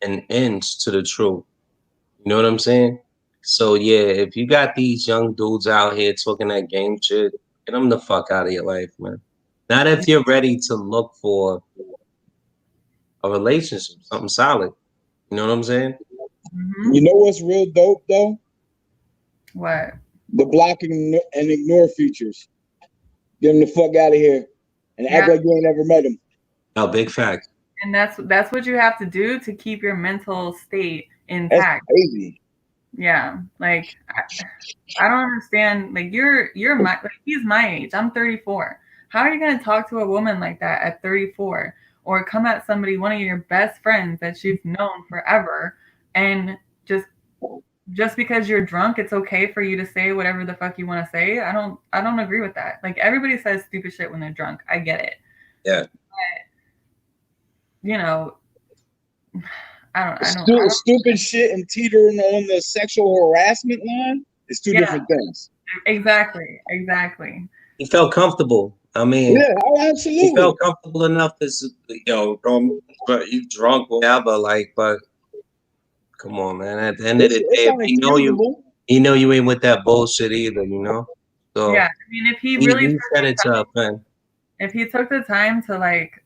an inch to the truth. You know what I'm saying? So yeah, if you got these young dudes out here talking that game shit, get them the fuck out of your life, man. Not if you're ready to look for a relationship, something solid. You know what I'm saying? Mm-hmm. You know what's real dope though? What? The blocking and ignore features. Get them the fuck out of here and act like you ain't ever met him. No, big fact. And that's what you have to do to keep your mental state intact. That's crazy. Yeah, like I don't understand. Like you're my, like, he's my age. I'm 34. How are you gonna talk to a woman like that at 34, or come at somebody, one of your best friends that you've known forever, and just because you're drunk, it's okay for you to say whatever the fuck you want to say? I don't agree with that. Like everybody says stupid shit when they're drunk. I get it. Yeah. But, you know, I don't stupid shit and teetering on the sexual harassment line is two different things. Exactly. He felt comfortable. I mean, yeah, absolutely. He felt comfortable enough to, he's drunk, whatever. Like, but come on, man. At the end of the day, he know you ain't with that bullshit either. You know. So yeah, I mean, if he really set it up, man. If he took the time to like,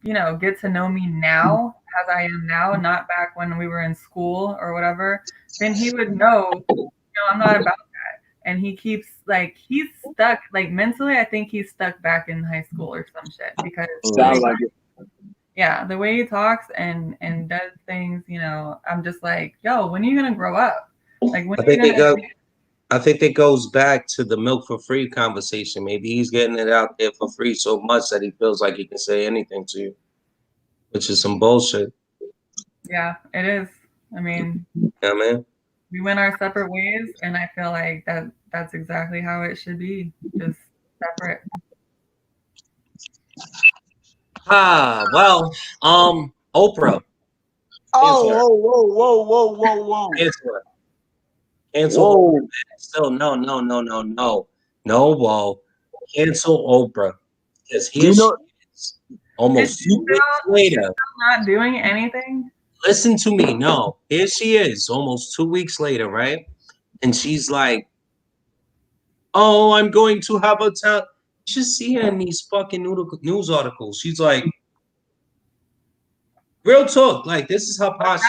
you know, get to know me now as I am now, not back when we were in school or whatever, then he would know, you know, I'm not about that. And he keeps like, he's stuck, like mentally, I think he's stuck back in high school or some shit because yeah, the way he talks and does things, you know, I'm just like, yo, when are you gonna grow up? Like when I think it goes back to the milk for free conversation. Maybe he's getting it out there for free so much that he feels like he can say anything to you, which is some bullshit. Yeah, it is. I mean, yeah, man. We went our separate ways, and I feel like that's exactly how it should be, just separate. Well, Oprah. Oh, Cancel her. whoa. Cancel her. Cancel Whoa. Oprah. Still, no. Whoa. Cancel Oprah. Because Do here you she know? is. Almost 2 weeks later. Not doing anything. Listen to me. No. Here she is. Almost 2 weeks later, right? And she's like, oh, I'm going to have a town. You should see her in these fucking news articles. She's like, real talk. Like, this is her posture.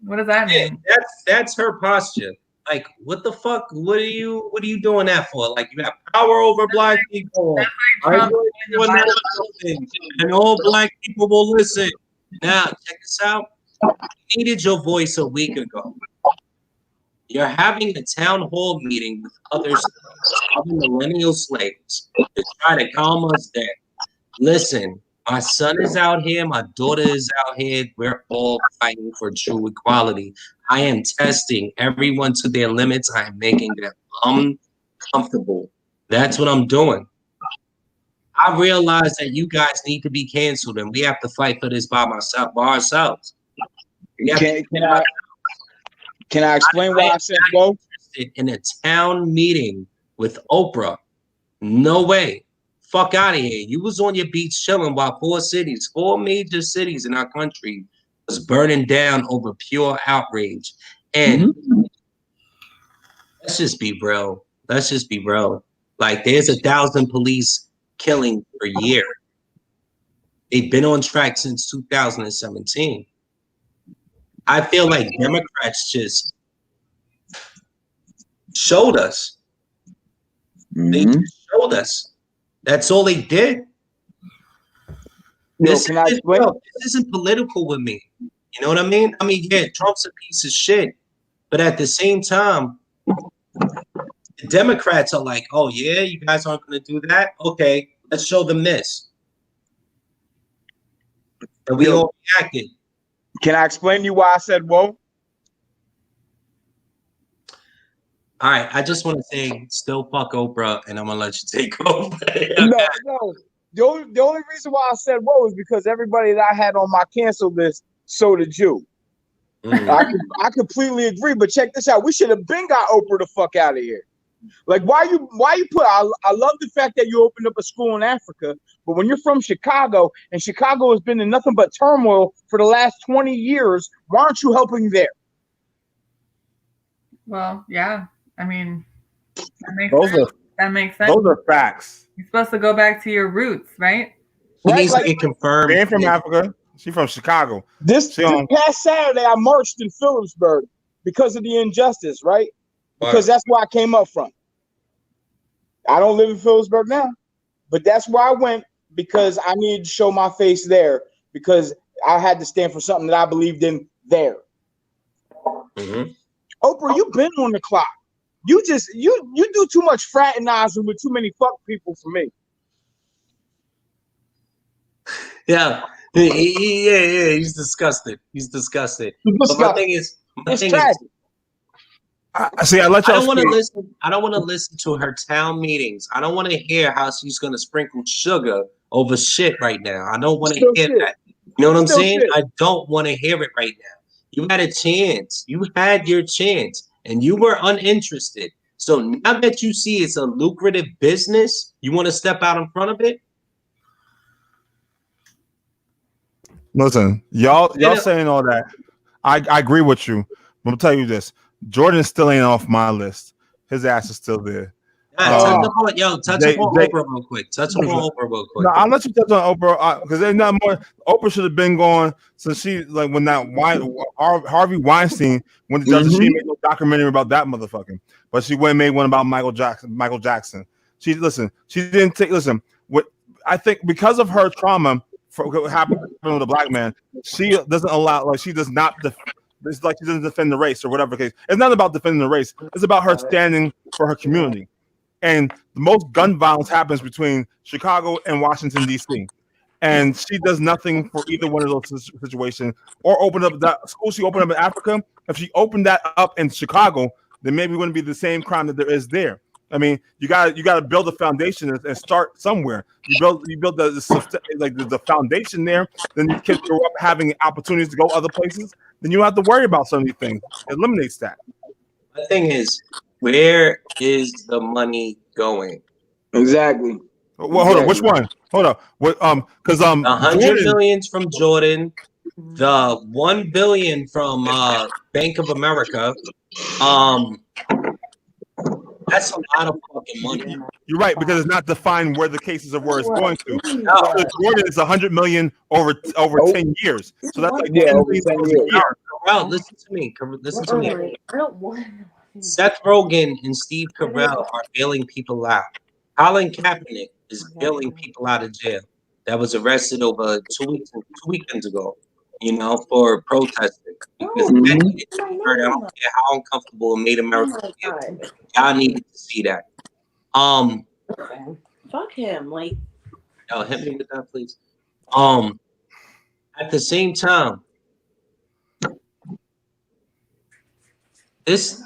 What does that Yeah, mean? that's her posture. Like, what the fuck? What are you doing that for? Like, you have power over black people. I'm Trump going to do another thing, and all black people will listen. Now, check this out. I needed your voice a week ago. You're having a town hall meeting with other millennial slaves to try to calm us down. Listen, my son is out here. My daughter is out here. We're all fighting for true equality. I am testing everyone to their limits. I am making them uncomfortable. That's what I'm doing. I realize that you guys need to be canceled, and we have to fight for this by ourselves. Can I explain why I said whoa? In a town meeting with Oprah, no way. Fuck out of here. You was on your beach chilling while 4 major cities in our country was burning down over pure outrage. And let's just be real. Like, there's 1,000 police killing per year. They've been on track since 2017. I feel like Democrats just showed us. They just showed us. That's all they did. This isn't political with me. You know what I mean? I mean, yeah, Trump's a piece of shit. But at the same time, the Democrats are like, oh, yeah, you guys aren't going to do that? Okay, let's show them this. And we all reacted. Can I explain to you why I said whoa? All right, I just want to say, still fuck Oprah, and I'm gonna let you take over. No. The only reason why I said whoa is because everybody that I had on my cancel list, so did you. I completely agree, but check this out. We should have been got Oprah the fuck out of here. Like, why you put? I love the fact that you opened up a school in Africa, but when you're from Chicago and Chicago has been in nothing but turmoil for the last 20 years, why aren't you helping there? Well, yeah. I mean, that makes sense. Those are facts. You're supposed to go back to your roots, right? She needs to get confirmed. She ain't from Africa. She's from Chicago. This past Saturday, I marched in Phillipsburg because of the injustice, right? Because that's where I came up from. I don't live in Phillipsburg now, but that's where I went because I needed to show my face there because I had to stand for something that I believed in there. Oprah, you've been on the clock. You do too much fraternizing with too many fuck people for me. Yeah, he's disgusted. But my thing is, I let y'all. I don't want to listen to her town meetings. I don't want to hear how she's gonna sprinkle sugar over shit right now. I don't want to hear that. You know what I'm saying? I don't want to hear it right now. You had a chance. You had your chance, and you were uninterested. So now that you see it's a lucrative business, you want to step out in front of it? Listen, y'all saying all that. I agree with you. But I'm tell you this: Jordan still ain't off my list. His ass is still there. Touch upon Oprah real quick. No, I'll let you touch on Oprah because there's not more. Oprah should have been gone since she when that Harvey Weinstein went to justice. She made no documentary about that motherfucking, but she went and made one about Michael Jackson. She didn't take. Listen, what I think because of her trauma for what happened with a black man, she doesn't allow. Like she does not. It's like she doesn't defend the race or whatever case. It's not about defending the race. It's about her standing for her community. And the most gun violence happens between Chicago and Washington, D.C. And she does nothing for either one of those situations or open up that school she opened up in Africa. If she opened that up in Chicago, then maybe it wouldn't be the same crime that there is there. I mean, you got to build a foundation and start somewhere. You build the foundation there. Then these kids grow up having opportunities to go other places. Then you don't have to worry about some of these things. It eliminates that. The thing is, where is the money going? Exactly. Well, hold on. Which one? Hold on. What? Because 100 millions from Jordan, the 1 billion from Bank of America. That's a lot of fucking money. You're right, because it's not defined where the cases of where it's going to. No. Jordan is 100 million over 10 years. So that's like over 10 years. a year. Carell, listen to me. Listen to me. I don't want. Seth Rogen and Steve Carell are bailing people out. Colin Kaepernick is bailing people out of jail that was arrested over 2 weekends ago, for protesting. Because I don't care how uncomfortable it made America feel. Y'all needed to see that. Fuck him. Like, yo, hit me with that, please. At the same time, this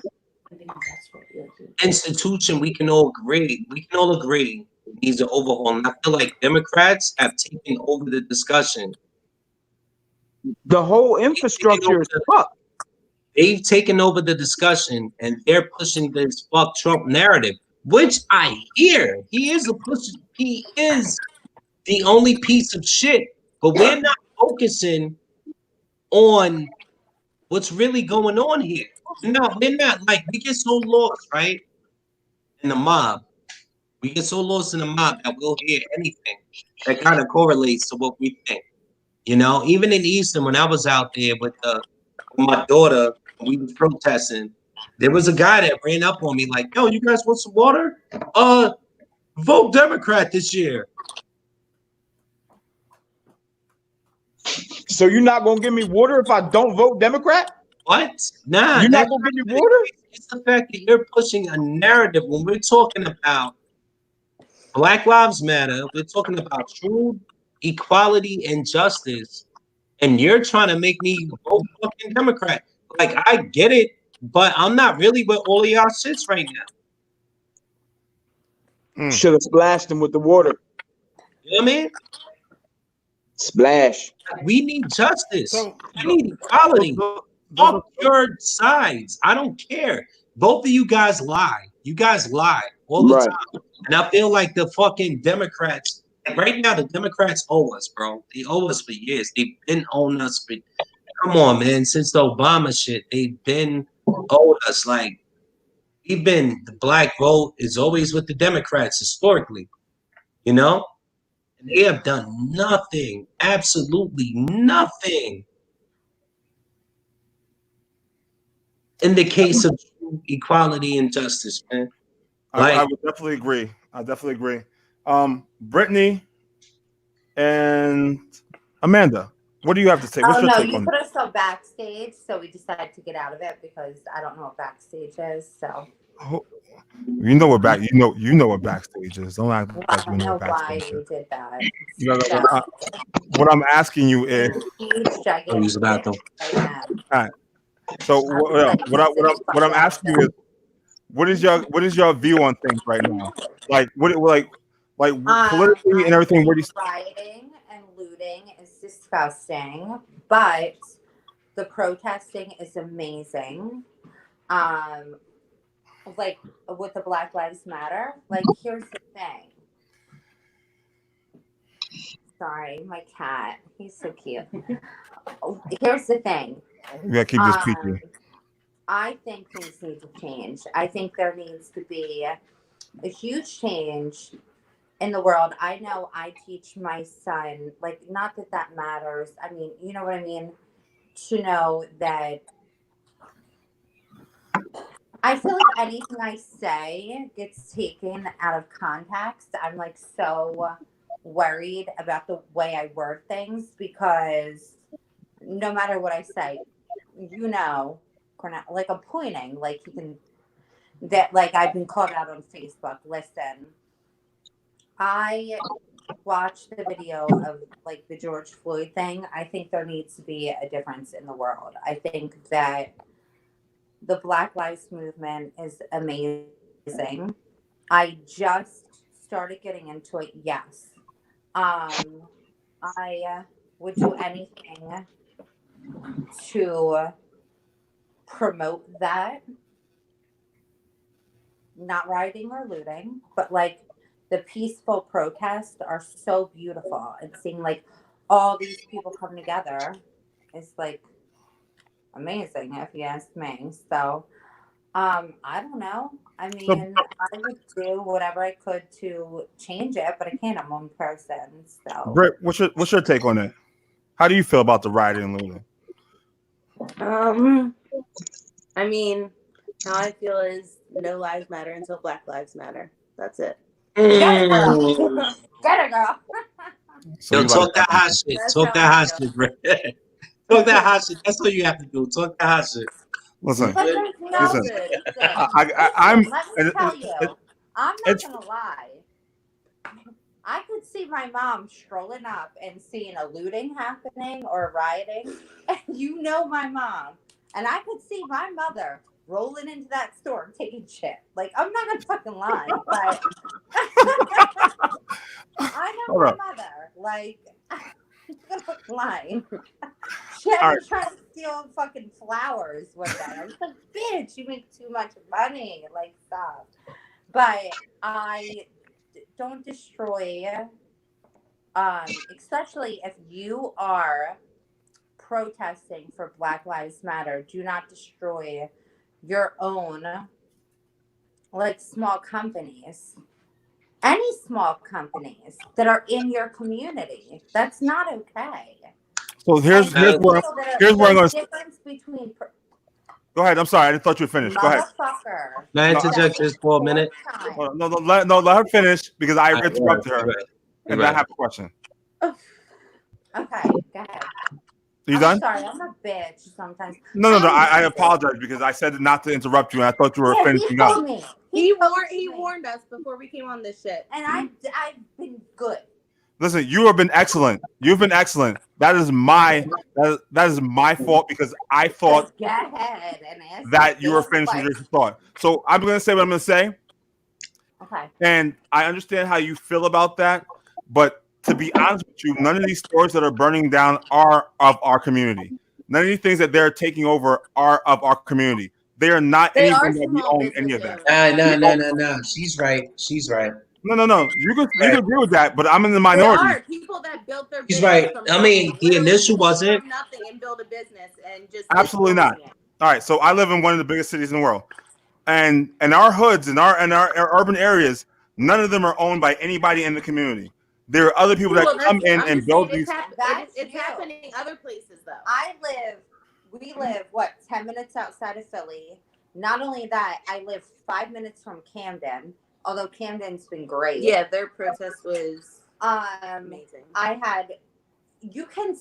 institution, we can all agree needs an overhaul. And I feel like Democrats have taken over the discussion. The whole infrastructure is fucked. They've taken over the discussion and they're pushing this fuck Trump narrative, which I hear. He is the only piece of shit, but we're not focusing on what's really going on here. We're not like, we get so lost, right? In the mob. We get so lost in the mob that we'll hear anything that kind of correlates to what we think. Even in Easton, when I was out there with my daughter, we was protesting, there was a guy that ran up on me like, yo, you guys want some water? Vote Democrat this year. So you're not gonna give me water if I don't vote Democrat? What? Nah. You're not gonna give me water? It's the fact that you're pushing a narrative when we're talking about Black Lives Matter. We're talking about true equality and justice, and you're trying to make me vote fucking Democrat. Like, I get it, but I'm not really with all of y'all shits right now. Should have splashed him with the water. You know what I mean? Splash. We need justice. We need equality. Fuck your sides. I don't care. Both of you guys lie. You guys lie all the time. And I feel like the fucking Democrats, right now, the Democrats owe us, bro. They owe us for years. They've been owing us for, come on, man. Since the Obama shit, they've been owed us. Like, the black vote is always with the Democrats historically, And they have done nothing, absolutely nothing. In the case of equality and justice, man. I would definitely agree. Brittany and Amanda, what do you have to say? What's your take you on put us on backstage, so we decided to get out of it because I don't know what backstage is. So you know what what backstage is. Don't act like you know what backstage is. Why you did that? What I'm asking you is, I'll use the bathroom. All right. So what I'm asking you is, what is your view on things right now? Like politically and everything. Where do you rioting and looting is disgusting, but the protesting is amazing. Like with the Black Lives Matter. Like, here's the thing. Sorry, my cat. He's so cute. Here's the thing. You gotta keep this peaky. I think things need to change. I think there needs to be a huge change in the world. I know I teach my son, like, not that matters. I mean, you know what I mean? To know that I feel like anything I say gets taken out of context. I'm like so worried about the way I word things because no matter what I say, like I'm pointing, like you can, that like I've been called out on Facebook. Listen, I watched the video of like the George Floyd thing. I think there needs to be a difference in the world. I think that the Black Lives Movement is amazing. I just started getting into it. Yes. I would do anything to promote that. Not rioting or looting, but like the peaceful protests are so beautiful, and seeing like all these people come together is like amazing, if you ask me. So I don't know. I mean, I would do whatever I could to change it, but I can't. I'm one person. So Britt, what's your take on it? How do you feel about the rioting and looting? I mean, how I feel is no lives matter until Black Lives Matter. That's it. get it, girl. Get it, girl. So Yo, you talk like that hot shit. That's Talk how that I hot feel. shit, Britt. Talk that hot shit. That's all you have to do. Talk that hot shit. listen. But there's no Listen, reason. I'm. Let me tell you, I'm not gonna lie. I could see my mom strolling up and seeing a looting happening or rioting, and you know my mom, and I could see my mother rolling into that store and taking shit. Like, I'm not gonna fucking lie, but I know my mother. Like, I'm not gonna lie. She had me trying to steal fucking flowers one day. I was like, bitch, you make too much money. Like, stop. But I don't destroy, especially if you are protesting for Black Lives Matter, do not destroy your own, like, small companies. Any small companies that are in your community. That's not okay. So here's where I'm going to. Difference between. Go ahead. I'm sorry. I thought you were finished. Go ahead. Motherfucker. Can I interject just for a minute? No, let her finish because I interrupted her, and I have a question. Okay, go ahead. You done? Sorry, I'm a bitch sometimes. No. I apologize because I said not to interrupt you, and I thought you were finishing up. He warned us before we came on this shit, and I've been good. Listen, you have been excellent. You've been excellent. That is my fault because I thought Go ahead and ask that you were finished with your thought. So I'm going to say what I'm going to say. Okay. And I understand how you feel about that, but to be honest with you, none of these stores that are burning down are of our community. None of these things that they're taking over are of our community. They are not anything that we own any of that. No. She's right. No. You can agree with that, but I'm in the minority. There are people that built their He's business right. from I mean, nothing. the initial wasn't. From nothing and build a business and just Absolutely not. All right, so I live in one of the biggest cities in the world, and our hoods and our urban areas, none of them are owned by anybody in the community. There are other people that come in and build these. It's happening other places though. We live what 10 minutes outside of Philly. Not only that, I live 5 minutes from Camden. Although Camden's been great. Yeah, their protest was amazing. You can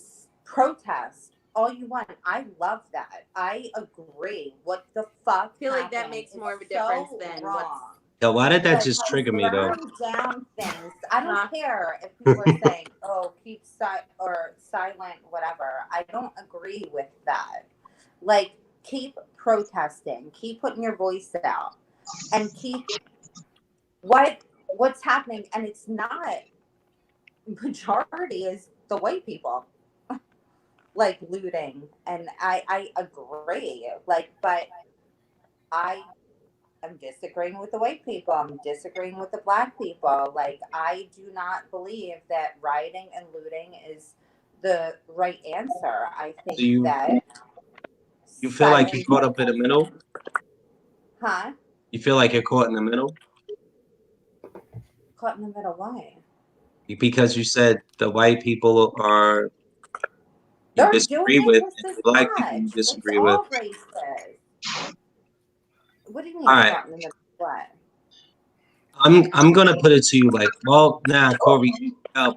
protest all you want. I love that. I agree. What the fuck? I feel like that makes more of a difference than what's. Yo, why did that just trigger me though? Down things. I don't care if people are saying, "Oh, keep silent," whatever. I don't agree with that. Like, keep protesting, keep putting your voice out, and keep what's happening. And it's not majority is the white people, like looting, and I agree. Like, but I'm disagreeing with the white people. I'm disagreeing with the black people. Like, I do not believe that rioting and looting is the right answer. I think that you feel like you're caught up in the middle? Huh? You feel like you're caught in the middle? Caught in the middle, why? Because you said the white people are you disagree with, and the black people you disagree with. Racist. What do you mean? All right. Caught in the middle? What? I'm gonna put it to you like, well, now, Corey,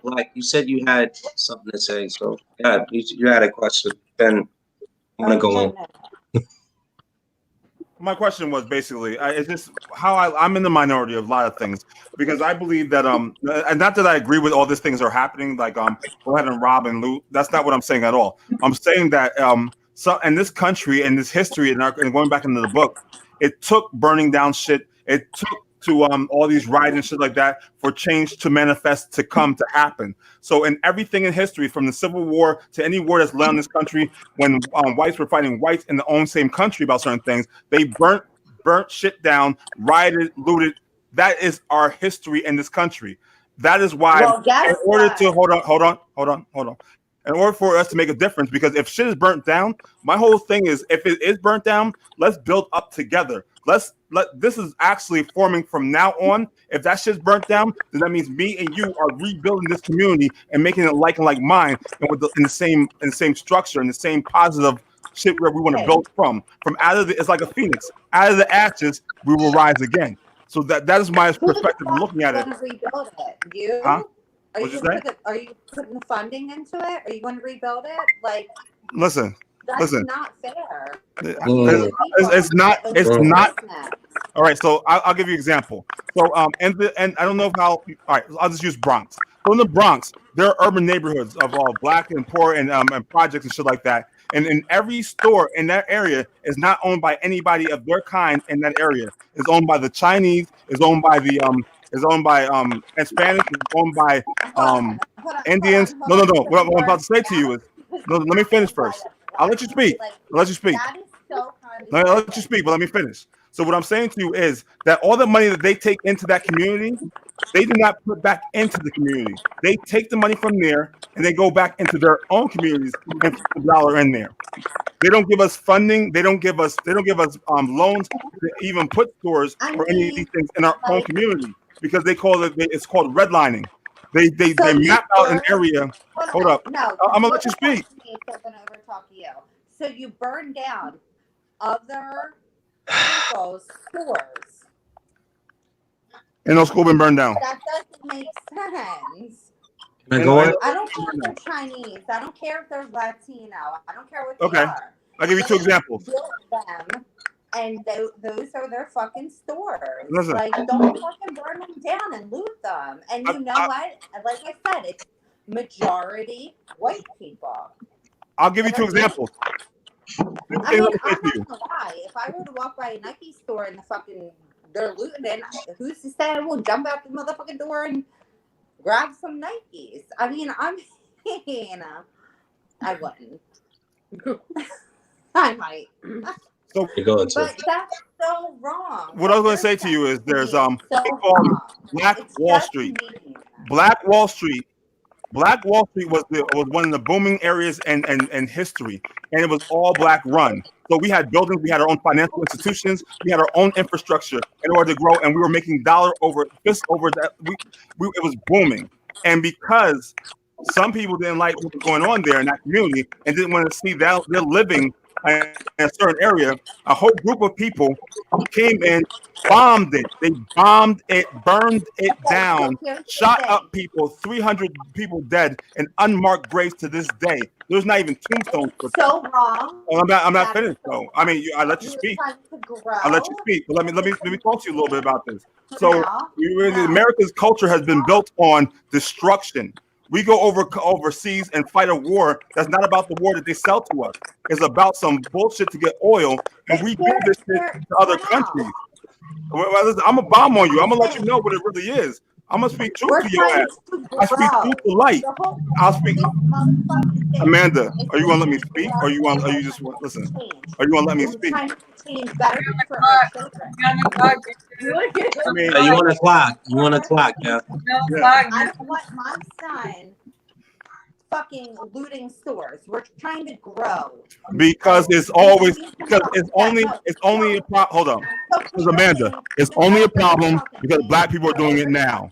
Black, you said you had something to say, so yeah, you had a question. Then I'm gonna go on. My question was basically, it's just how I'm in the minority of a lot of things because I believe that and not that I agree with all these things are happening, like go ahead and rob and loot. That's not what I'm saying at all. I'm saying that so in this country and this history and going back into the book, it took burning down shit. It took to all these riots and shit like that for change to manifest, to come to happen. So in everything in history, from the Civil War to any war that's led in this country, when whites were fighting whites in the own same country about certain things, they burnt shit down, rioted, looted. That is our history in this country. That is why, in order to hold on. In order for us to make a difference, because if shit is burnt down, my whole thing is, if it is burnt down, let's build up together. This is actually forming from now on. If that shit's burnt down, then that means me and you are rebuilding this community and making it like mine, and with in the same structure and the same positive shit where we want to build from. From out of it's like a phoenix. Out of the ashes, we will rise again. So that is my perspective of looking at it. Rebuild it? You? Huh? Are you putting funding into it? Are you going to rebuild it? Like, listen. That's not fair. It's not. All right, so I'll give you an example. So and I don't know how. All right, I'll just use Bronx. So in the Bronx, there are urban neighborhoods of all black and poor and projects and shit like that. And in every store in that area is not owned by anybody of their kind in that area. It's owned by the Chinese. It's owned by the Hispanic. It's owned by Indians. No. What I'm about to say to you is, let me finish first. I'll let you speak. Let you speak, but let me finish. So what I'm saying to you is that all the money that they take into that community, they do not put back into the community. They take the money from there and they go back into their own communities and put the dollar in there. They don't give us funding. They don't give us loans to even put stores or any of these things in our own community, because they call it's called redlining. They map out an area. Hold up. No, I'm gonna let you speak. So you burn down other people's stores. And no school been burned down. That doesn't make sense. Can I go on? I don't care if they're Chinese. I don't care if they're Latino. I don't care what they are. I'll give you two examples. Build them, and those are their fucking stores. Listen. Like, don't fucking burn them down and loot them. And you know what? Like I said, it's majority white people. I'll give you two examples. I mean, I'm not gonna lie. If I were to walk by a Nike store and they're looting it, who's to say I won't jump out the motherfucking door and grab some Nikes? I mean, I wouldn't. I might. So, but that's so wrong. What I was going to say to you is there's Black Wall Street. Black Wall Street was one of the booming areas in history, and it was all black run. So we had buildings, we had our own financial institutions, we had our own infrastructure in order to grow, and we were making dollar over that. It was booming, and because some people didn't like what was going on there in that community and didn't want to see that they're living in a certain area, a whole group of people came in, bombed it. They bombed it, burned it down, shot up people, 300 people dead, and unmarked graves to this day. There's not even tombstones. So wrong. I'm not finished though. I mean, I let you speak. I let you speak. But let me talk to you a little bit about this. So, America's culture has been built on destruction. We go overseas and fight a war that's not about the war that they sell to us. It's about some bullshit to get oil, and we do this shit to other countries. I'm gonna bomb on you. I'm gonna let you know what it really is. I'm gonna speak truth to your ass. I speak truth to light. I'll speak. Amanda, are you gonna let me speak, or you just want listen? Are you gonna let me speak? I mean, you want a clock? You want a clock? Yeah. I don't want my son fucking looting stores. We're trying to grow. Because it's only a problem. Hold on, because Amanda, it's only a problem because black people are doing it now.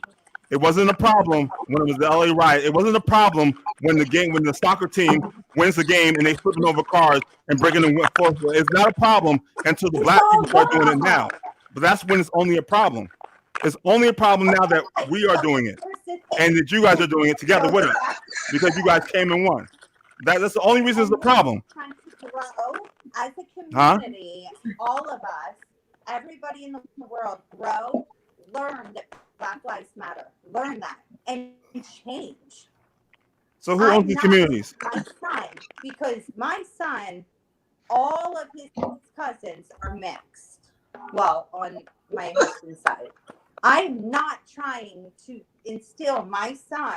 It wasn't a problem when it was the LA riot. It wasn't a problem when the soccer team wins the game and they flipping over cars and breaking the force. It's not a problem until the black people start doing it now. But that's when it's only a problem. It's only a problem now that we are doing it and that you guys are doing it together with us because you guys came and won. That's the only reason it's a problem. As a community, all of us, everybody in the world, grow, learn that Black Lives Matter. Learn that and change. So who owns these communities? My son, because my son, all of his cousins are mixed. Well, on my husband's side, I'm not trying to instill my son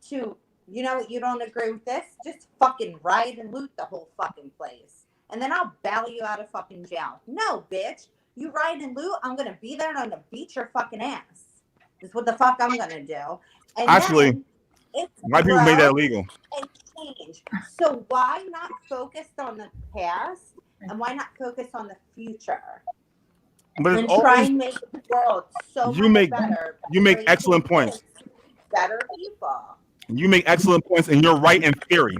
to, you know, you don't agree with this, just fucking riot and loot the whole fucking place. And then I'll bail you out of fucking jail. No, bitch. You riot and loot, I'm gonna be there and I'm gonna beat your fucking ass. That's what the fuck I'm gonna do. And Actually, then it's white people made that grow illegal. and change. So why not focus on the past and why not focus on the future? But And it's try always and make the world so you much make better. you make for excellent equal points. kids, better people. You make excellent points, and you're right in theory.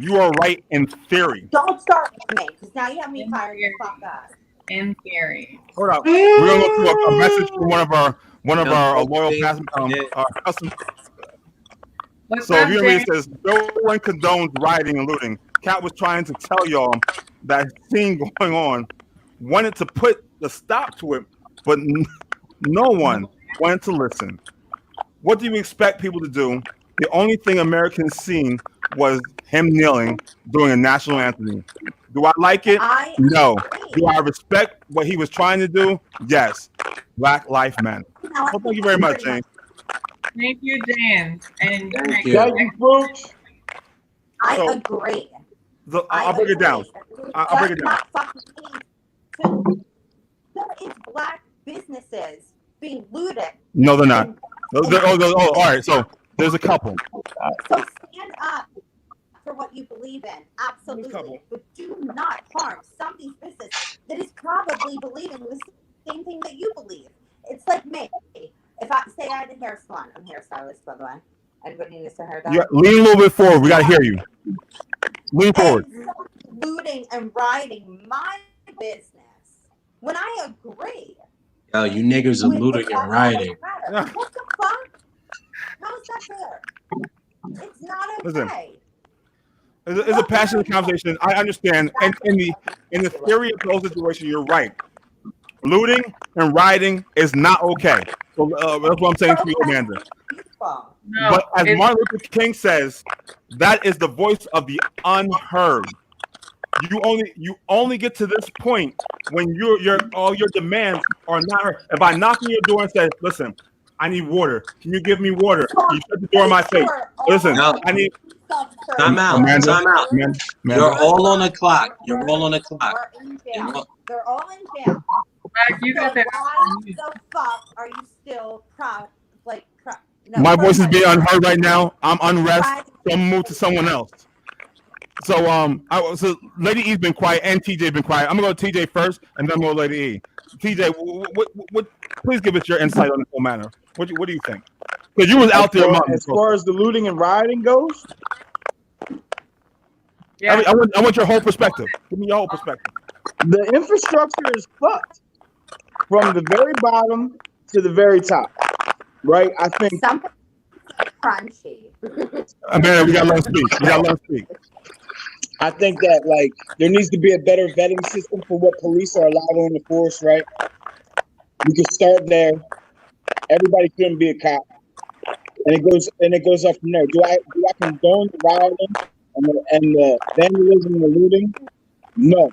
You are right in theory. Don't start with me, because now you have me fired the fuck up. In theory. Hold up. We're gonna go to a message from one of our loyal customers. What's So up, if you read, Jay? it says no one condones rioting and looting. Cat was trying to tell y'all that scene going on, wanted to put the stop to it, but no one wanted to listen. What do you expect people to do? The only thing Americans seen was him kneeling during a national anthem. Do I like it? No. Do I respect what he was trying to do? Yes. Black Lives Matter. Well, thank you very much, Jane. Thank you, James. And Thank you. Thank you, folks. I So- agree. So, I'll break it down. I'll break it down. Not fucking me. There is black businesses being looted. No, they're not. Oh, all right. So there's a couple. So stand up for what you believe in, absolutely. But do not harm somebody's business that is probably believing the same thing that you believe. It's like me. If I say I had a hair salon, I'm a hairstylist, by the way. Everybody needs a hair done. Yeah, lean a little bit forward. We gotta hear you. Lean forward. And looting and rioting my business. When I agree. Yo, you niggas are looting and rioting. What the fuck? How is that fair? It's not okay. Listen, it's a passionate conversation. I understand, and in the theory of the whole situation, you're right. Looting and rioting is not okay. So that's what I'm saying to you, Amanda. No, But as Martin Luther King says, that is the voice of the unheard. You only get to this point when all your demands are not heard. If I knock on your door and say, "Listen, I need water. Can you give me water?" You shut the door in my face. Listen, No. I need. Time out. Amanda, Time out. Amanda. You're all on the clock. You're all on the clock. They're in jail. They're all in jail. You So got that. why the fuck are you still proud? No, My voice is being unheard right now. I'm unrest. So I'm gonna move to someone else. So so Lady E's been quiet and TJ's been quiet. I'm gonna go to TJ first, and then I'm gonna go to Lady E. TJ, what? Please give us your insight on this whole matter. What do you think? Because you was out there. As far as the looting and rioting goes, Yeah. I want your whole perspective. Give me your whole perspective. the infrastructure is fucked from the very bottom to the very top. Right? I think something crunchy. Amanda, we got to let him speak. I think that like there needs to be a better vetting system for what police are allowed on the force, right? We could start there. Everybody shouldn't be a cop, and it goes up from there. Do I condone the rioting and the vandalism and the looting? No.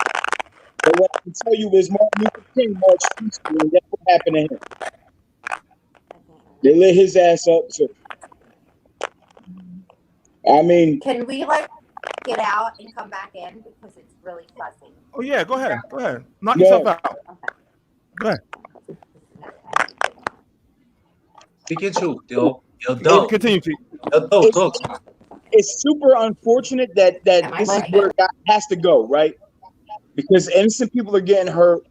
But what I can tell you is Martin Luther King marched peacefully, and that's what happened to him. They lit his ass up. So, I mean, can we get out and come back in because it's really fuzzy? Oh yeah, go ahead. Knock yourself out. Okay. Go ahead. Pikachu, yo, dope. Continue, T. Yo, dope, talk. it's super unfortunate that this is where it has to go, right? Because innocent people are getting hurt.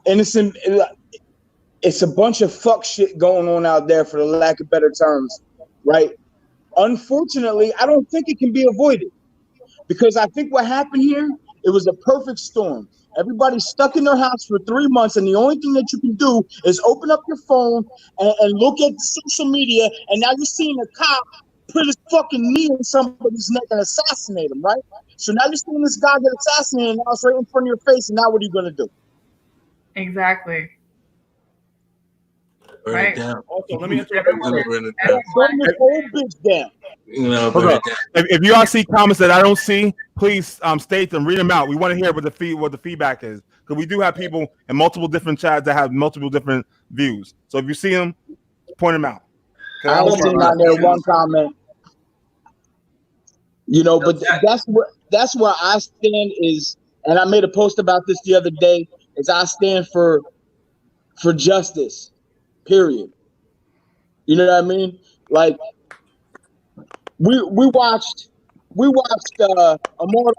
It's a bunch of fuck shit going on out there, for the lack of better terms, right? Unfortunately, I don't think it can be avoided, because I think what happened here, it was a perfect storm. Everybody's stuck in their house for 3 months, and the only thing that you can do is open up your phone and look at social media, and now you're seeing a cop put his fucking knee in somebody's neck and assassinate him, right? So now you're seeing this guy get assassinated, and now it's right in front of your face, and now what are you going to do? Exactly. Burn Right. it down. Also, let me Burn interrupt. it down. Burn this whole bitch down. You know, Hold burn up. it down. If y'all see comments that I don't see, please state them, read them out. We want to hear what the feedback is, because we do have people in multiple different chats that have multiple different views. So if you see them, point them out. I only seen on there one comment. You know, but that's where I stand is, and I made a post about this the other day, is I stand for justice, period. You know what I mean? Like we watched Amar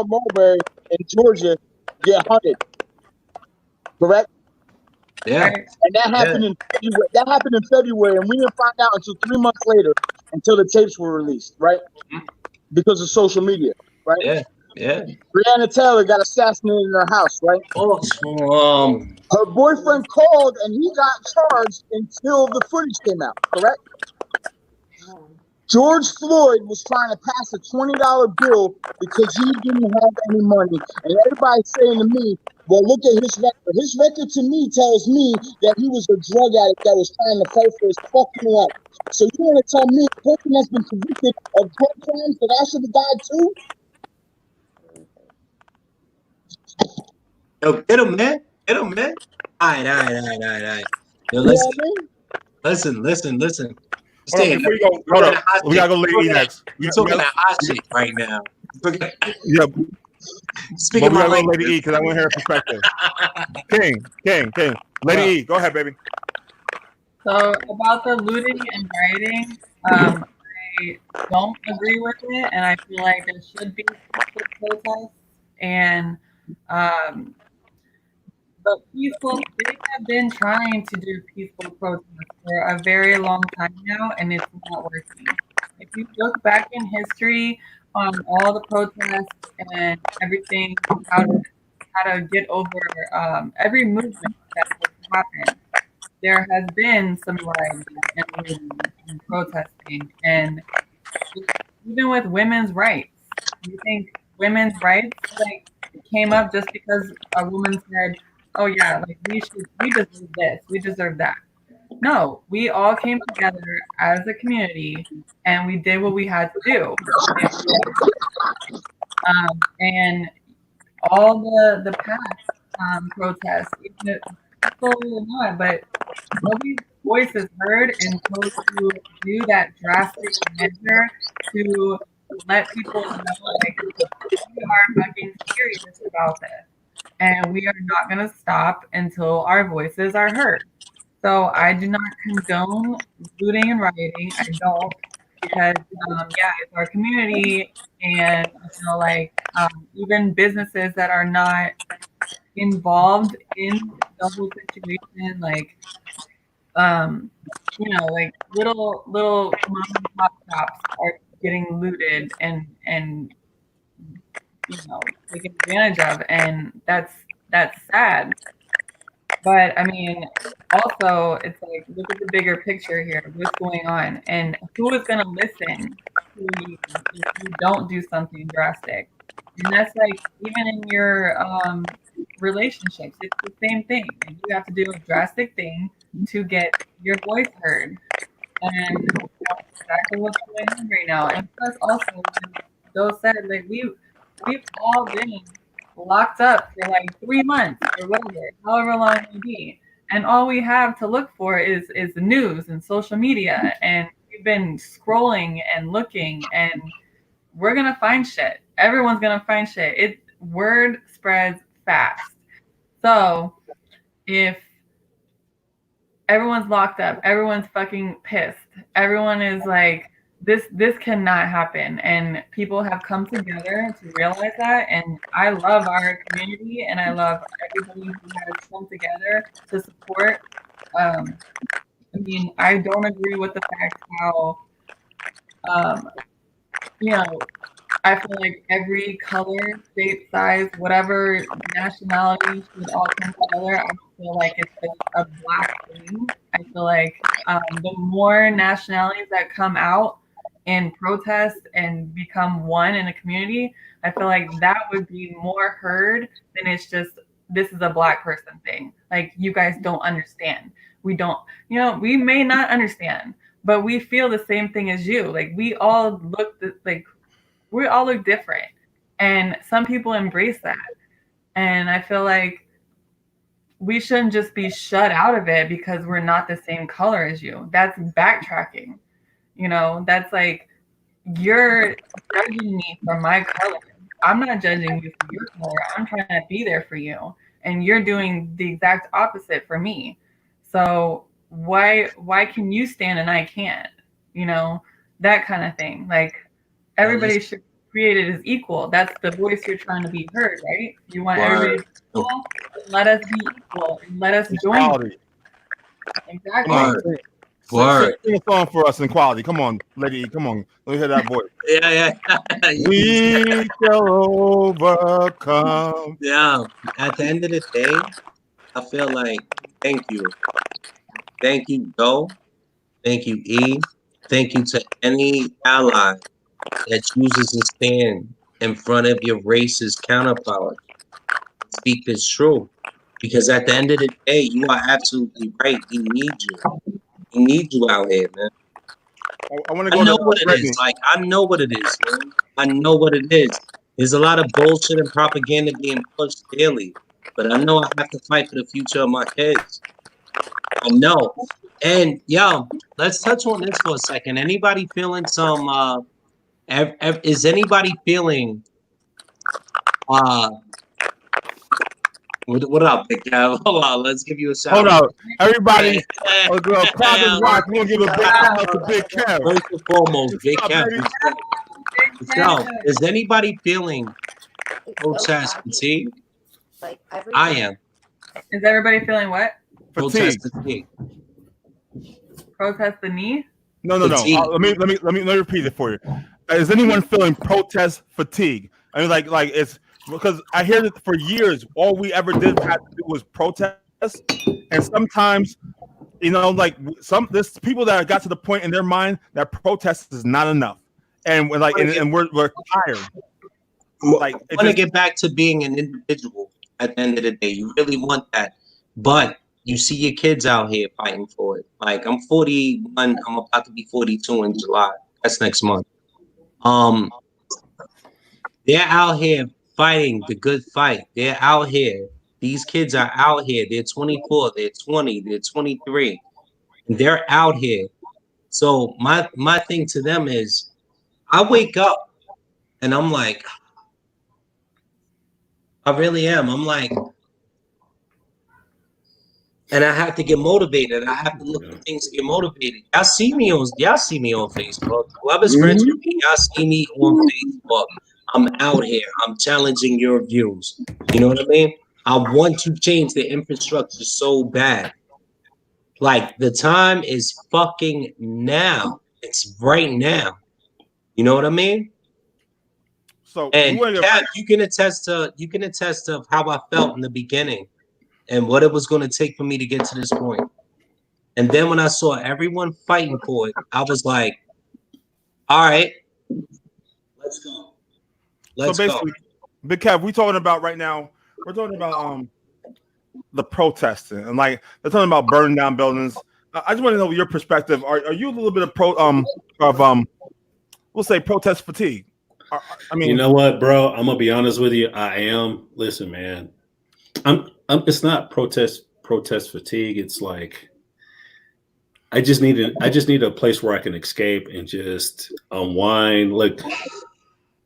Marbury in Georgia get hunted, correct? Yeah. And that happened in February. That happened in February, and we didn't find out until 3 months later, until the tapes were released, right? Because of social media, right? Yeah. Breonna Taylor got assassinated in her house, right? Oh, her boyfriend called, and he got charged until the footage came out, correct? George Floyd was trying to pass a $20 bill because he didn't have any money. And everybody's saying to me, well, look at his record. His record to me tells me that he was a drug addict that was trying to fight for his fucking life. So you want to tell me a person that's been convicted of drug crimes that I should have died too? Yo, get him, man. Get him, man. All right. Yo, listen. Hold on, before you go, hold on. We gotta go Lady E next. You're talking that hot shit right now. Yeah. Speaking we gotta my go Lady E because I want to hear her perspective. King. Lady E, go ahead, baby. So about the looting and rioting, I don't agree with it, and I feel like there should be protests. And but they have been trying to do peaceful protests for a very long time now, and it's not working. If you look back in history on all the protests and everything, how to get over every movement that has happened, there has been some rioting and protesting, and even with women's rights. You think women's rights came up just because a woman said, "Oh yeah, we deserve this, we deserve that"? No, we all came together as a community and we did what we had to do. And all the past protests, even people or not, but nobody's voice is heard until you do that drastic measure to let people know we are fucking serious about this. And we are not going to stop until our voices are heard. So I do not condone looting and rioting. I don't, because it's our community, and I feel like even businesses that are not involved in the whole situation, little mom and pop shops are getting looted and taken advantage of, and that's sad. But I mean, also it's look at the bigger picture here. What's going on, and who is going to listen to you if you don't do something drastic? And that's even in your relationships, it's the same thing. You have to do a drastic thing to get your voice heard, and that's exactly what's going on right now. And plus, also, like Joe said, we've all been locked up for 3 months or whatever, however long it may be, and all we have to look for is the news and social media, and we've been scrolling and looking, and we're gonna find shit. Everyone's gonna find shit. Word spreads fast. So if everyone's locked up, everyone's fucking pissed, everyone is this cannot happen, and people have come together to realize that. And I love our community, and I love everybody who has come together to support. I mean, I don't agree with the fact how I feel like every color, shape, size, whatever nationality should all come together. I don't feel like it's just a black thing. I feel like the more nationalities that come out and protest and become one in a community, I feel like that would be more heard than it's just, this is a black person thing. You guys don't understand. We don't, we may not understand, but we feel the same thing as you. We all look we all look different, and some people embrace that. And I feel like we shouldn't just be shut out of it because we're not the same color as you. That's backtracking. That's like you're judging me for my color. I'm not judging you for your color. I'm trying to be there for you. And you're doing the exact opposite for me. So why can you stand and I can't? That kind of thing. Like everybody should be created as equal. That's the voice you're trying to be heard, right? You want everybody to be equal? Let us be equal. Let us join. Exactly. Sing a song for us in quality. Come on, lady. Come on. Let me hear that voice. Yeah. We shall overcome. Yeah. At the end of the day, I feel like thank you, Joe. Thank you, E. Thank you to any ally that chooses to stand in front of your racist counterpart. Speak this true. Because at the end of the day, you are absolutely right. We need you. We need you out here, man. I know what it is. Like, I know what it is, man. I know what it is. There's a lot of bullshit and propaganda being pushed daily. But I know I have to fight for the future of my kids. I know. And, yo, let's touch on this for a second. Anybody feeling some, is anybody feeling, what up, Big Kev? Hold on, let's give you a shout. Hold on, everybody. Crowd is watching. We're gonna give a big shout out to Big Kev. First and foremost, Big Kev. So, is anybody feeling protest fatigue? Like I am. Is everybody feeling what? Fatigue. Protest fatigue. Protest the knee? No. Let me repeat it for you. Is anyone feeling protest fatigue? I mean, like it's because I hear that for years, all we ever did have to do was protest, and sometimes, like there's people that got to the point in their mind that protest is not enough, and we're tired. Like, I want to get back to being an individual at the end of the day. You really want that, but you see your kids out here fighting for it. Like, I'm 41. I'm about to be 42 in July. That's next month. They're out here fighting the good fight. They're out here. These kids are out here. They're 24. They're 20. They're 23. And they're out here. So my thing to them is, I wake up and I'm like, I really am. I'm like, and I have to get motivated. I have to look for things to get motivated. Y'all see me on Facebook. Whoever's friends with me, y'all see me on Facebook. I'm out here. I'm challenging your views. You know what I mean? I want to change the infrastructure so bad. Like, the time is fucking now. It's right now. You know what I mean? So, and Kat, you can attest to how I felt in the beginning and what it was going to take for me to get to this point. And then when I saw everyone fighting for it, I was like, all right, let's go. So basically, Big Kev, we're talking about right now, we're talking about the protesting, and like they're talking about burning down buildings. I just want to know your perspective. Are you a little bit of we'll say protest fatigue? I mean, you know what, bro? I'm gonna be honest with you. I am. Listen, man. It's not protest fatigue. It's like I just need a place where I can escape and just unwind. Like,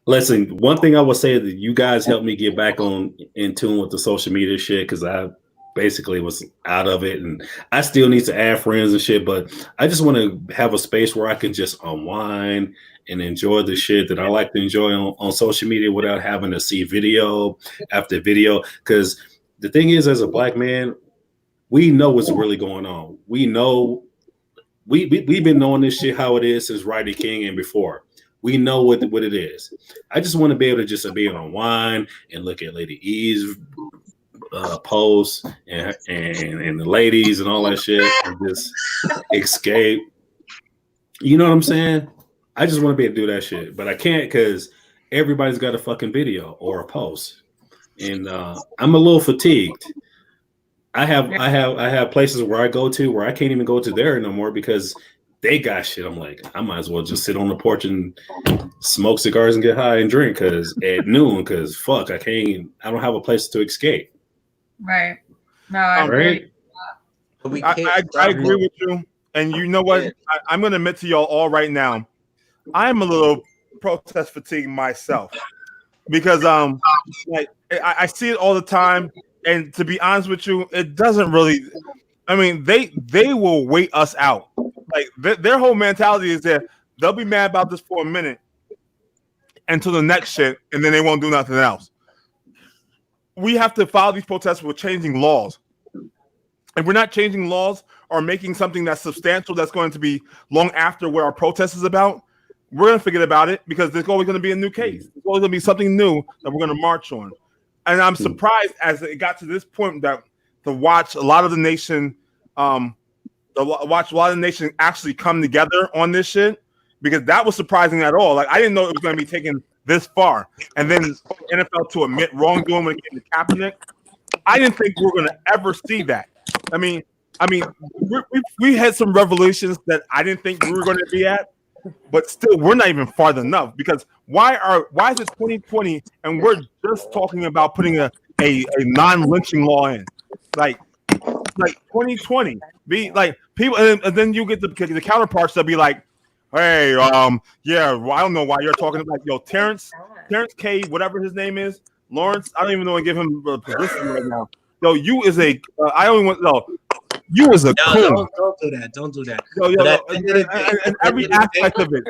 listen, one thing I will say is that you guys helped me get back in tune with the social media shit, because I basically was out of it, and I still need to add friends and shit. But I just want to have a space where I can just unwind and enjoy the shit that I like to enjoy on social media without having to see video after video. Because the thing is, as a black man, we know what's really going on. We know we've been knowing this shit how it is since Rodney King and before. We know what it is. I just want to be able to just be able to unwind and look at Lady E's posts and the ladies and all that shit and just escape. You know what I'm saying? I just want to be able to do that shit, but I can't because everybody's got a fucking video or a post, and I'm a little fatigued. I have places where I go to where I can't even go to there no more because they got shit. I'm like, I might as well just sit on the porch and smoke cigars and get high and drink because at noon, because fuck, I don't have a place to escape. Right. No, I Right. I agree with you. And you know what? I'm going to admit to y'all all right now, I'm a little protest fatigue myself because like I see it all the time. And to be honest with you, it doesn't really. I mean, they will wait us out. Like their whole mentality is that they'll be mad about this for a minute until the next shit, and then they won't do nothing else. We have to follow these protests with changing laws. If we're not changing laws or making something that's substantial that's going to be long after what our protest is about, we're going to forget about it because there's always going to be a new case. There's always going to be something new that we're going to march on. And I'm surprised as it got to this point that to watch a lot of the nation, actually come together on this shit, because that was surprising at all. Like I didn't know it was going to be taken this far, and then NFL to admit wrongdoing when it came to Kaepernick. I didn't think we were going to ever see that. I mean, we had some revolutions that I didn't think we were going to be at, but still, we're not even farther enough. Because why is it 2020 and we're just talking about putting a non-lynching law in? Like 2020, be like people, and then you get the counterparts that be like, hey, yeah, well, I don't know why you're talking about Terrence K, whatever his name is, Lawrence. I don't even know what to give him a position right now. Yo, you is a you is a coon. Don't do that. Don't do that. And every aspect of it.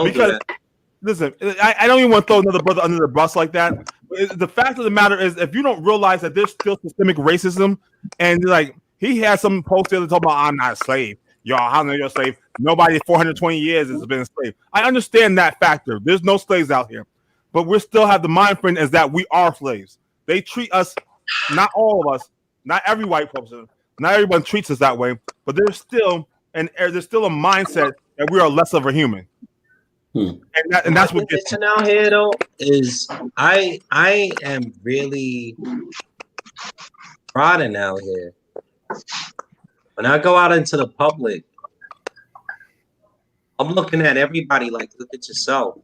Because listen, I don't even want to throw another brother under the bus like that. The fact of the matter is, if you don't realize that there's still systemic racism, and like he has some post there that talk about I'm not a slave. Y'all, how know you're a slave? Nobody 420 years has been a slave. I understand that factor. There's no slaves out here, but we still have the mind frame as that we are slaves. They treat us, not all of us, not every white person, not everyone treats us that way, but there's still a mindset that we are less of a human. And that's what gets out here though is I am really prodding out here. When I go out into the public, I'm looking at everybody like, look at yourself.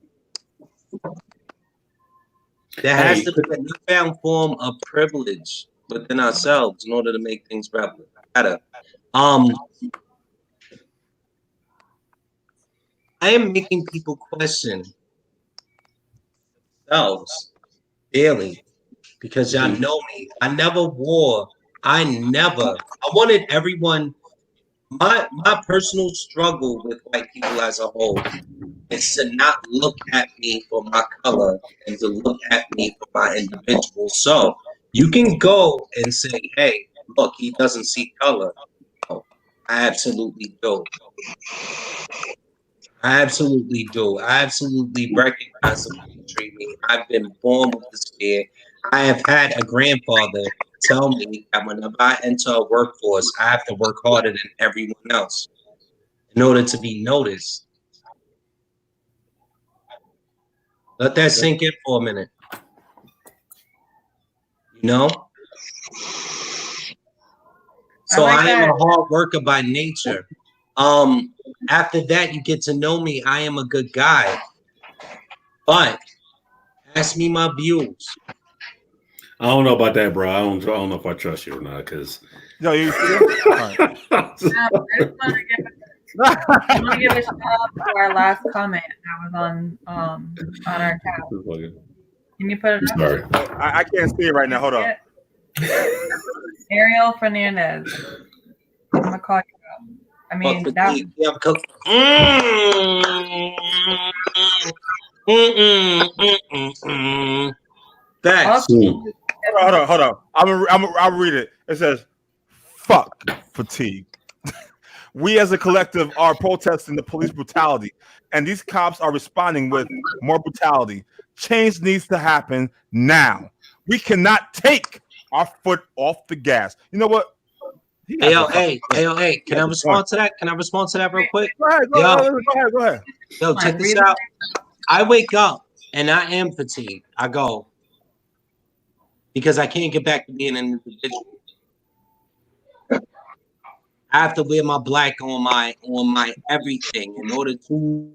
There has to be a newfound form of privilege within ourselves in order to make things better. I am making people question themselves daily because y'all know me. I wanted everyone. My personal struggle with white people as a whole is to not look at me for my color and to look at me for my individual. So you can go and say, hey, look, he doesn't see color. Oh, I absolutely do. I absolutely do. I absolutely recognize the way you treat me. I've been born with this fear. I have had a grandfather tell me that whenever I enter a workforce, I have to work harder than everyone else in order to be noticed. Let that sink in for a minute. You know? So I am a hard worker by nature. After that, you get to know me. I am a good guy. But ask me my views. I don't know about that, bro. I don't know if I trust you or not, because no, you. I just want to give a shout out to our last comment that was on our chat. Can you put it up? Sorry. I can't see it right now. Hold on. Ariel Fernandez. I'm gonna call you out. I mean, that. Thanks. Hold on. I'll read it. It says, "Fuck fatigue." We as a collective are protesting the police brutality, and these cops are responding with more brutality. Change needs to happen now. We cannot take our foot off the gas. You know what? Hey. Can I respond to that? Can I respond to that real quick? Go ahead. Yo, check this out. I wake up and I am fatigued. I go because I can't get back to being an individual. I have to wear my black on my everything in order to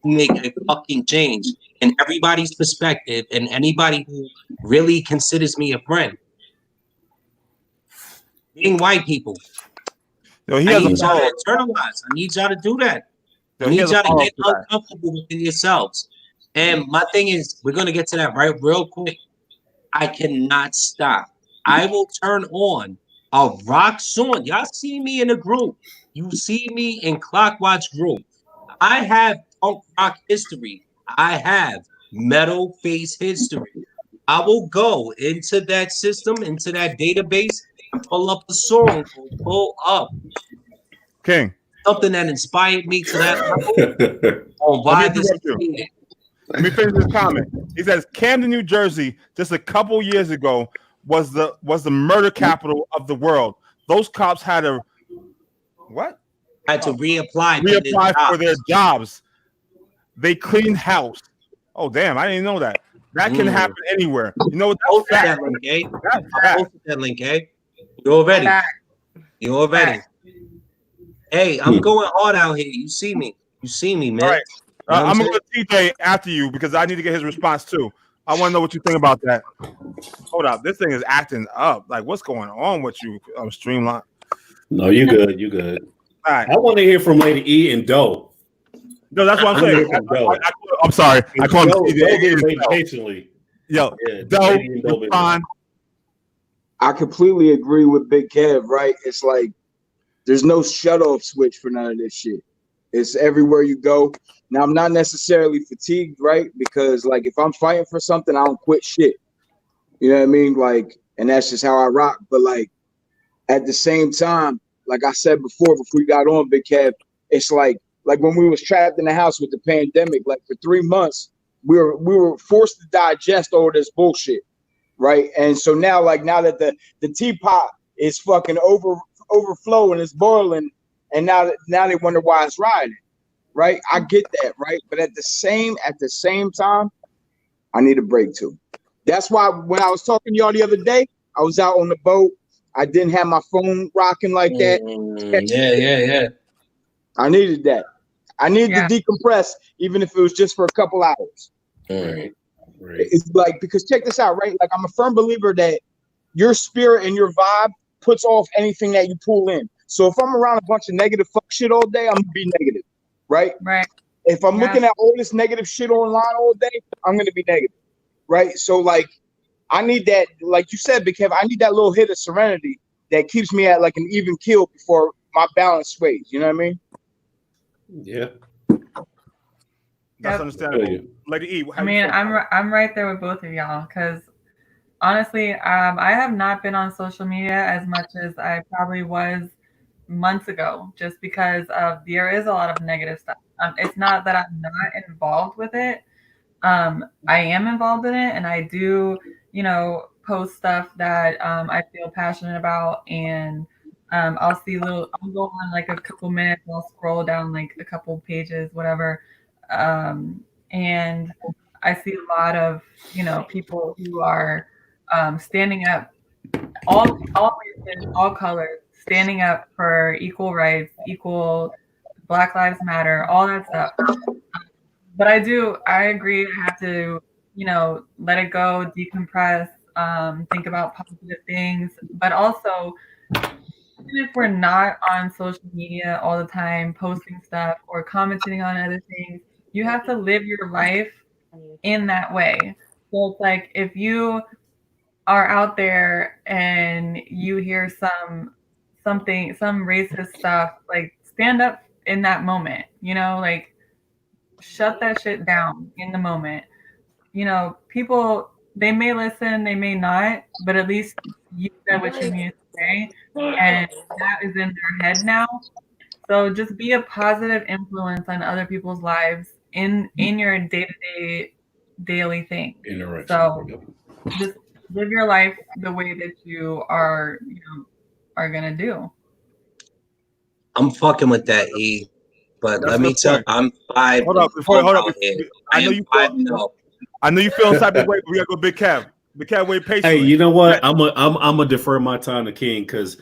make a fucking change in everybody's perspective and anybody who really considers me a friend. Being white people. Yo, he I has need a y'all follow. to internalize. I need y'all to do that. Yo, I he need has a y'all to follow get to that. uncomfortable within yourselves. And my thing is, we're gonna get to that right real quick. I cannot stop. I will turn on a rock song. Y'all see me in the group. You see me in Clockwatch group. I have punk rock history. I have metal face history. I will go into that system, into that database, and pull up a song, or pull up King. something that inspired me to that level on why Let me this is interrupt you. needed. Let me finish this comment. He says Camden, New Jersey, just a couple years ago, was the murder capital of the world. Those cops had to what? Had to reapply for their jobs. They cleaned house. Oh damn! I didn't know that. That can happen anywhere. You know what? That's that link, eh? That's I posted that link, eh? You already. You already. Hey, I'm going hard out here. You see me. You see me, man. All right. You know what I'm I'm gonna go to TJ after you because I need to get his response too. I want to know what you think about that. Hold up, this thing is acting up. Like, what's going on with you, Streamline? No, you good. You good. All right. I want to hear from Lady E and Doe. No, that's what I'm saying. I'm sorry. I call him TJ occasionally. Yo, Yeah, Doe, Lady and Doe, fine. I completely agree with Big Kev, right? It's like there's no shut-off switch for none of this shit. It's everywhere you go. Now, I'm not necessarily fatigued, right? Because, like, if I'm fighting for something, I don't quit shit. You know what I mean? Like, and that's just how I rock. But, like, at the same time, like I said before we got on, Big Kev, it's like when we was trapped in the house with the pandemic, like, for 3 months, we were forced to digest all this bullshit, right? And so now that the teapot is fucking overflowing, it's boiling, and now they wonder why it's riding, right? I get that, right? But at the same time, I need a break too. That's why when I was talking to y'all the other day, I was out on the boat. I didn't have my phone rocking like that. Yeah. I needed that. I needed to decompress, even if it was just for a couple hours. Right. It's like, because check this out, right? Like, I'm a firm believer that your spirit and your vibe puts off anything that you pull in. So if I'm around a bunch of negative fuck shit all day, I'm gonna be negative, right? Right. If I'm looking at all this negative shit online all day, I'm gonna be negative, right? So, like, I need that, like you said, because I need that little hit of serenity that keeps me at like an even keel before my balance sways. You know what I mean? Yeah. That's understandable. Lady E, I mean, I'm right there with both of y'all because honestly, I have not been on social media as much as I probably was months ago, just because there is a lot of negative stuff. It's not that I'm not involved with it. I am involved in it, and I do, post stuff that I feel passionate about, and I'll go on like a couple minutes, I'll scroll down like a couple pages, whatever, and I see a lot of people who are standing up, all races, all colors, standing up for equal rights, equal Black Lives Matter, all that stuff. But I agree. I have to, let it go, decompress, think about positive things. But also, even if we're not on social media all the time, posting stuff or commenting on other things, you have to live your life in that way. So it's like, if you are out there and you hear some racist stuff, like, stand up in that moment, like, shut that shit down in the moment. People, they may listen, they may not, but at least you said what you needed to say, and that is in their head now. So just be a positive influence on other people's lives in your day-to-day daily thing. So just live your life the way that you are gonna do. I'm fucking with that, E. But let me tell you, I'm 5. Hold up. I know you feel type of way, but we gotta go Big Kev. Big Kev, wait patiently. Hey, you know what? I'm a defer my time to King because,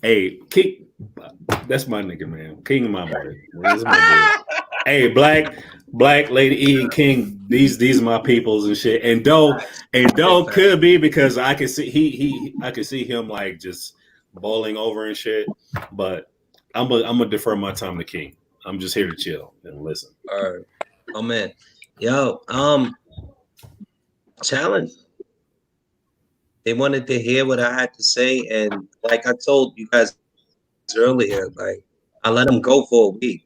hey, King, That's my nigga, man. King of my boy. That's my dude. Hey, Black Lady E and King. These are my peoples and shit. And Doe could be because I can see I can see him like just bowling over and shit. But I'm gonna defer my time to King. I'm just here to chill and listen. All right. Oh man. Yo, challenge. They wanted to hear what I had to say, and like I told you guys earlier, like I let them go for a week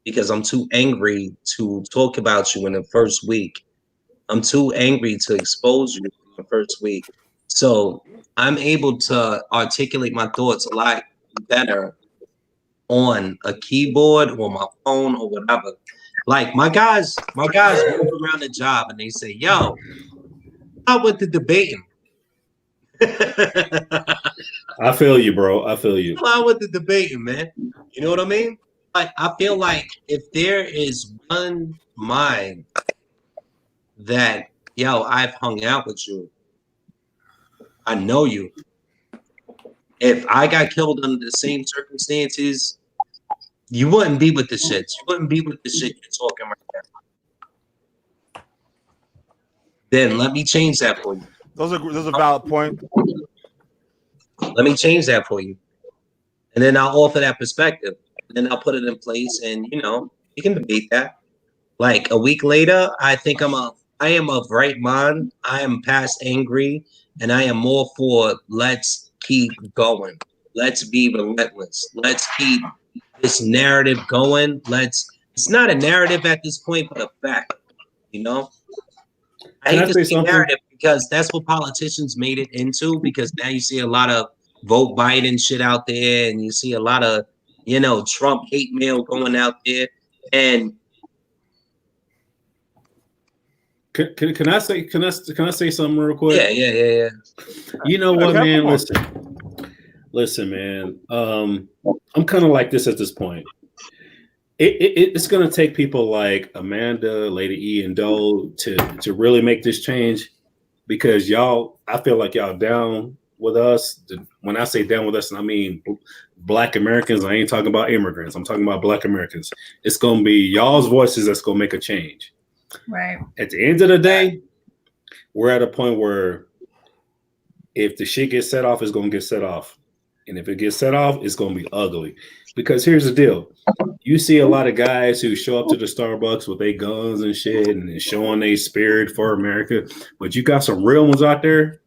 because I'm too angry to talk about you in the first week. I'm too angry to expose you in the first week. So I'm able to articulate my thoughts a lot better on a keyboard or my phone or whatever. Like my guys move around the job and they say, yo, I went to debating. I feel you, bro. I feel you. I went to debating, man. You know what I mean? Like I feel like if there is one mind that, yo, I've hung out with you, I know you. If I got killed under the same circumstances, you wouldn't be with the shits. You wouldn't be with the shit you're talking right now. Then let me change that for you. Those are valid points. Let me change that for you. And then I'll offer that perspective. And then I'll put it in place and you can debate that. Like a week later, I think I am of right mind. I am past angry and I am more for let's keep going. Let's be relentless. Let's keep this narrative going. It's not a narrative at this point, but a fact, I hate to say narrative because that's what politicians made it into, because now you see a lot of vote Biden shit out there and you see a lot of, Trump hate mail going out there. And can I say something real quick? Yeah. You know what, man? Listen, man. I'm kind of like this at this point. It's gonna take people like Amanda, Lady E, and Doe to really make this change, because y'all, I feel like y'all down with us. When I say down with us, I mean Black Americans. I ain't talking about immigrants. I'm talking about Black Americans. It's gonna be y'all's voices that's gonna make a change. Right. At the end of the day, we're at a point where if the shit gets set off, it's gonna get set off. And if it gets set off, it's gonna be ugly. Because here's the deal. You see a lot of guys who show up to the Starbucks with their guns and shit and showing their spirit for America. But you got some real ones out there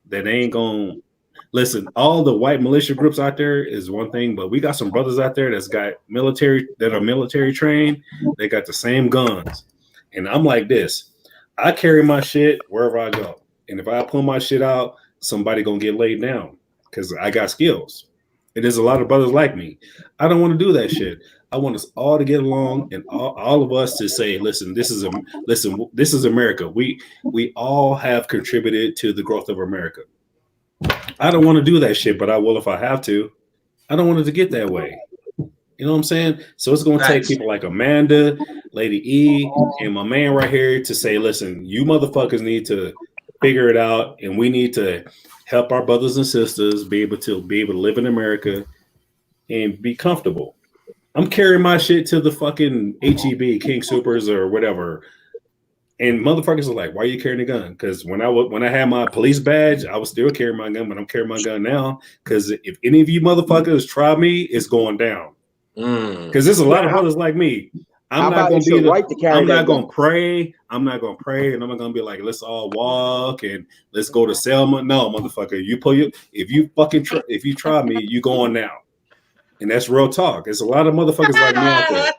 that ain't gonna listen. All the white militia groups out there is one thing, but we got some brothers out there that are military trained. They got the same guns. And I'm like this. I carry my shit wherever I go. And if I pull my shit out, somebody gonna get laid down because I got skills. And there's a lot of brothers like me. I don't want to do that shit. I want us all to get along and all of us to say, listen, this is America. We all have contributed to the growth of America. I don't want to do that shit, but I will if I have to. I don't want it to get that way. You know what I'm saying? So it's going to take people like Amanda, Lady E, and my man right here to say, listen, you motherfuckers need to figure it out, and we need to help our brothers and sisters be able to live in America and be comfortable. I'm carrying my shit to the fucking HEB, King Supers or whatever. And motherfuckers are like, why are you carrying a gun? Because when I had my police badge, I was still carrying my gun, but I'm carrying my gun now. Because if any of you motherfuckers try me, it's going down. Because there's a lot of brothers like me. I'm not going to pray. I'm not going to pray, and I'm not going to be like, let's all walk and let's go to Selma. No, motherfucker, if you try me, you going now. And that's real talk. There's a lot of motherfuckers like me out there.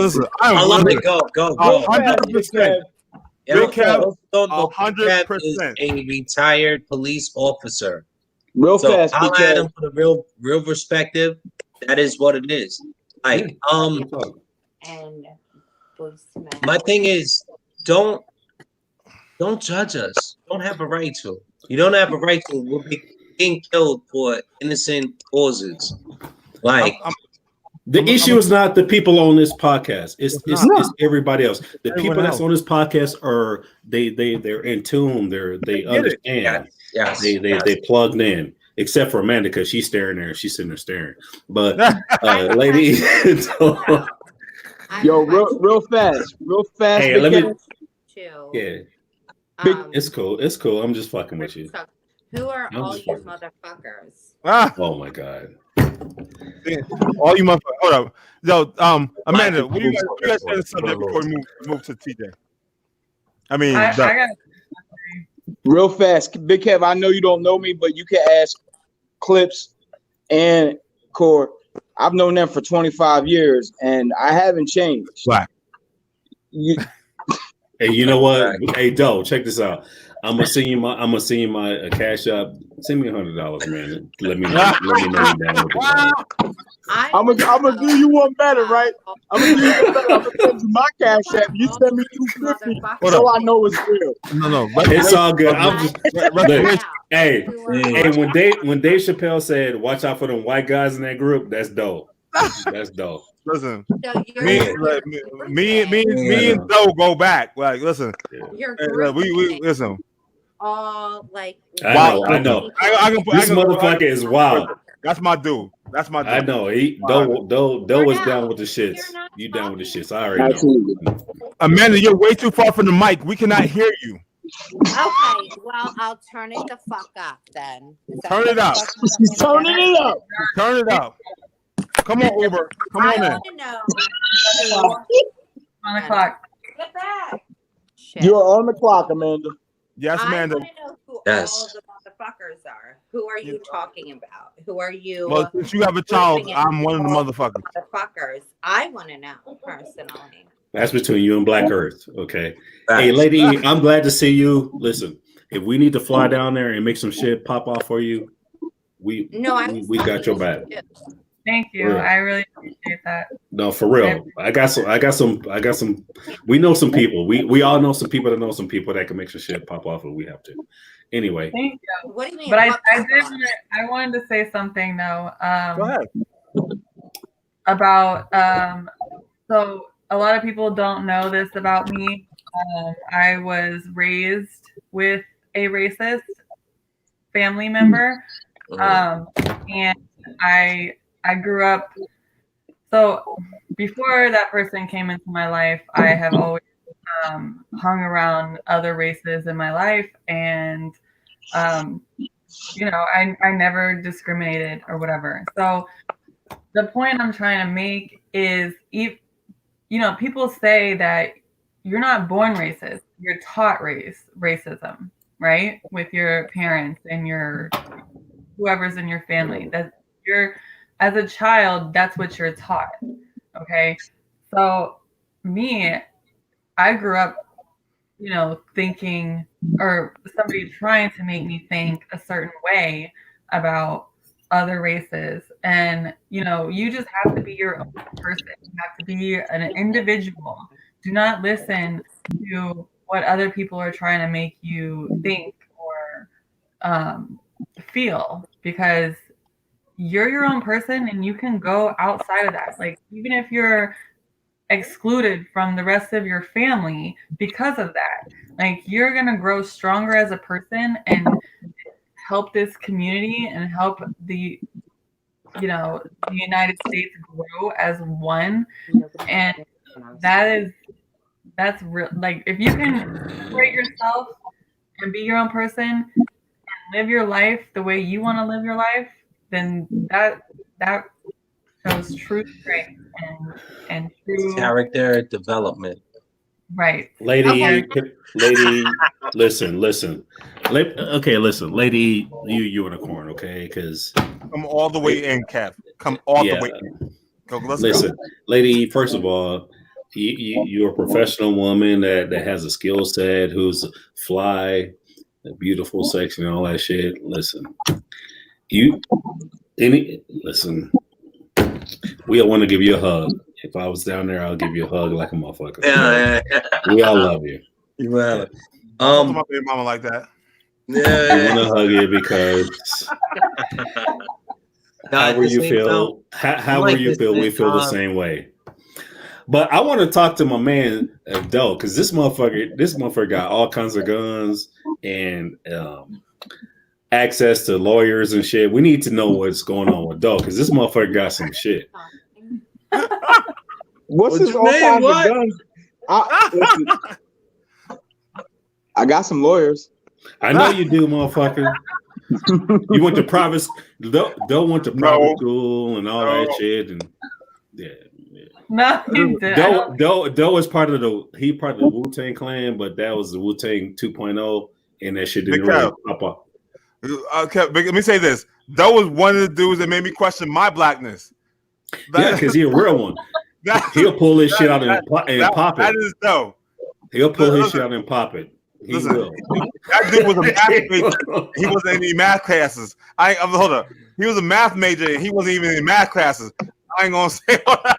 Listen, I love it. Go. 100%. Big Kev, 100% is a retired police officer. Real so fast. I'll add him for the real perspective. That is what it is. Like, and my thing is, don't judge us. Don't have a right to. You don't have a right to. We're being killed for innocent causes. Like the issue is not the people on this podcast. It's everybody else. The people that's on this podcast are they're in tune. They understand. Yes. They plugged in. except for Amanda because she's staring there. She's sitting there staring. But lady, Yo, real fast. Hey, let me. Too. Yeah, Um, it's cool. It's cool. I'm just fucking with you. Who are I'm all just you fucking. motherfuckers? Oh my god. All you motherfuckers. Hold up. Yo, Amanda, what do you guys say the subject before we move to TJ? I mean, I got Real fast, Big Kev. I know you don't know me, but you can ask Clips and Core. I've known them for 25 years, and I haven't changed. Black. Hey, you know what? Hey, Doe, check this out. I'm gonna send you my cash app. Send me $100, man. Let me know you down with the I'm gonna do you one better, right? I'm gonna do you one better. I'm gonna send you my cash app. You send me $250, so I know it's real. No. It's all good. I'm just look, hey, when Dave Chappelle said, "Watch out for them white guys in that group," that's dope. That's dope. Listen, me and Doe go back. Like, listen, Your we listen. all like I know. This motherfucker is wild. That's my dude. I know. Doe was down with the shits. You down with the shits. I already know. Amanda, you're way too far from the mic. We cannot hear you. Okay, well, I'll turn it the fuck up then. Turn it up. She's turning it up. Turn it up. Come on, Uber. Come on in. I want to know. on the clock. Get back. You're on the clock, Amanda. Yes, Amanda. I want to know who all Yes. the motherfuckers are. Who are you talking about? Who are you? Well, since you have a child, I'm one of the motherfuckers. Motherfuckers. I want to know personally. That's between you and Black Earth. Okay. Hey, lady, I'm glad to see you. Listen, if we need to fly down there and make some shit pop off for you, we got your back. Thank you. Real. I really appreciate that. No, for real. I got some. We know some people. We all know some people that know some people that can make some shit pop off if we have to. Anyway. Thank you. What do you mean? But I wanted to say something though. Go ahead. About so a lot of people don't know this about me. I was raised with a racist family member, and I grew up. So before that person came into my life, I have always hung around other races in my life, and I never discriminated or whatever. So the point I'm trying to make is, people say that you're not born racist, you're taught racism, right? With your parents and your whoever's in your family. That you're, as a child, that's what you're taught. Okay. So I grew up, thinking, or somebody trying to make me think a certain way about other races. And, you just have to be your own person. You have to be an individual. Do not listen to what other people are trying to make you think or feel, because you're your own person and you can go outside of that. Like, even if you're excluded from the rest of your family because of that, like, you're going to grow stronger as a person and help this community and help the United States grow as one. And that's real. Like, if you can separate yourself and be your own person and live your life the way you want to live your life, then that shows true strength and true character development. Right. Lady, listen. Okay, listen, lady, you unicorn, okay? Because come all the way in, Kev. Come all the way in. Let's go. Lady. First of all, you're a professional woman that has a skill set, who's fly, beautiful, sexy, and all that shit. Listen, we all want to give you a hug. If I was down there, I'll give you a hug like a motherfucker. Yeah. We all love you. Well, my baby mama like that. I want to hug you because however you feel, we feel the same way. But I want to talk to my man Doe, because this motherfucker got all kinds of guns, and access to lawyers and shit. We need to know what's going on with Doe because this motherfucker got some shit. What's What his you all mean? kinds What? of guns? Listen, I got some lawyers. I know you do, motherfucker. You went to private. Doe went to private school and all that shit, and yeah. No, he didn't. Doe is part of the Wu-Tang Clan, but that was the Wu-Tang 2.0, and that shit didn't really pop up. Okay, let me say this. Doe was one of the dudes that made me question my blackness. Yeah, because he's a real one. He'll pull his shit out and pop it. That is Doe. He'll pull his shit out and pop it. He will. That dude was a math major. He wasn't in any math classes. Hold up. He was a math major and he wasn't even in math classes. I ain't gonna say all that.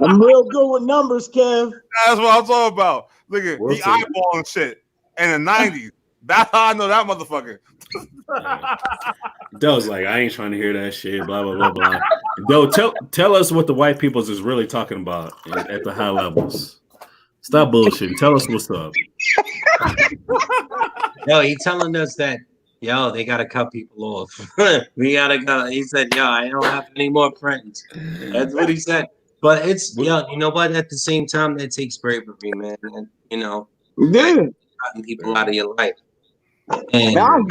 I'm real good with numbers, Kev. That's what I'm talking about. Look at he eyeballing shit in the 90s. That's how I know that motherfucker. Doe's like, I ain't trying to hear that shit. Blah blah blah blah. Doe, tell us what the white peoples is really talking about at the high levels. Stop bullshitting. Tell us what's up. Yo, he telling us that, yo, they gotta cut people off. We gotta go. He said, yo, I don't have any more friends. That's what he said. But it's, yo, you know what? At the same time, that takes bravery, man. And, you know, cutting people out of your life. And I'm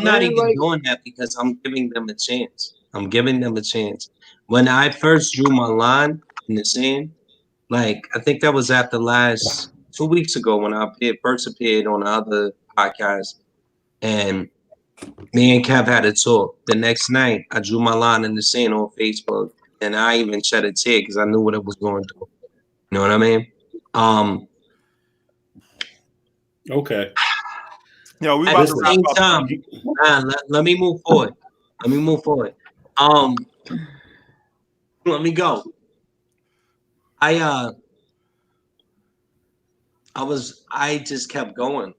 not even doing that because I'm giving them a chance. I'm giving them a chance. When I first drew my line in the sand, like, I think that was after 2 weeks ago when I first appeared on the other podcast, and me and Kev had a talk. The next night, I drew my line in the sand on Facebook, and I even shed a tear because I knew what it was going to do. You know what I mean? Okay. Yo, we at about the to same wrap time, let me move forward. Let me go. I just kept going.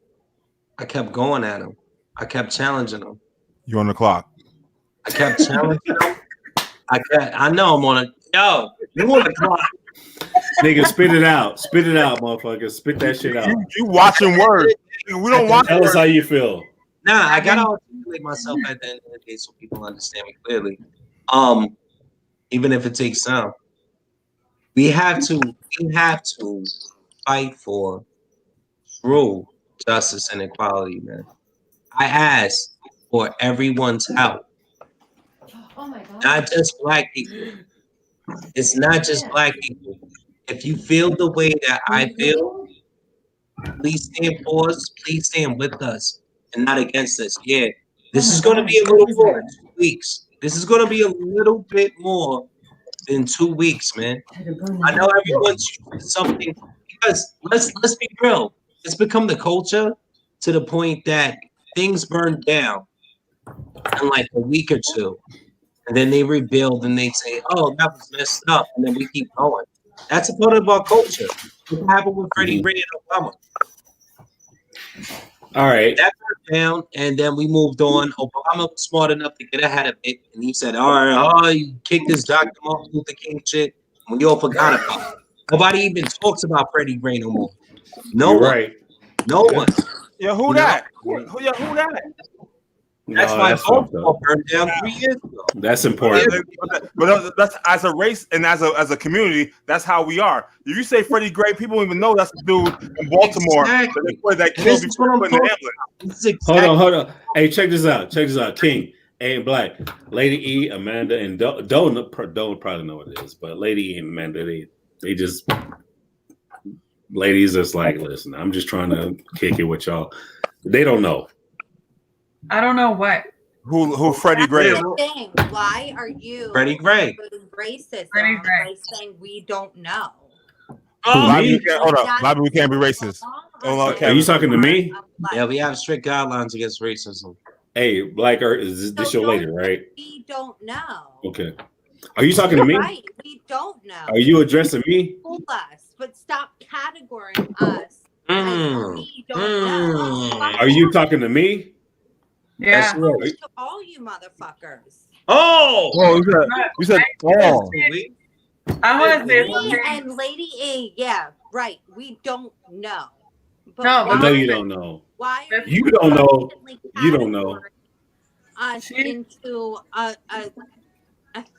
I kept going at him. I kept challenging him. You on the clock. I kept challenging him. I know I'm on yo, you on the clock. Nigga, spit it out. Spit it out, motherfucker. Spit that shit out. You watching words. We don't watch Tell us how you feel. Nah, I gotta articulate myself at the end of the day so people understand me clearly. Even if it takes time. We have to fight for true justice and equality, man. I ask for everyone's help. Oh my God. Not just black people. It's not just black people. If you feel the way that I feel, please stand for us. Please stand with us and not against us. Yeah, this is going to be a little more than 2 weeks. This is going to be a little bit more than 2 weeks, man. I know everyone's something because let's be real. It's become the culture to the point that things burn down in like a week or two, and then they rebuild and they say, "Oh, that was messed up," and then we keep going. That's a part of our culture. What happened with Freddie Gray and Obama? All right. That burned down, and then we moved on. Obama was smart enough to get ahead of it, and he said, "All right, you kicked this Dr. Martin Luther King shit, and we all forgot about it." Nobody even talks about Freddie Gray no more. No one. Right. No one. Yeah, who that? Who that? That's why Baltimore burned down 3 years ago. That's important. But that's as a race and as a community, that's how we are. If you say Freddie Gray, people don't even know that's the dude in Baltimore that killed before in the ambulance. Hold on. Hey, check this out. King, A and Black, Lady E, Amanda, and don't probably know what it is, but Lady E and Amanda, they just ladies that's like, listen, I'm just trying to kick it with y'all. They don't know. I don't know what. Who Freddie Gray is. Thing. Why are you Freddie Gray racist Freddie Gray. by saying we don't know? Hold up. Maybe we can't be racist. Are you talking to me? Yeah, we have strict guidelines against racism. Hey, Black Earth, is this your lady, right? We don't know. Okay. Are you talking to me? Right. We don't know. Are you addressing me? Fool us, but stop categorizing us. As we don't know. Are you talking to me? Yeah. To all you motherfuckers. You said oh. I want to say Me something. and Lady A, yeah, right. We don't know. But No, I know you don't know. Why are You don't know. constantly You don't know. us into a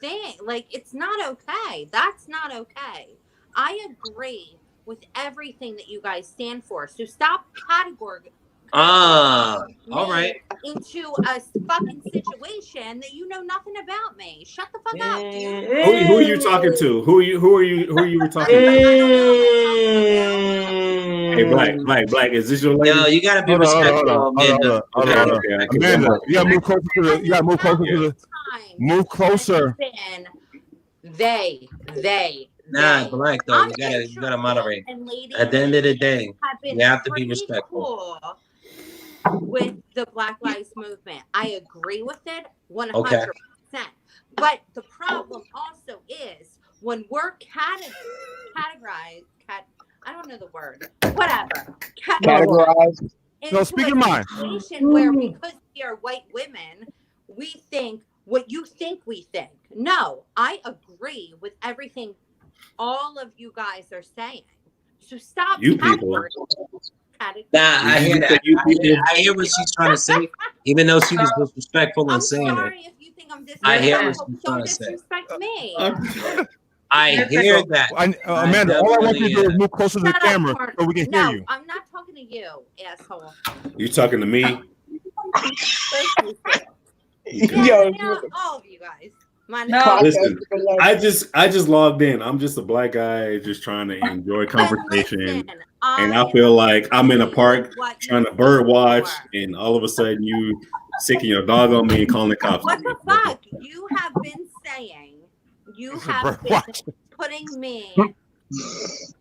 thing? Like, it's not okay. That's not okay. I agree with everything that you guys stand for. So stop All right. into a fucking situation that you know nothing about me. Shut the fuck up, dude. Who are you talking to? Who are you talking to? Hey, Black. Is this your lady? Yo, you gotta be respectful, Amanda. Amanda, you gotta move closer to the. You gotta move closer to the. Move closer. They. Nah, Black though. You gotta moderate. At the end of the day, you have to be respectful. Cool with the Black Lives Movement. I agree with it 100%. Okay. But the problem also is when we're categorized, I don't know the word, whatever. Categorized. No, speak your mind. Situation where because we are white women, we think what you think we think. No, I agree with everything all of you guys are saying. So stop. You people. Nah, I hear that. I hear what she's trying to say, even though she was disrespectful in saying sorry it. if you think I'm I hear what disrespectful. she's trying Don't to say. disrespect me. I hear that. Amanda, all I want you to do is move closer to the camera so we can hear you. I'm not talking to you, asshole. You talking to me? Yeah, all of you guys. Listen, I just logged in. I'm just a black guy just trying to enjoy conversation. And I feel like I'm in a park trying to bird watch, and all of a sudden you sicking your dog on me and calling the cops. What the fuck? You have been saying, you have been putting me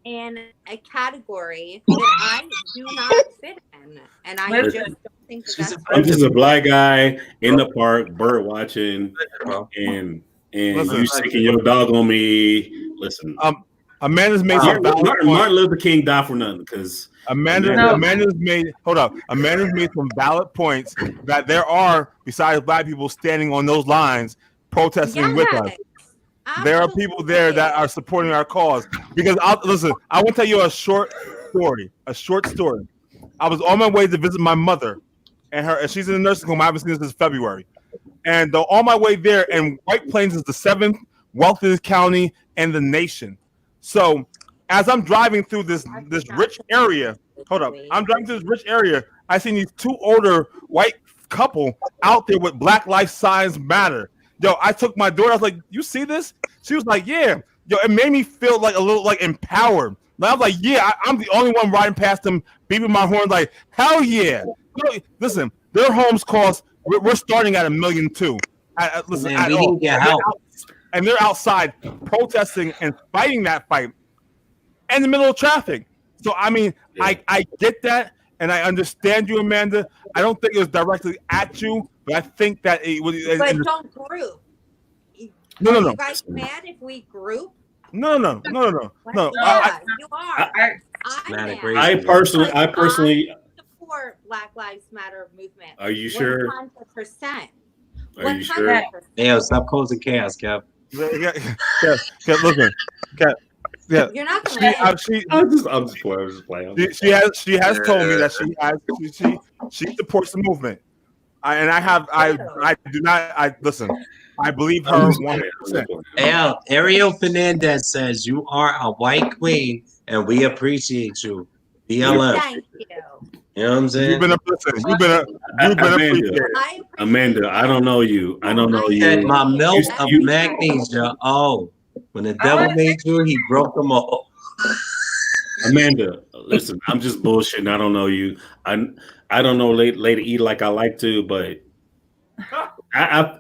in a category that I do not fit in. And I just don't think that's I'm just a black guy in the park bird watching, and you sicking your dog on me. Listen, Amanda's made some valid Martin Luther King died for nothing because Amanda's made some valid points that there are, besides black people standing on those lines protesting with us. There are people there that are supporting our cause. Because listen, I want to tell you a short story. I was on my way to visit my mother, and she's in a nursing home. I haven't seen her since February. And on my way there, and White Plains is the 7th wealthiest county in the nation. So as I'm driving through this rich area, I'm driving through this rich area. I seen these two older white couple out there with Black Lives Signs Matter. Yo, I took my daughter. I was like, "You see this?" She was like, "Yeah." Yo, it made me feel like a little like empowered. Like, I was like, "Yeah, I'm the only one riding past them, beeping my horn, like, hell yeah!" Listen, their homes cost. We're starting at $1.2 million. Listen, Man, we need your help. And they're outside protesting and fighting that fight in the middle of traffic. So I mean, I get that, and I understand you, Amanda. I don't think it was directly at you, but I think that it was. But don't group. No. Are you guys mad if we group? No. Yeah, you are. I personally support Black Lives Matter movement. Are you sure? 100%. Are you sure? Damn, stop causing chaos, Kev. Listen. Yeah. You're not gonna I'm just playing. She has told me that she supports the movement. I listen. I believe her 100%. Ariel Fernandez says you are a white queen and we appreciate you. BLM. Thank you. You know what I'm saying? You've been appreciated. Amanda, I don't know you. Said my milk of magnesia. Oh, when the devil made you, he broke them all. Amanda, listen, I'm just bullshitting. I don't know you. I don't know Lady E like I like to, but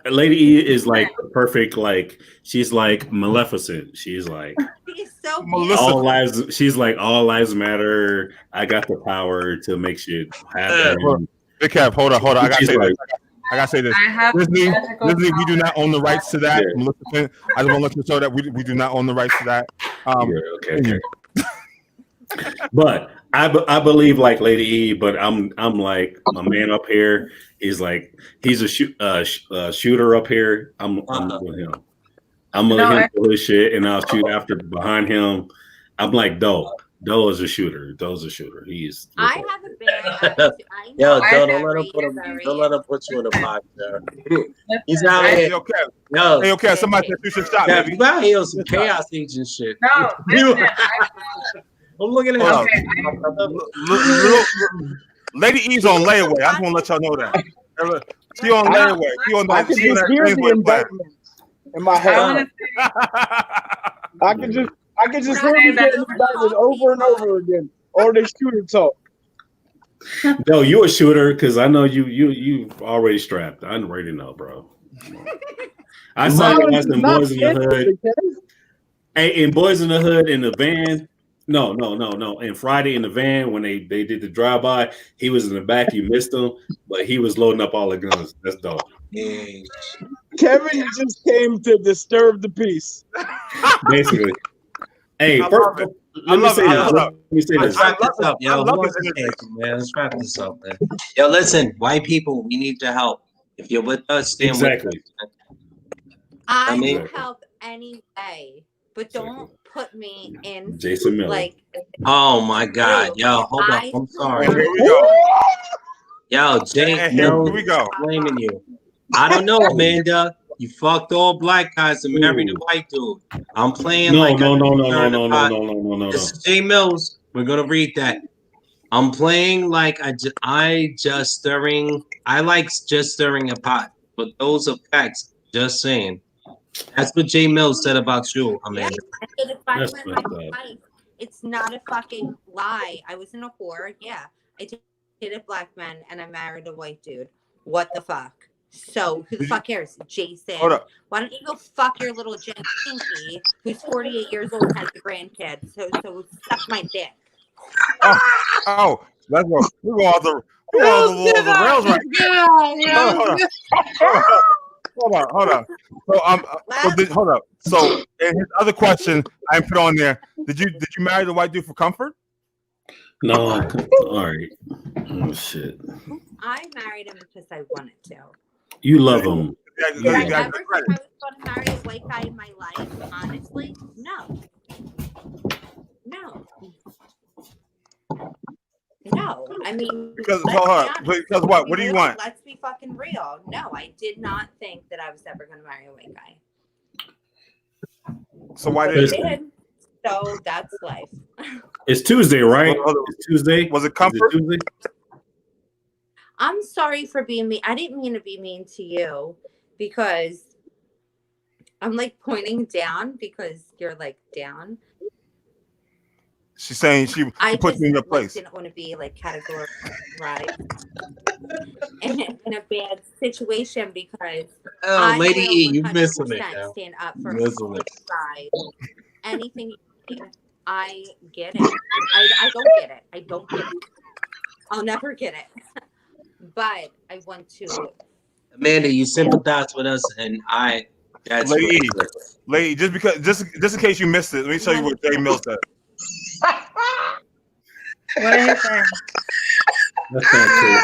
Lady E is like perfect. Like she's like Maleficent. She's like she's so all lives. She's like all lives matter. I got the power to make shit happen. Big Kev, hold on. I gotta say this. Disney, we do not own the rights to that. Yeah. I just want to let you know that we do not own the rights to that. Okay. But I believe like Lady E, but I'm like my man up here. He's like he's a shooter up here. I'm with him. I'm gonna hit his shit and I'll shoot after behind him. I'm like dope. Doe is a shooter. Doe's a shooter. He's. I have a bad attitude. I Yo, know don't let very, him put him. very- Don't let him put you in a box, there. He's out Hey, here. okay. Yo, Hey, okay. Somebody said you should stop. Kev, Baby. you out here on some chaos agent shit. No, listen, I'm looking at Hold him. Lady E's on layaway. I just want to let y'all know that. She on layaway. She on I that. can She on just that hear the layaway plan. indictment in my I head. want to I can just hear me getting indicted over and over again. Or they shooter talk. No, you a shooter because I know you already strapped. I already know, bro. I saw you guys in Boys in the Hood. Hey, in Boys in the Hood in the van. No. And Friday in the van when they did the drive-by, he was in the back. You missed him, but he was loading up all the guns. That's dope. Kevin just came to disturb the peace. Basically. Hey, I first, love it. let me say this. Let me say this. Let's wrap this up, I yo. love Who wants his to energy. take it, man? Let's wrap this up, man. Yo, listen, white people, we need your help. If you're with us, stand Exactly. with us. I mean- will help any way, but don't put me in Jason Miller. like. Oh my God, yo, hold up. I'm sorry. Here we go. Yo, Jay Hey, here Mills we go. blaming you. I don't know, Amanda. You fucked all black guys and married a white dude. I'm playing No. like This is Jay Mills. We're gonna read that. I'm playing like I just stirring. I like just stirring a pot, but those are facts. Just saying. That's what Jay Mills said about you, Amanda. I did a fight That's with messed my up. wife. It's not a fucking lie. I was in a whore. Yeah, I dated black men and I married a white dude. What the fuck? So who the fuck cares, Jason? Hold up. Why don't you go fuck your little Jen Kinky, who's 48 years old and has a grandkid? So suck my dick. Oh, let's go. We're going off the rails right now. Hold on. So, hold up. So, and his other question I put on there: Did you marry the white dude for comfort? No. All right. Oh shit. I married him because I wanted to. You love him. Did I ever think I was going to marry a white guy in my life? Honestly, no. No, I mean, Because let's hold be on. honest. Because what? What do you Real, want? Let's be fucking real. No, I did not think that I was ever going to marry a white guy. So why I did you? did. So that's life. It's Tuesday, right? It's Tuesday. Was it comfort? Tuesday? I'm sorry for being mean. I didn't mean to be mean to you because I'm like pointing down because you're like down. She's saying she put you in your place. Didn't want to be like categorized in a bad situation because Oh, Lady will E, you missing it 100% now. stand up for Missing it. side. Anything you need, I get it. I don't get it. I don't get it. I'll never get it. But I want to. Amanda, you sympathize with us, and that's Lady, really Lady, just in case you missed it, let me tell you what Jay Mills said. What are you saying? That's not cool.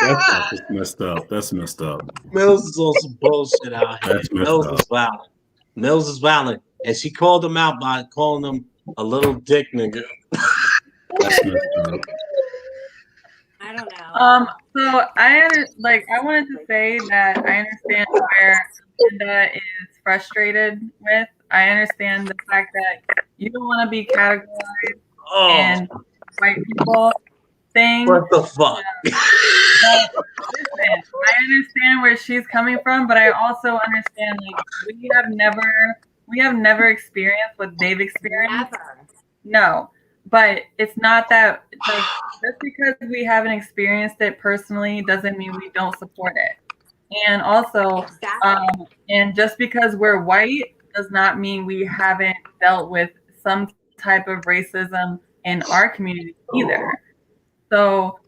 That's messed up. That's messed up. Mills is on some bullshit out here. That's messed Mills up. is violent. Mills is violent, and she called him out by calling him a little dick nigga. That's messed up. I don't know. So I wanted to say that I understand where Linda is frustrated with. I understand the fact that you don't want to be categorized and white people thing. What the fuck? But listen, I understand where she's coming from, but I also understand like we have never experienced what they've experienced. Never. No, but it's not that like just because we haven't experienced it personally doesn't mean we don't support it. And also, and just because we're white does not mean we haven't dealt with some type of racism in our community either. So,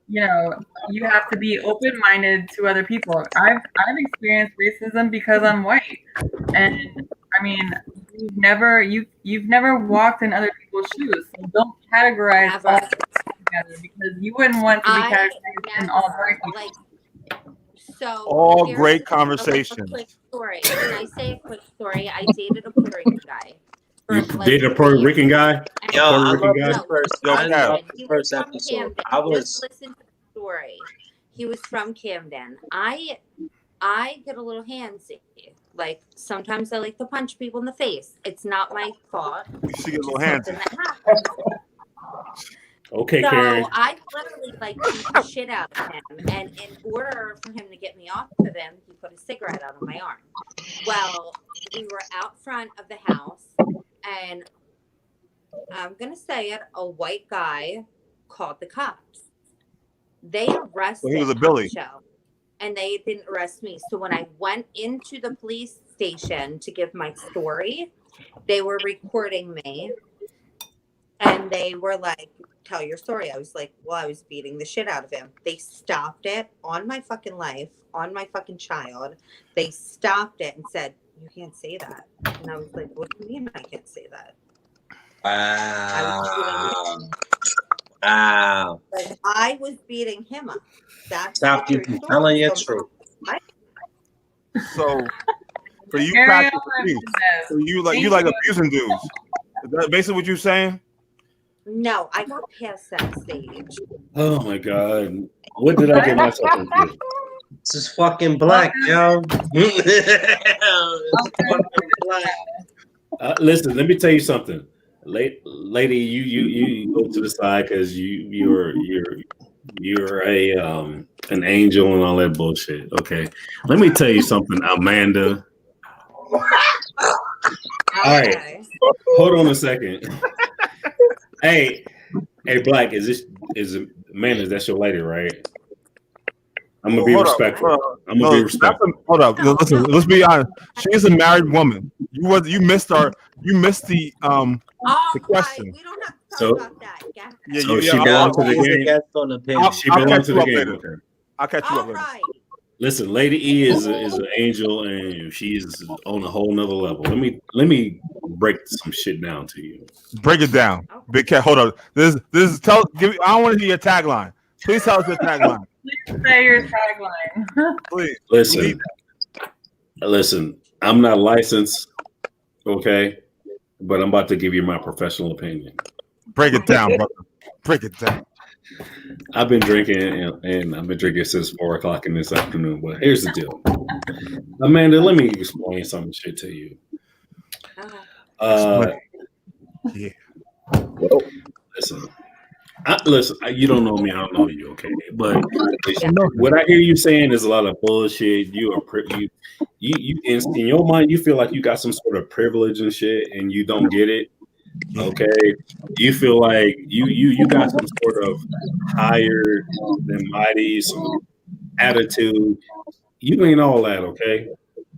you know, you have to be open-minded to other people. I've experienced racism because I'm white, and I mean, you've never walked in other people's shoes. So don't categorize all together because you wouldn't want to be categorized in all white people. So All here's great a conversations. quick story. When I say a quick story, I dated a Puerto Rican guy. You For, like, dated a Puerto Rican guy? Yo, A I Puerto love Rican this guy? first. Yo, I Cap. love He the was first from episode. Camden. I Just was listen to the story. He was from Camden. I get a little handsy. Like sometimes I like to punch people in the face. It's not my fault. She get a little It's handsy. something that happens. Okay, So Karen. I literally like beat the shit out of him, and in order for him to get me off of him, he put a cigarette out on my arm. Well, we were out front of the house, and I'm gonna say it, a white guy called the cops. They arrested So he was a Billy. Pancho, and they didn't arrest me. So when I went into the police station to give my story, they were recording me, and they were like, tell your story. I was like, well, I was beating the shit out of him. They stopped it on my fucking life, on my fucking child. They stopped it and said, you can't say that. And I was like, what do you mean I can't say that? wow. Wow. Like, I was beating him up. That's Stop the you true from telling your story. truth. So for you, Carry practice on abuse. with this. So you like abusing dudes. Is that basically what you're saying? No, I got past that stage. Oh my God. What did I get myself into? This is fucking black, yo. This is fucking black. Listen, let me tell you something. Lady, you go to the side because you're a an angel and all that bullshit. Okay. Let me tell you something, Amanda. All right. Hold on a second. Hey, Black, Amanda, that's your lady, right? I'm gonna be respectful. I'm gonna be respectful. Hold up. Listen, let's be honest. She is a married woman. You missed the question. We don't have to So- talk about that. Yeah, So she belongs to the game. She belongs to the game. Okay. I'll catch you up All later. right. Listen, Lady E is an angel, and she's on a whole nother level. Let me break some shit down to you. Break it down. Big Cat, hold up. This is I don't want to hear your tagline. Please tell us your tagline. Please say your tagline. Please. Listen. I'm not licensed, okay, but I'm about to give you my professional opinion. Break it down, brother. Break it down. I've been drinking, and I've been drinking since 4 o'clock in this afternoon. But here's the deal, Amanda. Let me explain some shit to you. Yeah. Listen. You don't know me. I don't know you. Okay, but what I hear you saying is a lot of bullshit. You in your mind, you feel like you got some sort of privilege and shit, and you don't get it. Okay, you feel like you got some sort of higher than mighty, some attitude. You ain't all that. Okay,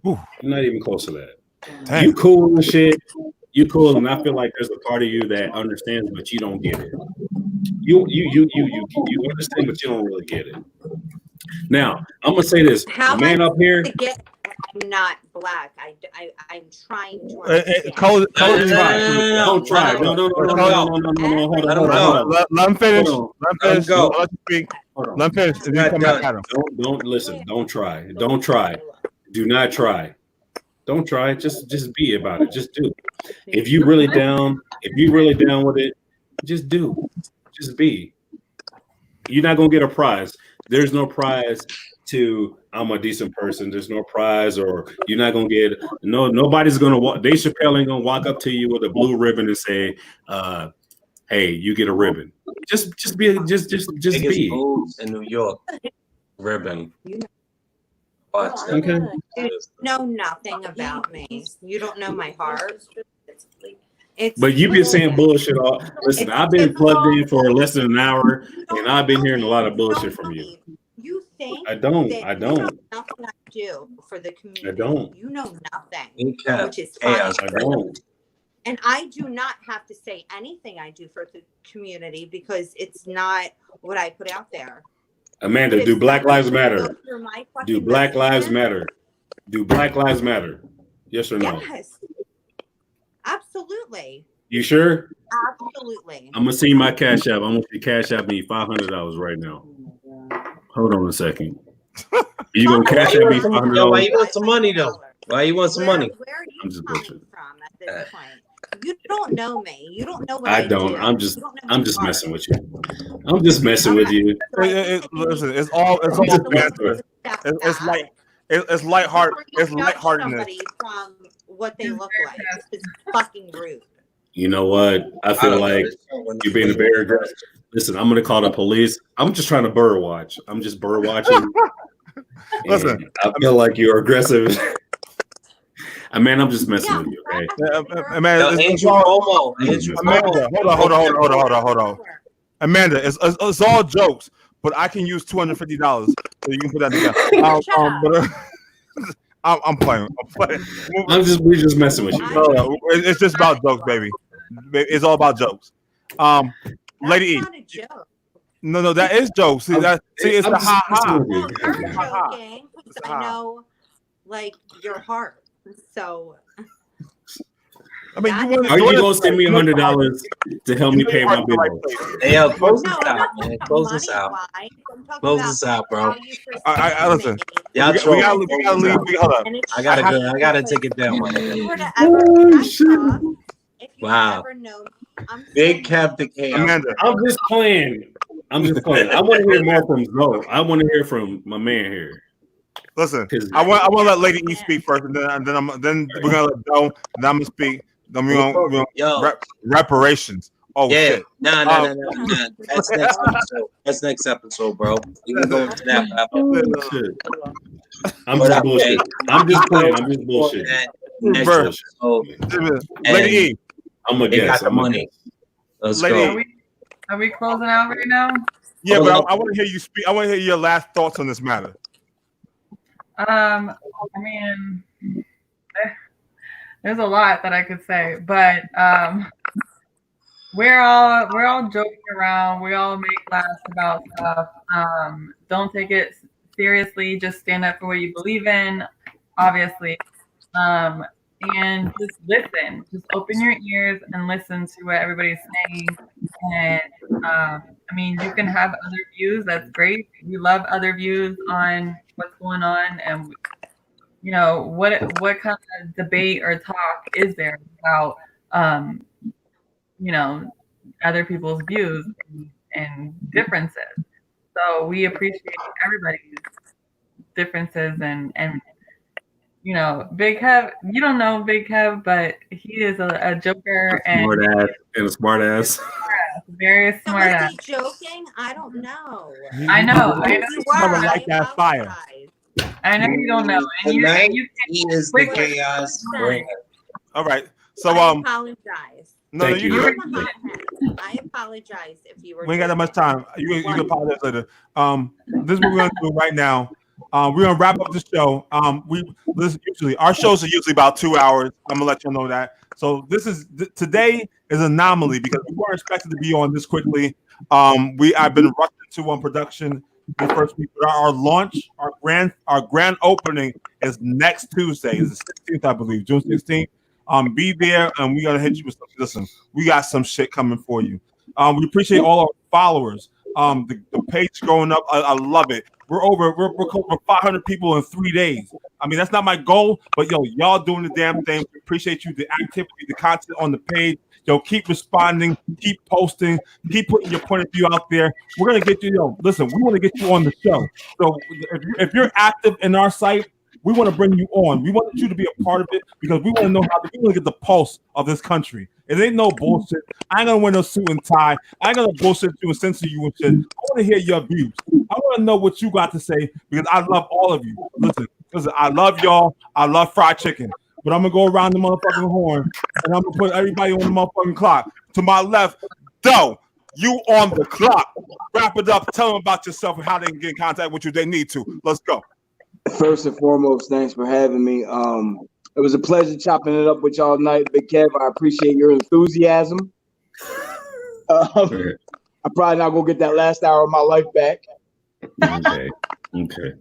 you're not even close to that. Dang. You cool and shit. You cool, and I feel like there's a part of you that understands, but you don't get it. You understand, but you don't really get it. Now, I'm gonna say this: How the man am I up here. to get? I'm not black. I'm trying to understand. Don't try. No. Hold on. Let him finish. Hold Let him finish. go. Let him speak. Let him finish. And then come back at him. Don't listen. Don't try. Don't try. Do not try. Don't try. Just be about it. Just do. If you really down with it, just do. Just be. You're not gonna get a prize. There's no prize to I'm a decent person. There's no prize, or you're not gonna get nobody's gonna walk. Dave Chappelle ain't gonna walk up to you with a blue ribbon and say, "Hey, you get a ribbon." Just be. Just Biggest be. moves in New York. Ribbon. Watch that. Okay. You know nothing about me. You don't know my heart. But you've been saying bullshit all. Listen, I've been plugged in for less than an hour, and I've been hearing a lot of bullshit from you. You think I don't. that I you know don't. nothing I do for the community. I don't. You know nothing, Okay. which is fine. Chaos. I don't. And I do not have to say anything I do for the community because it's not what I put out there. Amanda, do Black Lives Matter? Do Black Lives messaging- Matter? Do Black Lives Matter? Yes or no? Yes. Absolutely. You sure? Absolutely. I'm gonna see my cash app. I'm gonna see cash app me $500 right now. Hold on a second. You gonna cash app me Yo, why $500? you want some money though? Why you want some money? Where are you I'm just coming bullshitting. from at this point? You don't know me. You don't know what I don't. do. I'm You just don't know I'm my just heart. messing with you. I'm just messing with you. Listen, it's all banter. It's lighthearted. It's Judge lightheartedness. somebody from what they look like. It's fucking rude. You know what? I feel don't know. like you're being very aggressive. Listen, I'm gonna call the police. I'm just trying to bird watch. I'm just bird watching. Listen, I feel like you're aggressive. Man, I'm just messing with you, okay? Man, Yo, Andrew Cuomo. Andrew Amanda, Cuomo. hold on. Amanda, it's all jokes, but I can use $250, so you can put that together. I'm playing. We're just messing with you. No, it's just about jokes, baby. It's all about jokes. Lady E. Not a joke. No, that is jokes. See, it's I'm the just ha ha. No, you're joking because I know, like, your heart. So. I mean, are you gonna send me $100 to help me pay my bill? Hey, yo, close No, this I'm out, not man. talking Close about this out. money-wise. I'm talking Close about this out, bro. how you I listen. Y'all We trolling. gotta leave. Hold up. And it's I gotta take it down. if you were to ever, if you Wow. ever know me, I'm Big Captain K. Amanda. I'm just playing. I want to hear more from Zoe. I want to hear from my man here. Listen, I want to let Lady E speak first, and then we're gonna let Joe. Then I'm gonna speak. Then we're gonna reparations. Oh yeah. shit! Nah. That's next episode. That's next episode, bro. We can go into that. I'm just bullshit. I'm just playing. I'm just bullshit. Next episode. Lady E. I'm a They guess. got the money. Let's Lady go. Are we closing out right now? Yeah, but I want to hear you speak. I want to hear your last thoughts on this matter. I mean, there's a lot that I could say, but we're all joking around. We all make laughs about stuff. Don't take it seriously. Just stand up for what you believe in, obviously. And just listen. Just open your ears and listen to what everybody's saying. And I mean, you can have other views. That's great. We love other views on what's going on, and you know what kind of debate or talk is there about you know, other people's views and differences. So we appreciate everybody's differences and you know, Big Kev, you don't know Big Kev, but he is a joker and a smart ass. Very smart ass. Was he joking? I don't know. I know. If you were, like that fire. I know you don't know. And Tonight, you he is the chaos bringer. All right. So I apologize. No, Thank you. I apologize if you were. We ain't got that much time. You can apologize later. This is what we're gonna do right now. We're gonna wrap up the show. Our shows are usually about 2 hours. I'm gonna let you know that. So today is an anomaly because we weren't expected to be on this quickly. I've been rushing to one production the first week. But our launch, our grand opening is next Tuesday. It's the 16th, I believe, June 16th. Be there, and we gotta hit you with something. Listen, we got some shit coming for you. We appreciate all our followers. The page going up. I love it. We're over 500 people in 3 days. I mean, that's not my goal, but y'all doing the damn thing. We appreciate you, the activity, the content on the page. Keep responding, keep posting, keep putting your point of view out there. We're gonna get you. Listen, we want to get you on the show. So if you're active in our site, we want to bring you on. We want you to be a part of it because we want to know we want to get the pulse of this country. It ain't no bullshit. I ain't gonna wear no suit and tie. I ain't gonna bullshit you and censor you and shit. I want to hear your views. I want to know what you got to say because I love all of you. Listen, I love y'all. I love fried chicken. But I'm gonna go around the motherfucking horn and I'm gonna put everybody on the motherfucking clock. To my left, Doe, you on the clock. Wrap it up. Tell them about yourself and how they can get in contact with you. They need to. Let's go. First and foremost, thanks for having me. It was a pleasure chopping it up with y'all tonight, Big Kev. I appreciate your enthusiasm. I'm probably not gonna get that last hour of my life back. Okay.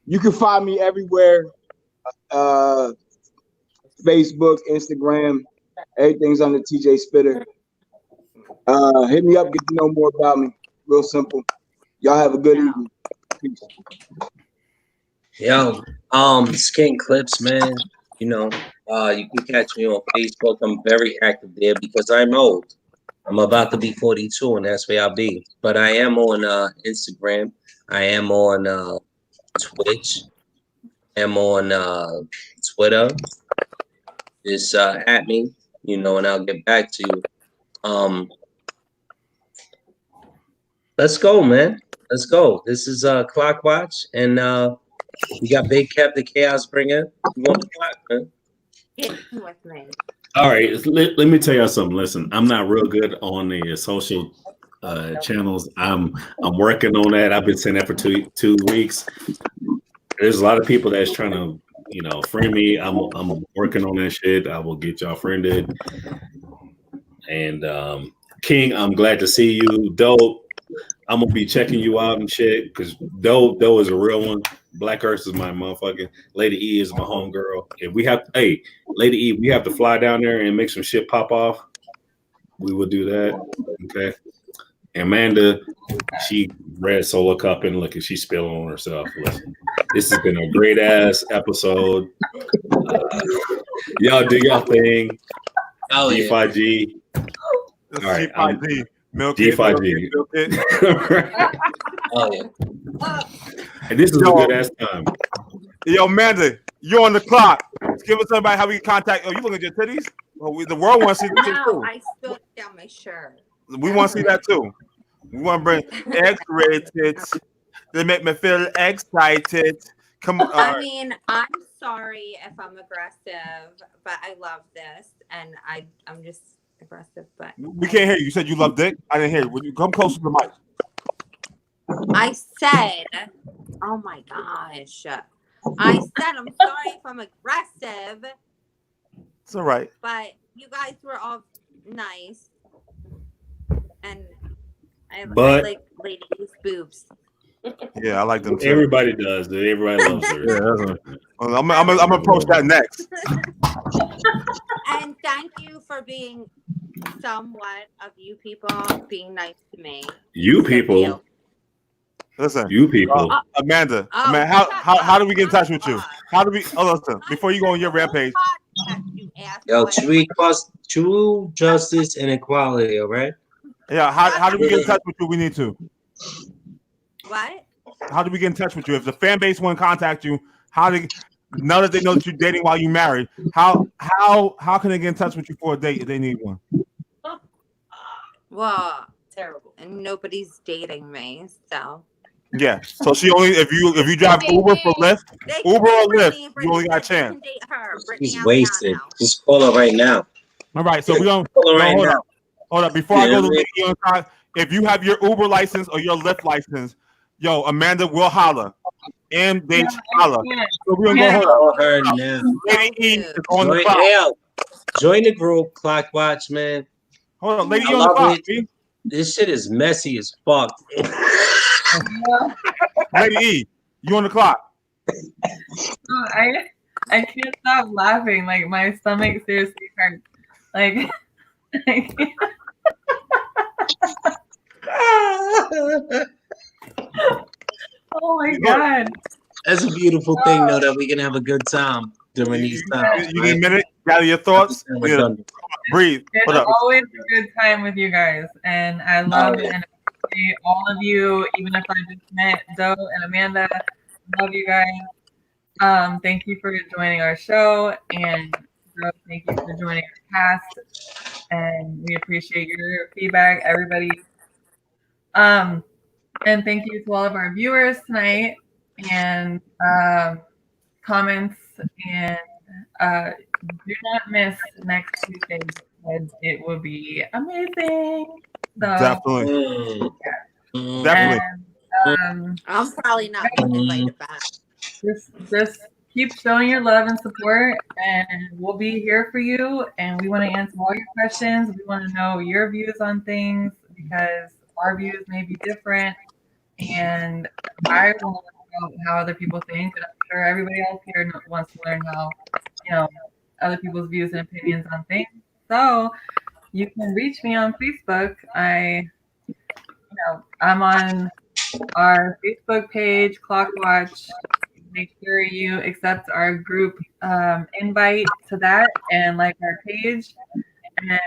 You can find me everywhere. Facebook, Instagram, everything's under TJ Spitter. Hit me up, get to know more about me. Real simple. Y'all have a good evening. Peace. Yo, Skin Clips, man. You know, you can catch me on Facebook. I'm very active there because I'm old. I'm about to be 42, and that's where I'll be. But I am on Instagram. I am on Twitch. I am on Twitter. Just at me, and I'll get back to you. Let's go, man. Let's go. This is Clock Watch, and we got Big Kev, the Chaos Bringer. You want the clock, man? Get with me. All right, let me tell y'all something. Listen, I'm not real good on the social channels. I'm working on that. I've been saying that for two weeks. There's a lot of people that's trying to, friend me. I'm working on that shit. I will get y'all friended. And King, I'm glad to see you. Dope. I'm gonna be checking you out and shit because Dope is a real one. Black Earth is my motherfucking. Lady E is my homegirl. If we have, Lady E, we have to fly down there and make some shit pop off. We will do that. Okay. Amanda, she read Solo Cup and look, she's spilling on herself. Listen, this has been a great ass episode. Y'all do y'all thing. Oh, D5G. This All right, G5G. Milk it, D5G. milk it. Oh, yeah. And this is a good ass time. Yo, Amanda, you're on the clock. Give us somebody how we can contact. Oh, you looking at your titties? Oh, the world wants to see the titties No, too. I spilled down my shirt. We want to see that too. We want to bring X-ray tits. They make me feel excited. Come on. I mean, I'm sorry if I'm aggressive, but I love this, and I'm just aggressive. But We can't hear you. You said you love dick. I didn't hear you. Would you come closer to the mic? I said, oh my gosh, I said I'm sorry if I'm aggressive, It's all right. but you guys were all nice, and I like ladies' boobs. Yeah, I like them too. Everybody does. Everybody loves her. Yeah, I'm gonna approach that next. And thank you for being somewhat of you people being nice to me. You people. Listen, you people. Amanda, how do we get in touch with you? How do we? Oh, listen, before you go on your rampage. Yo, true justice and equality. All right. Yeah. How do we get in touch with you? We need to. What? How do we get in touch with you? If the fan base want to contact you, now that they know that you're dating while you're married, how can they get in touch with you for a date if they need one? Well, terrible. And nobody's dating me, so. Yeah. So she only if you drive Uber for Lyft, Uber or Lyft, you only got a chance. She's wasted. Just call her right now. All right. So we're gonna call her right now. Hold up. Before I go to Lady on, if you have your Uber license or your Lyft license, yo, Amanda will holler. MH holler. So we're gonna go her now. Lady E is on the clock. Join the group, Clock Watch, man. Hold on, Lady E on the clock. This shit is messy as fuck. Lady E, you on the clock? I can't stop laughing. Like my stomach seriously hurts. Like I can't. Oh my god. That's a beautiful thing, though, that we can have a good time during these times. You need a minute? Gather your thoughts. Yeah. Breathe. It's always a good time with you guys, and I love and appreciate all of you. Even if I just met Zoe and Amanda, I love you guys. Thank you for joining our show, and Zoe, thank you for joining our cast. And we appreciate your feedback, everybody. And thank you to all of our viewers tonight, and comments, and do not miss next Tuesday because it will be amazing. So, Definitely. Yeah. Definitely. And, I'm probably not going to invite it back. Just keep showing your love and support, and we'll be here for you. And we want to answer all your questions. We want to know your views on things because our views may be different. And I want to know how other people think, and I'm sure everybody else here wants to learn how, other people's views and opinions on things. So you can reach me on Facebook. I'm on our Facebook page, Clockwatch, make sure you accept our group invite to that and like our page, and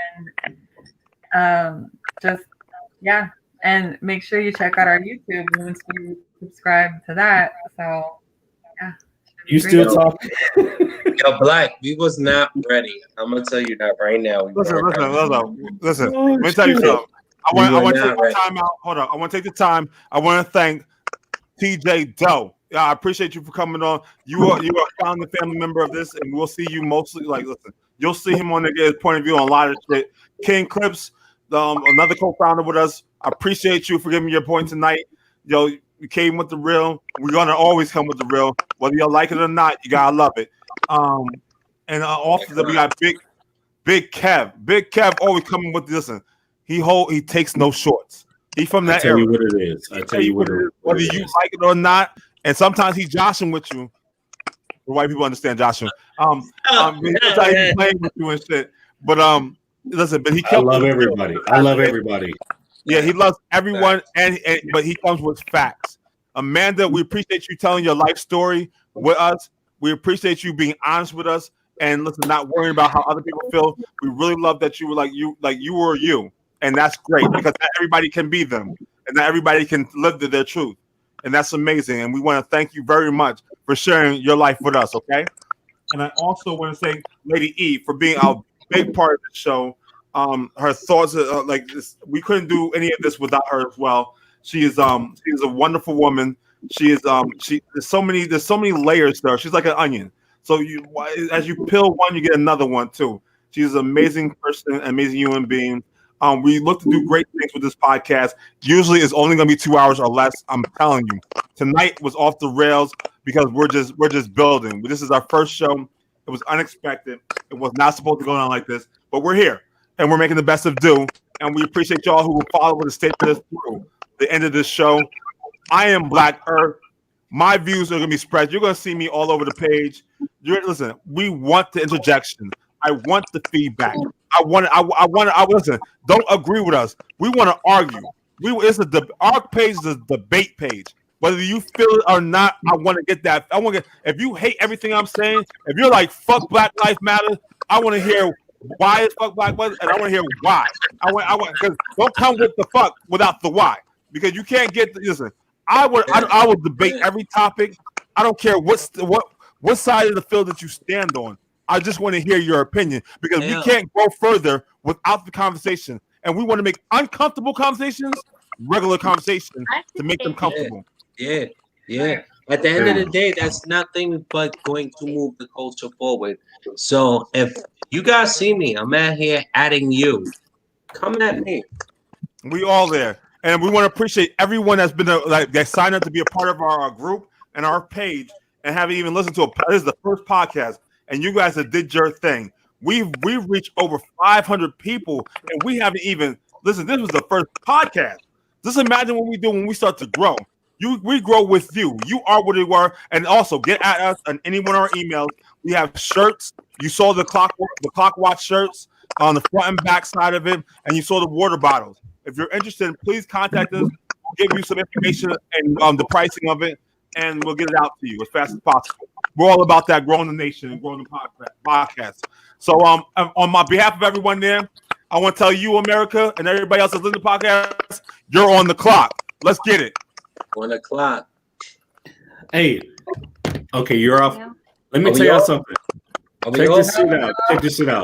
and make sure you check out our YouTube and subscribe to that. So yeah. You still talking? Yo, Black, we was not ready. I'm gonna tell you that right now. Listen. Let me tell you something. I want to take the time out. Hold on. I want to take the time. I want to thank TJ Doe. Yeah, I appreciate you for coming on. You are a founding family member of this, and we'll see you mostly. Like, listen, you'll see him on his point of view on a lot of shit. King Clips, another co-founder with us. I appreciate you for giving me your point tonight. Yo, you came with the real. We're gonna always come with the real, whether you like it or not. You gotta love it. And also we got Big Kev. Big Kev always coming with this. Listen, he takes no shorts. He from that area. I tell you what it is. I tell you what it is. Whether you like it or not. And sometimes he's joshing with you. The white people understand joshing. Sometimes he's playing with you and shit. But listen, but I love everybody. I love everybody. Yeah, he loves everyone, but he comes with facts. Amanda, we appreciate you telling your life story with us. We appreciate you being honest with us, and listen, not worrying about how other people feel. We really love that you were like you were you, and that's great because not everybody can be them, and not everybody can live to their truth, and that's amazing. And we want to thank you very much for sharing your life with us. Okay, and I also want to thank Lady E for being a big part of the show. Her thoughts like this, we couldn't do any of this without her as well. She is a wonderful woman. There's so many layers to her. She's like an onion. So as you peel one, you get another one too. She's an amazing person, amazing human being. We look to do great things with this podcast. Usually it's only gonna be 2 hours or less. I'm telling you. Tonight was off the rails because we're just building. This is our first show. It was unexpected. It was not supposed to go down like this, but we're here. And we're making the best of do. And we appreciate y'all who will follow and stay with us through the end of this show. I am Black Earth. My views are going to be spread. You're going to see me all over the page. Listen, we want the interjection. I want the feedback. I want listen, don't agree with us. We want to argue. Our page is a debate page. Whether you feel it or not, I want to get that. If you hate everything I'm saying, if you're like, fuck Black Lives Matter, I want to hear why is fuck Black Lives, and I want to hear why. I want because don't come with the fuck without the why, because you can't get. Listen, I would debate every topic. I don't care what side of the field that you stand on. I just want to hear your opinion because we can't go further without the conversation, and we want to make uncomfortable conversations regular conversations to make them comfortable. Yeah. At the end of the day, that's nothing but going to move the culture forward. So if you guys see me, I'm out here adding you. Come at me. We all there. And we want to appreciate everyone that's been that signed up to be a part of our group and our page and haven't even listened to this is the first podcast. And you guys have did your thing. We've reached over 500 people and we haven't even listen. This was the first podcast. Just imagine what we do when we start to grow. We grow with you. You are what you were. And also get at us on any one of our emails. We have shirts. You saw the clock watch shirts on the front and back side of it, and you saw the water bottles. If you're interested, please contact us. We'll give you some information and the pricing of it, and we'll get it out to you as fast as possible. We're all about that, growing the nation and growing the podcast. So on my behalf of everyone there, I want to tell you, America, and everybody else that's listening to the podcast, you're on the clock. Let's get it. 1 o'clock. Hey, okay, you're off. Let me tell y'all something. Check this shit out.